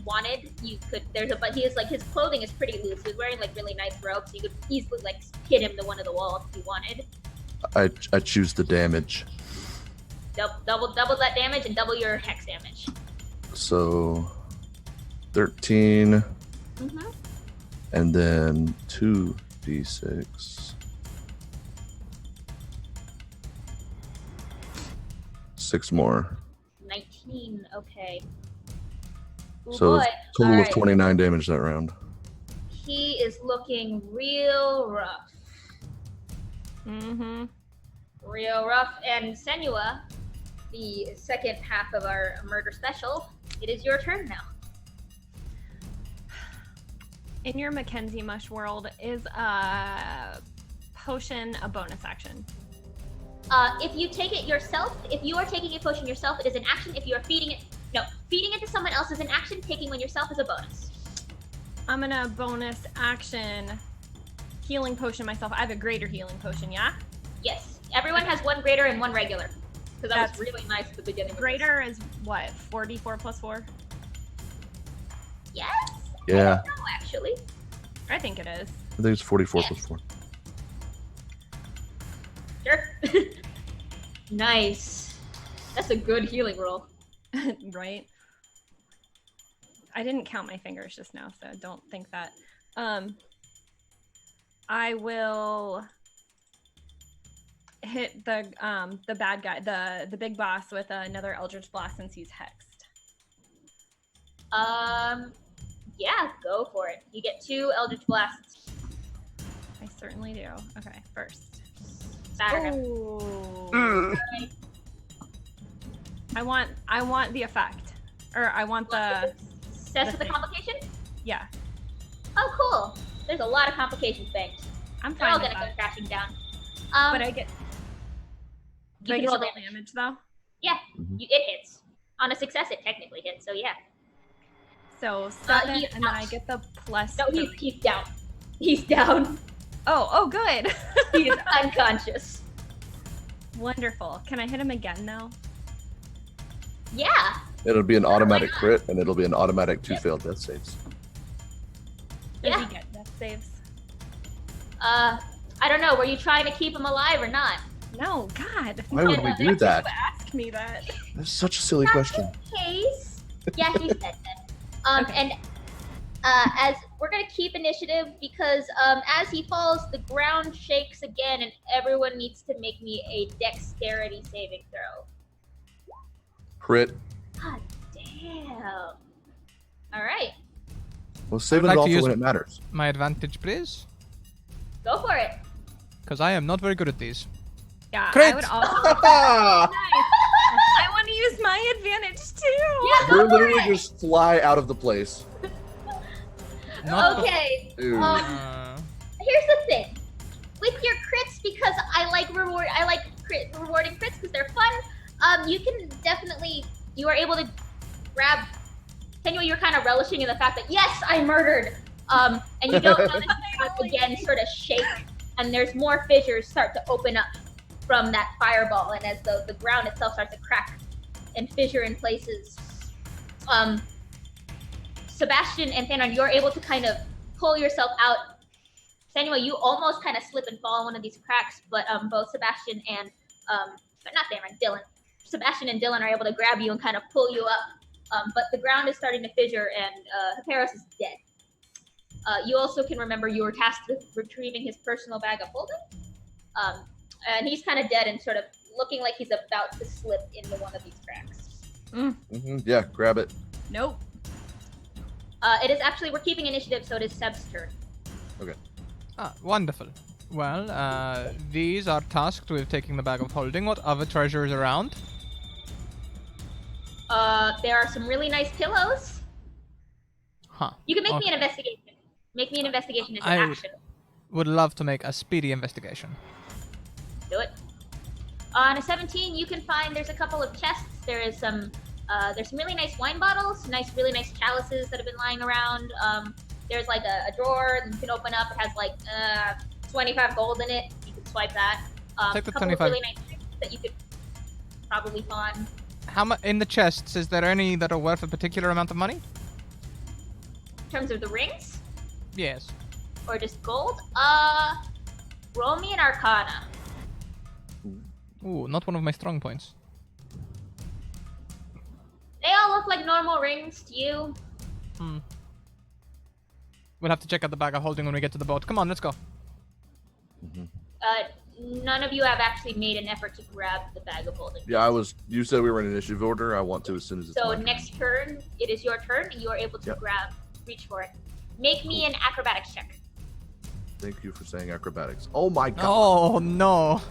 Wanted, you could. But he is like, his clothing is pretty loose. He's wearing like really nice robes. So you could easily like pin him to one of the walls if you wanted. I choose the damage. Double that damage and double your hex damage. So 13 Mm-hmm. and then 2d6. 6 more. 19. Okay. Ooh, So boy. total All of right. 29 damage that round. He is looking real rough. Mm-hmm. Real rough. And Senua, the second half of our murder special, it is your turn now. In your Mackenzie mush world, is a potion a bonus action? If you take it yourself, if you are taking a potion yourself, it is an action. If you are feeding it to someone else is an action. Taking one yourself is a bonus. I'm gonna bonus action healing potion myself. I have a greater healing potion, yeah? Yes. Everyone has one greater and one regular. Because that That's was really nice at the beginning. of this. Greater is what? 4d4 plus 4? Yes. Yeah, No, actually. I think it is. I think it's 44 plus 4. Sure. Nice. That's a good healing roll. Right? I didn't count my fingers just now, so don't think that. I will hit the bad guy, the big boss with another Eldritch Blast since he's hexed. Yeah, go for it. You get 2 Eldritch Blasts. I certainly do. Okay, first. Batter him. Ooh. I want the effect. Or I want the Success with the thing. complication? Yeah. Oh, cool. There's a lot of complications banked. I'm They're all fine with gonna go that. crashing down. But I get do I you get can to roll roll damage though? Yeah, Mhm. it hits. On a success, it technically hits, so yeah. So 7 he- and then I get the plus No, 3. he's down. He's down. Oh, good. He's unconscious. Wonderful. Can I hit him again now? Yeah. It'll be an automatic not? crit, and it'll be an automatic 2 failed death saves. Does Yeah. he get death saves? I don't know. Were you trying to keep him alive or not? No, God. Why would we do that? Ask me that. That's such a silly question. Case. Yeah, he's dead then. Okay. And as we're gonna keep initiative because as he falls, the ground shakes again, and everyone needs to make me a dexterity saving throw. Crit. God damn. All right, Well, save I'd it like all to for use- when it matters. My advantage, please. go for it. Because I am not very good at these. Yeah, Crit! I would also. I want to use my advantage too. Yeah, We're go for literally it. just fly out of the place. Not Okay. Dude. Here's the thing. With your crits, because I like rewarding crits because they're fun. You can definitely you are able to grab. Tenua, you're kind of relishing in the fact that yes, I murdered. And you don't notice the earth again sort of shake, and there's more fissures start to open up from that fireball, and as the ground itself starts to crack and fissure in places. Sebastian and Thanon, you're able to kind of pull yourself out. Tenua, you almost kind of slip and fall in one of these cracks, but both Sebastian and but not Thanon, Dylan. Sebastian and Dylan are able to grab you and kind of pull you up. But the ground is starting to fissure, and Hipparos is dead. You also can remember you were tasked with retrieving his personal bag of holding. And he's kind of dead and sort of looking like he's about to slip into one of these cracks. Yeah, grab it. Nope. It is actually, we're keeping initiative, so it is Seb's turn. Ah, wonderful. Well, these are tasked with taking the bag of holding. What other treasures around? There are some really nice pillows. Huh. You can make Okay. me an investigation. Make me an investigation as I an would- action. Would love to make a speedy investigation. Do it. On a 17, you can find there's a couple of chests. There's some really nice wine bottles, really nice chalices that have been lying around. There's like a drawer that you can open up. It has like 25 gold in it. You can swipe that. Take the a couple 25. of really nice drinks that you could probably pawn. How much in the chests? Is there any that are worth a particular amount of money? In terms of the rings Yes. or just gold, roll me an Arcana. Ooh, not one of my strong points. They all look like normal rings to you. We'll have to check out the bag of holding when we get to the boat. Come on, let's go. None of you have actually made an effort to grab the bag of holding. Yeah, you said we were in initiative order. I want to as soon as it's So my turn. next turn, it is your turn. You are able to Yep. reach for it. Make me an acrobatics check. Thank you for saying acrobatics. Oh my god. Oh no!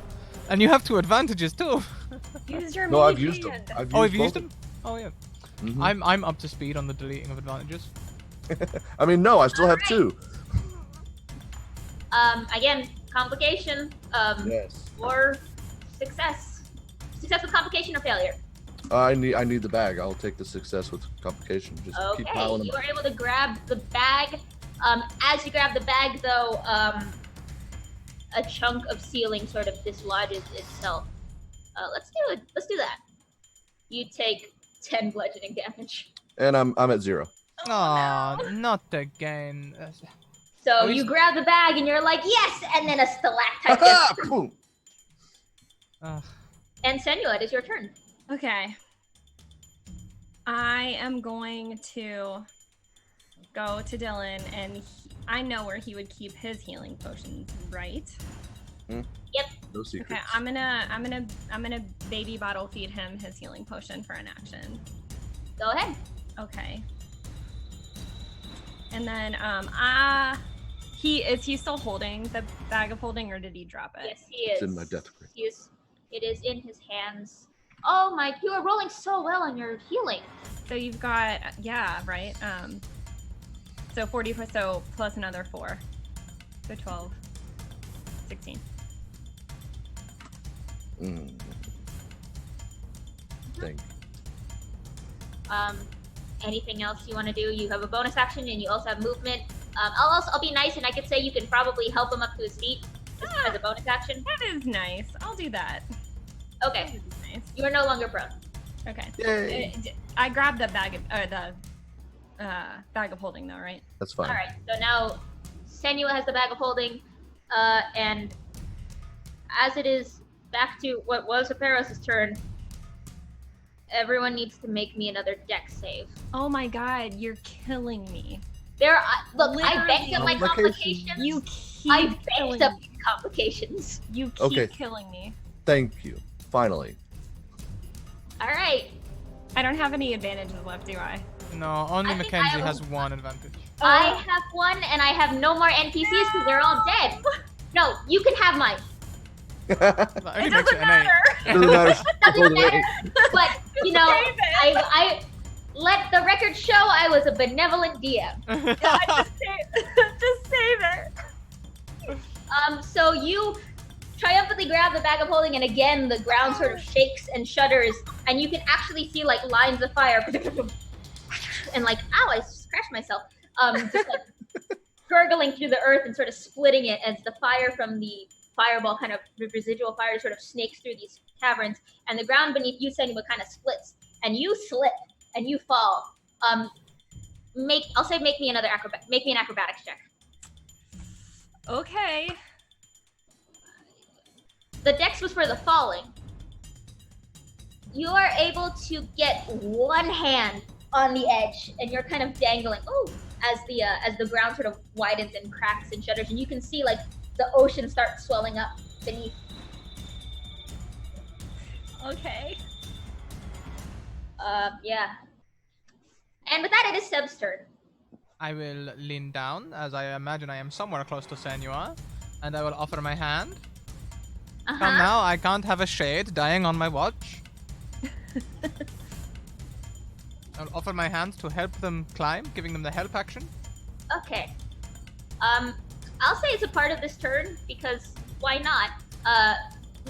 And you have 2 advantages too. Use your No, I've mage used them. hand. I've Oh, have you used both them? Oh yeah. Mhm. I'm up to speed on the deleting of advantages. I mean, no, I still have 2. Again, complication. Yes. Or success. Success with complication or failure. I need the bag. I'll take the success with complication. Just keep Okay, piling you them. are able to grab the bag. As you grab the bag, though, a chunk of ceiling sort of dislodges itself. Let's do it. Let's do that. You take 10 bludgeoning damage. And I'm at 0. Aw, not again. So least- you grab the bag and you're like, yes! And then a stalactite Ah, just... boom. Ugh. And Senua, it is your turn. Okay. I am going to go to Dylan, and I know where he would keep his healing potions, right? No secrets. Okay, I'm gonna baby bottle feed him his healing potion for an action. Go ahead. Okay. And then is he still holding the bag of holding, or did he drop it? Yes, he is. It's in my death grip. It is in his hands. Oh my, you are rolling so well on your healing. So you've got right. So 40, so plus another 4. So 12. 16. Thank you. Anything else you want to do? You have a bonus action and you also have movement. I'll be nice and I could say you can probably help him up to his feet just as a bonus action. That is nice. I'll do that. Okay, That is nice. you are no longer prone. Okay. Yay. I grabbed the bag of bag of holding though, right? That's fine. All right, so now Senua has the bag of holding, and as it is back to what was Aperos' turn, everyone needs to make me another dex save. Oh my god, you're killing me. Look, I banked up my Complications. complications. You keep I banked killing up me. these complications. You keep Okay. killing me. Thank you. Finally. All right, I don't have any advantages left, do I? No, only I think Mackenzie I has one advantage. I have one, and I have no more NPCs because they're all dead. No, you can have mine. That only It makes doesn't it an 8. matter. Doesn't matter. Doesn't matter. But you know, Save it. I let the record show I was a benevolent DM. Just save it. So you triumphantly grab the bag of holding, and again the ground sort of shakes and shudders, and you can actually see like lines of fire, and like, ow, I scratched myself. Just like gurgling through the earth and sort of splitting it as the fire from the fireball, kind of the residual fire, sort of snakes through these caverns, and the ground beneath you, Senua, kind of splits, and you slip and you fall. I'll say make me an acrobatics check. Okay. The dex was for the falling. You are able to get one hand on the edge, and you're kind of dangling. Oh, as the ground sort of widens and cracks and shudders, and you can see like the ocean start swelling up beneath. Okay. Yeah. And with that, it is Seb's turn. I will lean down, as I imagine I am somewhere close to Senua, and I will offer my hand. Come now, I can't have a shade dying on my watch. I'll offer my hand to help them climb, giving them the help action. Okay. I'll say it's a part of this turn because why not?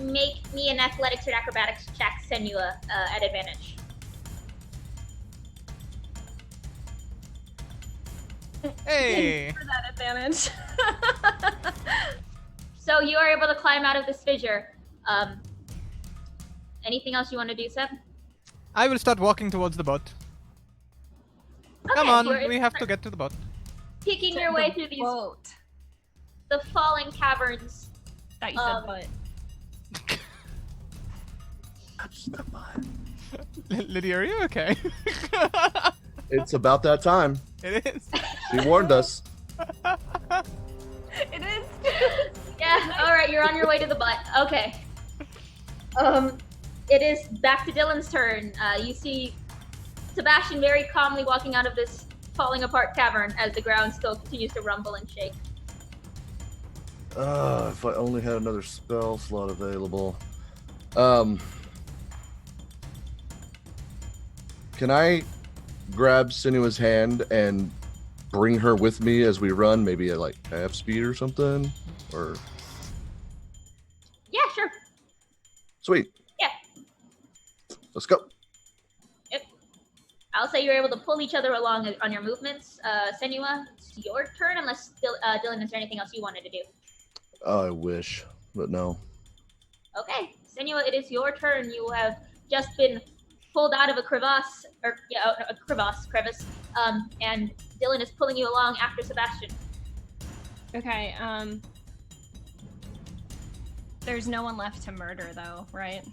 Make me an athletics or acrobatics check, Senua, at advantage. Hey! For that advantage. So you are able to climb out of this fissure. Anything else you want to do, Seb? I will start walking towards the boat. Come Okay, on, you're we have to get to the boat. picking your way through these Boat. the falling caverns. That you said but. Lydia, are you okay? It's about that time. It is. She warned us. It is. Yeah, alright, you're on your way to the butt. Okay. It is back to Dylan's turn. You see Sebastian very calmly walking out of this falling apart cavern as the ground still continues to rumble and shake. If I only had another spell slot available. Can I grab Sinua's hand and bring her with me as we run, maybe at like half speed or something? Or Yeah, sure. sweet. Yeah. Let's go. I'll say you're able to pull each other along on your movements. Senua, it's your turn unless Dylan, is there anything else you wanted to do? Oh, I wish, but no. Okay, Senua, it is your turn. You have just been pulled out of a crevice, and Dylan is pulling you along after Sebastian. Okay, there's no one left to murder though, right?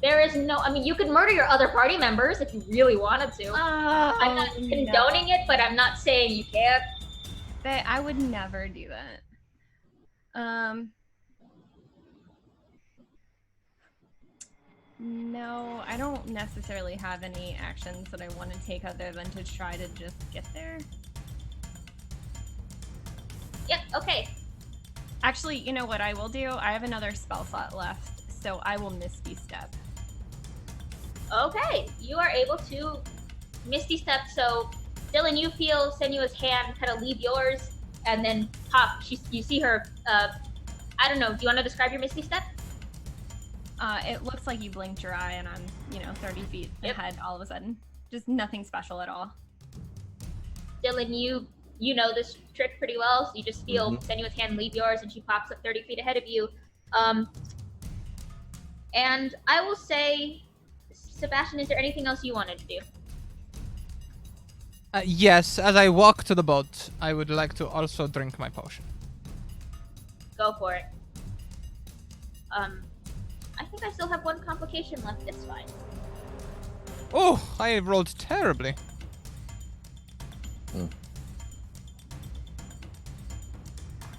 There is no, I mean, you could murder your other party members if you really wanted to. I'm not condoning it, but I'm not saying you can't. I would never do that. No, I don't necessarily have any actions that I want to take other than to try to just get there. Yep, okay. Actually, you know what I will do? I have another spell slot left, so I will Misty Step. Okay, you are able to Misty Step, so Dylan, you feel Senua's hand kind of leave yours, and then pop, you see her, I don't know, do you want to describe your Misty Step? It looks like you blinked your eye and I'm, 30 feet ahead all of a sudden. Just nothing special at all. Dylan, you know this trick pretty well, so you just feel Senua's hand leave yours and she pops up 30 feet ahead of you. And I will say, Sebastian, is there anything else you wanted to do? Yes, as I walk to the boat, I would like to also drink my potion. Go for it. I think I still have one complication left. It's fine. Oh, I rolled terribly.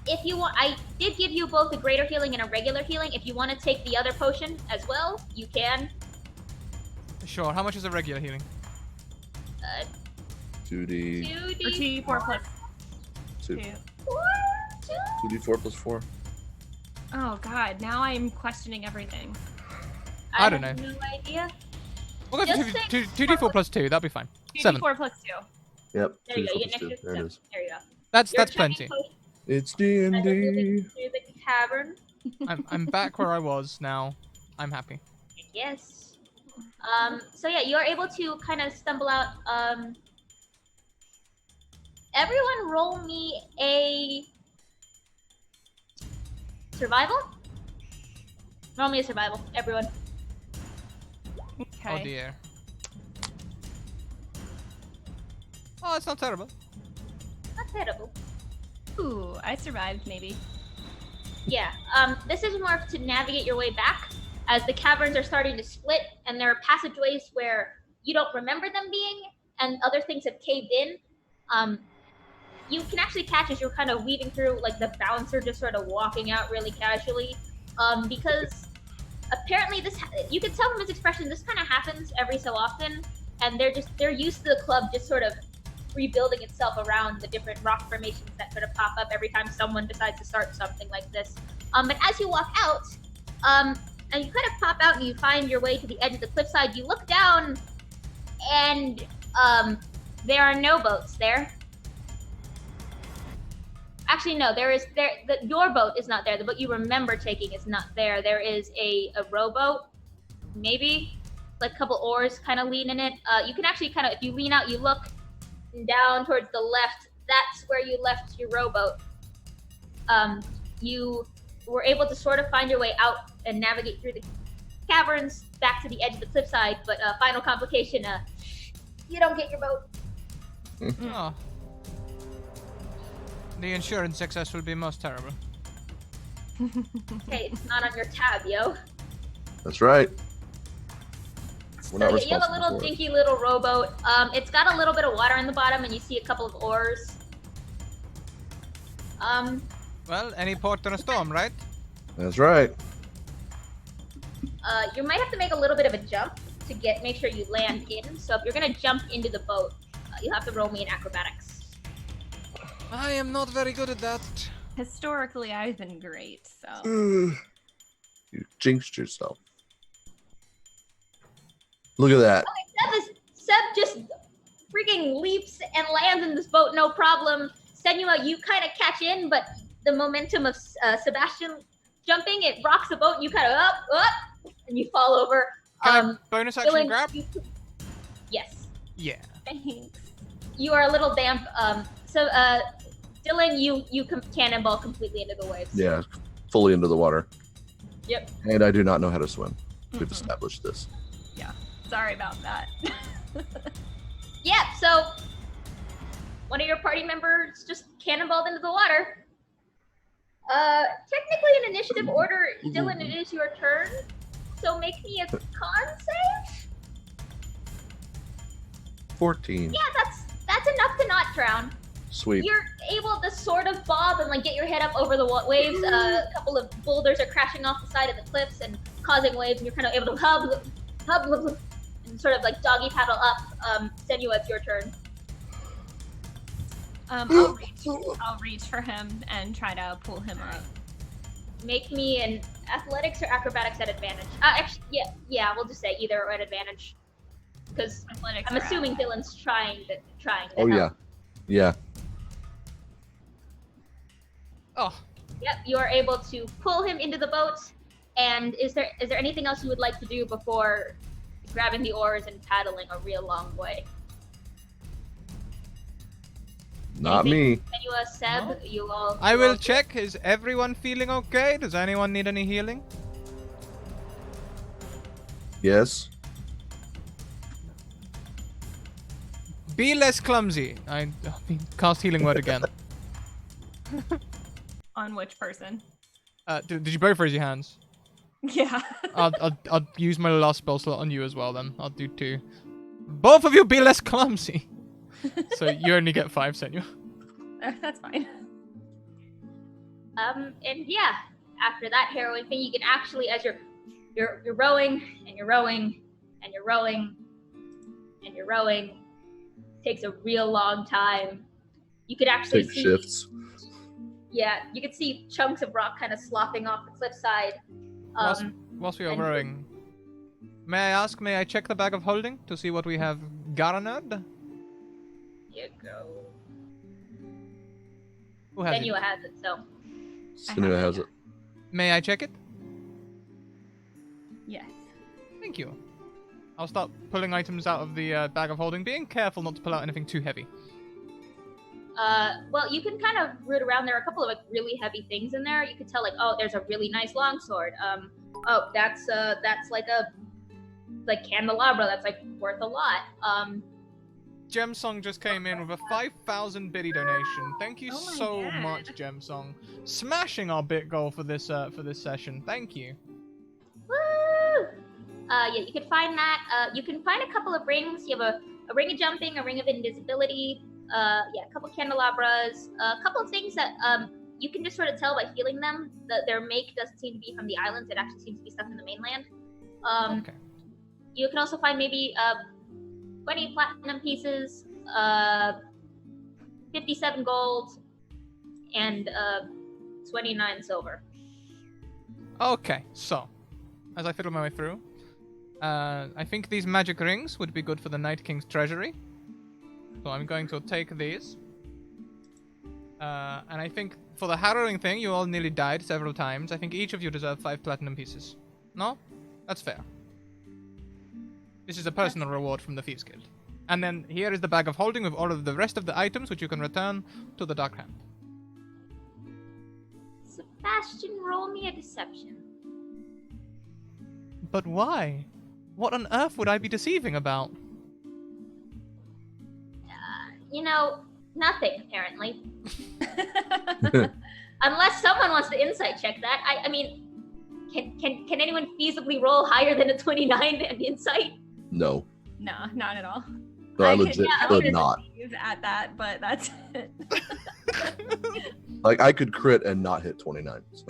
If you want, I did give you both a greater healing and a regular healing. If you want to take the other potion as well, you can. Sure, how much is a regular healing? 2D. 2d4 4 plus 2. 2. 2D4 plus 4. Oh god, now I'm questioning everything. I don't know. have no idea. We'll go for Just say 2d4 plus 2, that'll be fine. 7. 2d4 plus 2. Yep. There you go. 2D4 You get plus 2. extra There it is. There you go. That's You're plenty. chugging potion It's as you're moving D&D. through the cavern. I'm back where I was now. I'm happy. Yes. So yeah, you're able to kind of stumble out. Everyone roll me a survival? Roll me a survival, everyone. Okay. Oh dear. Oh, it's not terrible. Not terrible. Ooh, I survived maybe. Yeah, this is more to navigate your way back, as the caverns are starting to split, and there are passageways where you don't remember them being, and other things have caved in. You can actually catch as you're kind of weaving through, like the bouncer just sort of walking out really casually, because apparently you can tell from his expression, this kind of happens every so often, and they're used to the club just sort of rebuilding itself around the different rock formations that sort of pop up every time someone decides to start something like this. But as you walk out, and you kind of pop out and you find your way to the edge of the cliffside, you look down, and there are no boats there. Actually, no, your boat is not there. The boat you remember taking is not there. There is a rowboat, maybe, like a couple oars kind of lean in it. You can actually kind of, if you lean out, you look down towards the left. That's where you left your rowboat. You were able to sort of find your way out and navigate through the caverns back to the edge of the cliffside, but final complication, you don't get your boat. Oh. The insurance excess will be most terrible. Hey, it's not on your tab, yo. That's right. We're not So you have a responsible little for it. dinky little rowboat. It's got a little bit of water in the bottom, and you see a couple of oars. Well, any port in a storm, right? That's right. You might have to make a little bit of a jump to make sure you land in. So if you're gonna jump into the boat, you'll have to roll me in acrobatics. I am not very good at that. Historically, I've been great, so. You jinxed yourself. Look at that. Seb just freaking leaps and lands in this boat, no problem. Senua, you kind of catch in, but the momentum of Sebastian jumping, it rocks the boat, and you kind of up, and you fall over. Can I bonus action Dylan, grab? Yes. Yeah. Thanks. You are a little damp. Dylan, you cannonball completely into the waves. Yeah, fully into the water. Yep. And I do not know how to swim. We've established this. Yeah. Sorry about that. Yeah, so one of your party members just cannonballed into the water. Technically in initiative order, Dylan, it is your turn. So make me a con save. 14. Yeah, that's enough to not drown. Sweet. You're able to sort of bob and like get your head up over the waves. A couple of boulders are crashing off the side of the cliffs and causing waves, and you're kind of able to hub, and sort of like doggy paddle up. Senua, it's your turn. I'll reach for him and try to pull him up. Make me an athletics or acrobatics at advantage. Actually, yeah, we'll just say either or at advantage. Because I'm assuming Dylan's trying to Oh, help. yeah. Oh, Yep, you are able to pull him into the boat. And is there anything else you would like to do before grabbing the oars and paddling a real long way? Not me. Senua, Seb, No. you all. I will check. Is everyone feeling okay? Does anyone need any healing? Yes. Be less clumsy. I cast healing word again. On which person? Did you both raise your hands? Yeah. I'll use my last spell slot on you as well then. I'll do 2. Both of you be less clumsy. So you only get 5, Senua. That's fine. And yeah, after that harrowing thing, you can actually, as you're rowing and you're rowing and you're rowing and you're rowing, takes a real long time. You could actually Take see shifts. Yeah, you could see chunks of rock kind of sloughing off the cliffside. Whilst we are and- rowing, may I ask, may I check the bag of holding to see what we have garnered? You go. Who has Senua it? has it, so. Senua has it. May I check it? Yes. Thank you. I'll start pulling items out of the bag of holding, being careful not to pull out anything too heavy. Well, you can kind of root around. There are a couple of like really heavy things in there. You could tell, like, oh, there's a really nice longsword. Oh, that's like a candelabra. That's like worth a lot. Gemsong just came in with a 5,000 biddy donation. Thank you Oh my so God. much, Gemsong. Smashing our bit goal for this session. Thank you. Woo! Yeah, you can find that. You can find a couple of rings. You have a ring of jumping, a ring of invisibility. Yeah, a couple candelabras, a couple of things that you can just sort of tell by feeling them that their make doesn't seem to be from the islands. It actually seems to be stuff in the mainland. Okay. You can also find maybe 20 platinum pieces, 57 gold, and 29 silver. Okay, so, as I fiddle my way through, I think these magic rings would be good for the Night King's treasury. So I'm going to take these. And I think for the harrowing thing, you all nearly died several times. I think each of you deserve 5 platinum pieces. No? That's fair. This is a personal reward from the Thieves Guild. And then here is the bag of holding with all of the rest of the items, which you can return to the Dark Hand. Sebastian, roll me a deception. But why? What on earth would I be deceiving about? You know, nothing, apparently. Unless someone wants to insight check that. I mean, can anyone feasibly roll higher than a 29 in insight? No. No, not at all. But I could- legit yeah, could I not. use at that, but that's it. Like, I could crit and not hit 29. So.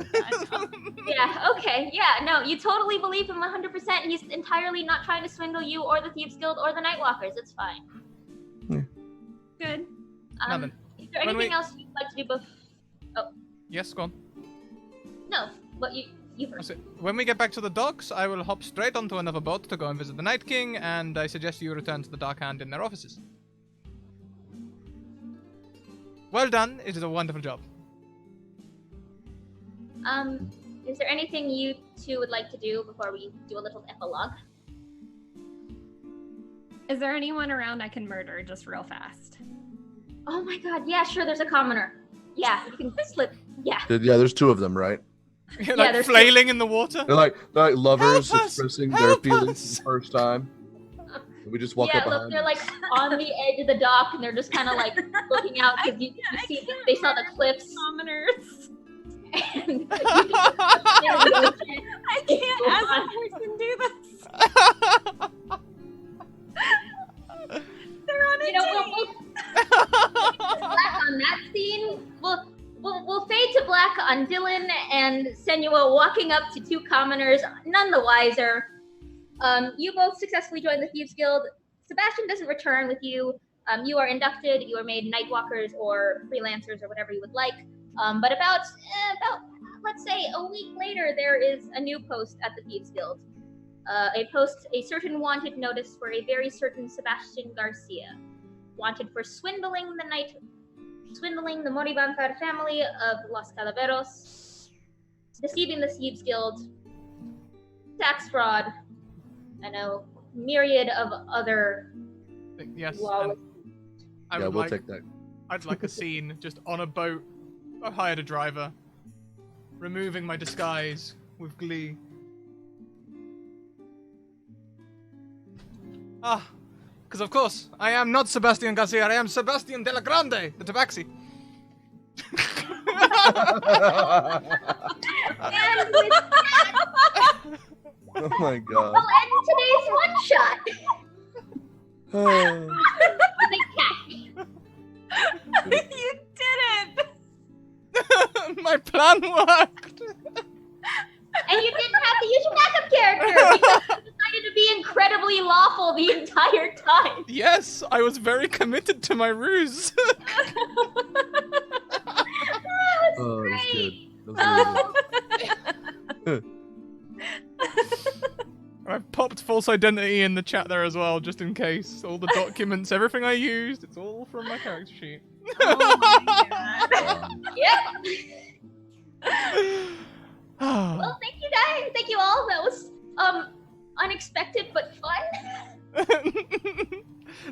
Yeah, okay, yeah, no, you totally believe him 100%. He's entirely not trying to swindle you or the Thieves Guild or the Nightwalkers. It's fine. Good. Nothing. Is there When anything we- else you'd like to do before? Yes, go on. No, but you first. So, when we get back to the docks, I will hop straight onto another boat to go and visit the Night King, and I suggest you return to the Dark Hand in their offices. Well done. It is a wonderful job. Is there anything you two would like to do before we do a little epilogue? Is there anyone around I can murder just real fast? Oh my god, yeah, sure, there's a commoner. Yeah, you can slip. Yeah. Yeah, there's 2 of them, right? Like there's flailing in the water. They're like lovers Help us! expressing their Help feelings us! for the first time. We just walk Yeah, up look, behind they're him. like on the edge of the dock, and they're just kind of like looking out because you see they saw the cliffs. Commoners. And you can I can't as a person do this. They're on a You know, date. we'll black on that scene. We'll fade to black on Dylan and Senua walking up to two commoners, none the wiser. You both successfully joined the Thieves Guild. Sebastian doesn't return with you. You are inducted. You are made Nightwalkers or freelancers or whatever you would like. But about let's say a week later, there is a new post at the Thieves Guild. A certain wanted notice for a very certain Sebastian Garcia, wanted for swindling the Moribancar family of Los Calaveros, deceiving the Thieves Guild, tax fraud, and a myriad of other Yes. lawless. We'll take that. I'd like a scene just on a boat. I hired a driver, removing my disguise with glee. Because of course, I am not Sebastian Garcia, I am Sebastian de la Grande, the Tabaxi. And with that, Oh my god. we'll end today's one-shot Oh. with a catch. You did it. My plan worked. And you didn't have to use your backup character because you decided to be incredibly lawful the entire time. Yes, I was very committed to my ruse. Oh, that was good. That was really good. I've popped false identity in the chat there as well, just in case. All the documents, everything I used, it's all from my character sheet. Oh my god. Yep. Well, thank you guys. Thank you all. That was unexpected but fun.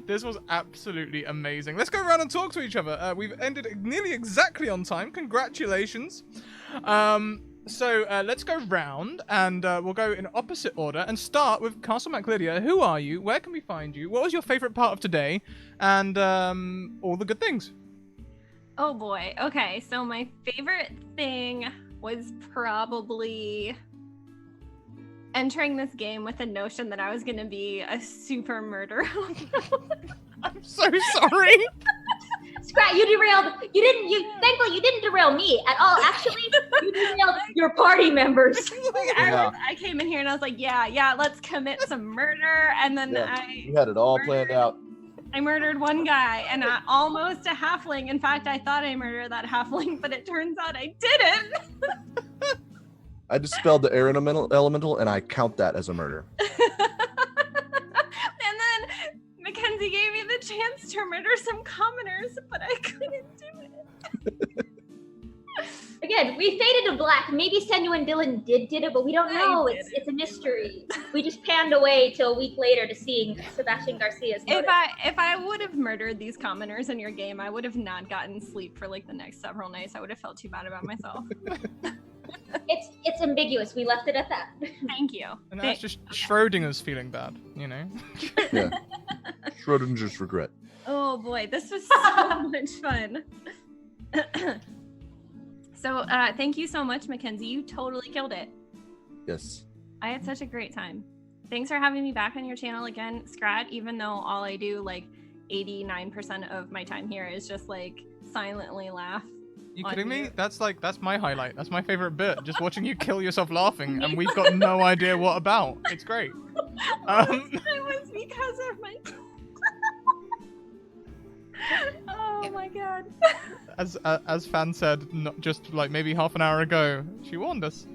This was absolutely amazing. Let's go around and talk to each other. We've ended nearly exactly on time. Congratulations. So let's go round and we'll go in opposite order and start with Castle Maclydia. Who are you? Where can we find you? What was your favorite part of today? And all the good things. Oh boy. Okay, so my favorite thing was probably entering this game with the notion that I was going to be a super murderer. I'm so sorry. Scrat, you derailed. Thankfully, you didn't derail me at all. Actually, you derailed your party members. I came in here and I was like, yeah, let's commit some murder. And then You had it all planned out. I murdered one guy and almost a halfling. In fact, I thought I murdered that halfling, but it turns out I didn't. I dispelled the air elemental, and I count that as a murder. And then Mackenzie gave me the chance to murder some commoners, but I couldn't do it. Again, we faded to black. Maybe Senua and Dylan did it, but we don't know. I did It's a mystery. We just panned away till a week later to seeing Sebastian Garcia's motive. If I would have murdered these commoners in your game, I would have not gotten sleep for like the next several nights. I would have felt too bad about myself. It's ambiguous. We left it at that. Thank you. And that's just Schrodinger's feeling bad, you know? Yeah. Schrodinger's regret. Oh boy, this was so much fun. So thank you so much, Mackenzie. You totally killed it. Yes. I had such a great time. Thanks for having me back on your channel again, Scrat, even though all I do, like 89% of my time here is just like silently laugh. You on kidding me? mute. That's my highlight. That's my favorite bit. Just watching you kill yourself laughing, and we've got no idea what about. It's great. It was because of my... Oh my god. As Fan said, not just like maybe half an hour ago, she warned us.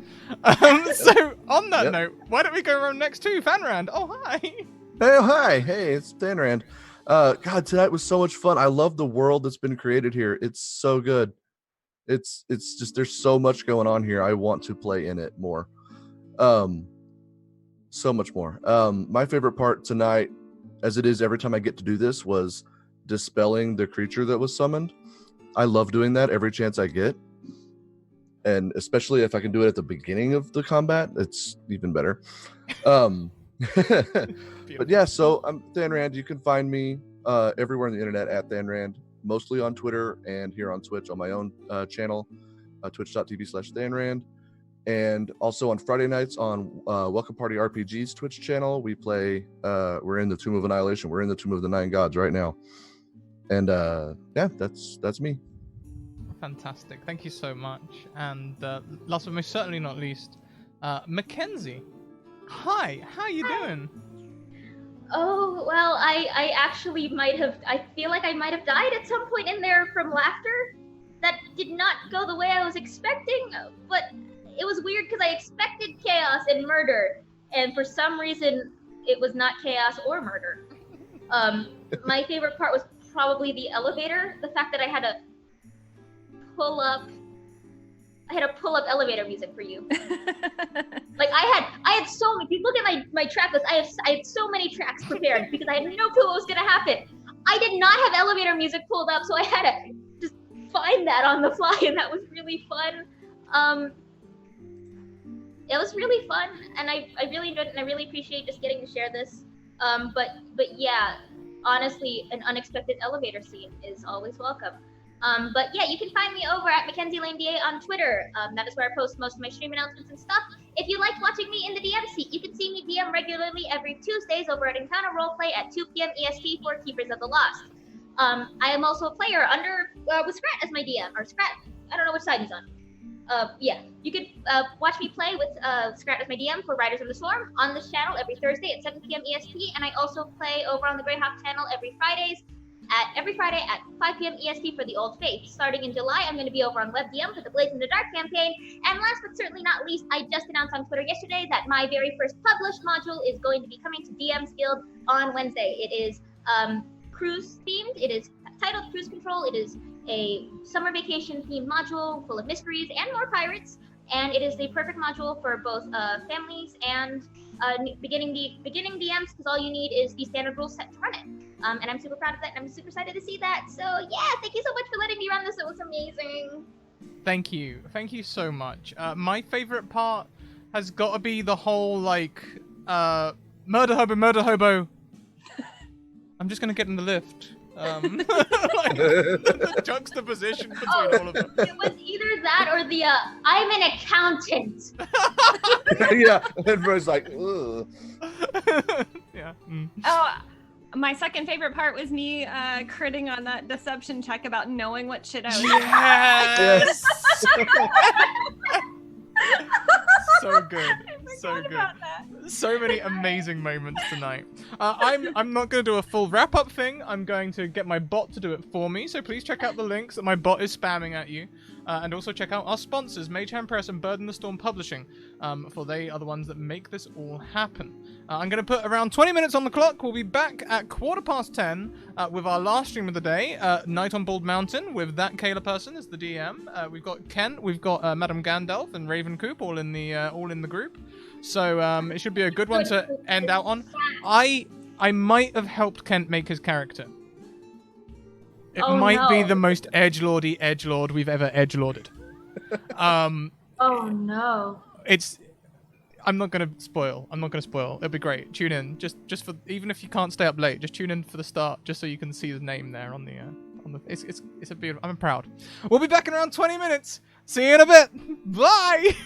So on that note, why don't we go around next to Fanrand? Oh hi. Hey, it's Danrand. God, tonight was so much fun. I love the world that's been created here. It's so good. It's just there's so much going on here. I want to play in it more. So much more. My favorite part tonight, as it is every time I get to do this, was dispelling the creature that was summoned. I love doing that every chance I get. And especially if I can do it at the beginning of the combat, it's even better. But yeah, so I'm Thanrand. You can find me everywhere on the internet at Thanrand, mostly on Twitter and here on Twitch on my own channel, twitch.tv/Thanrand. And also on Friday nights on Welcome Party RPG's Twitch channel, we play, we're in the Tomb of Annihilation. We're in the Tomb of the Nine Gods right now. And yeah, that's me. Fantastic. Thank you so much. And last but most certainly not least, Mackenzie. Hi, how you doing? Oh, well, I actually I feel like I might have died at some point in there from laughter. That did not go the way I was expecting, but it was weird because I expected chaos and murder, and for some reason, it was not chaos or murder. My favorite part was probably the elevator. The fact that I had to pull up elevator music for you. Like I had so many. If you look at my track list, I had so many tracks prepared because I had no clue what was gonna happen. I did not have elevator music pulled up, so I had to just find that on the fly, and that was really fun. It was really fun, and I really enjoyed it, and I really appreciate just getting to share this. But yeah, honestly, an unexpected elevator scene is always welcome. But yeah, you can find me over at Mackenzie Lane DA on Twitter. That is where I post most of my stream announcements and stuff. If you like watching me in the DM seat, you can see me DM regularly every Tuesdays over at Encounter Roleplay at 2 p.m. EST for Keepers of the Lost. I am also a player with Scrat as my DM, or Scrat, I don't know which side he's on. Yeah, you can watch me play with Scrat as my DM for Riders of the Storm on this channel every Thursday at 7 p.m. EST, and I also play over on the Greyhawk channel every Friday at 5 p.m. EST for the Old Faith. Starting in July, I'm going to be over on WebDM for the Blaze in the Dark campaign. And last but certainly not least, I just announced on Twitter yesterday that my very first published module is going to be coming to DM's Guild on Wednesday. It is cruise themed. It is titled Cruise Control. It is a summer vacation themed module full of mysteries and more pirates. And it is the perfect module for both families and beginning DMs, because all you need is the standard rules set to run it. And I'm super proud of that, and I'm super excited to see that. So yeah, thank you so much for letting me run this. It was amazing. Thank you so much. My favorite part has got to be the whole like murder hobo. I'm just gonna get in the lift. Like, the juxtaposition between all of them. It was either that or the I'm an accountant. Yeah, everybody's like, ugh. Yeah. Mm. Oh, my second favorite part was me critting on that deception check about knowing what shit I was Yes. So good. So good. So many amazing moments tonight. I'm not going to do a full wrap-up thing. I'm going to get my bot to do it for me. So please check out the links that my bot is spamming at you. And also check out our sponsors, Mage Hand Press and Bird in the Storm Publishing, for they are the ones that make this all happen. I'm going to put around 20 minutes on the clock. We'll be back at 10:15 with our last stream of the day, Night on Bald Mountain, with that Kayla person as the DM. We've got Kent, we've got Madam Gandalf and Ravencoop all in the group. So it should be a good one to end out on. I might have helped Kent make his character. It might be the most edgelord we've ever edgelorded. Oh no. I'm not gonna spoil. It'll be great. Tune in. Just for, even if you can't stay up late, just tune in for the start, just so you can see the name there on the it's a beautiful. I'm proud. We'll be back in around 20 minutes. See you in a bit. Bye.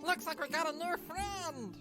Looks like we got a new friend!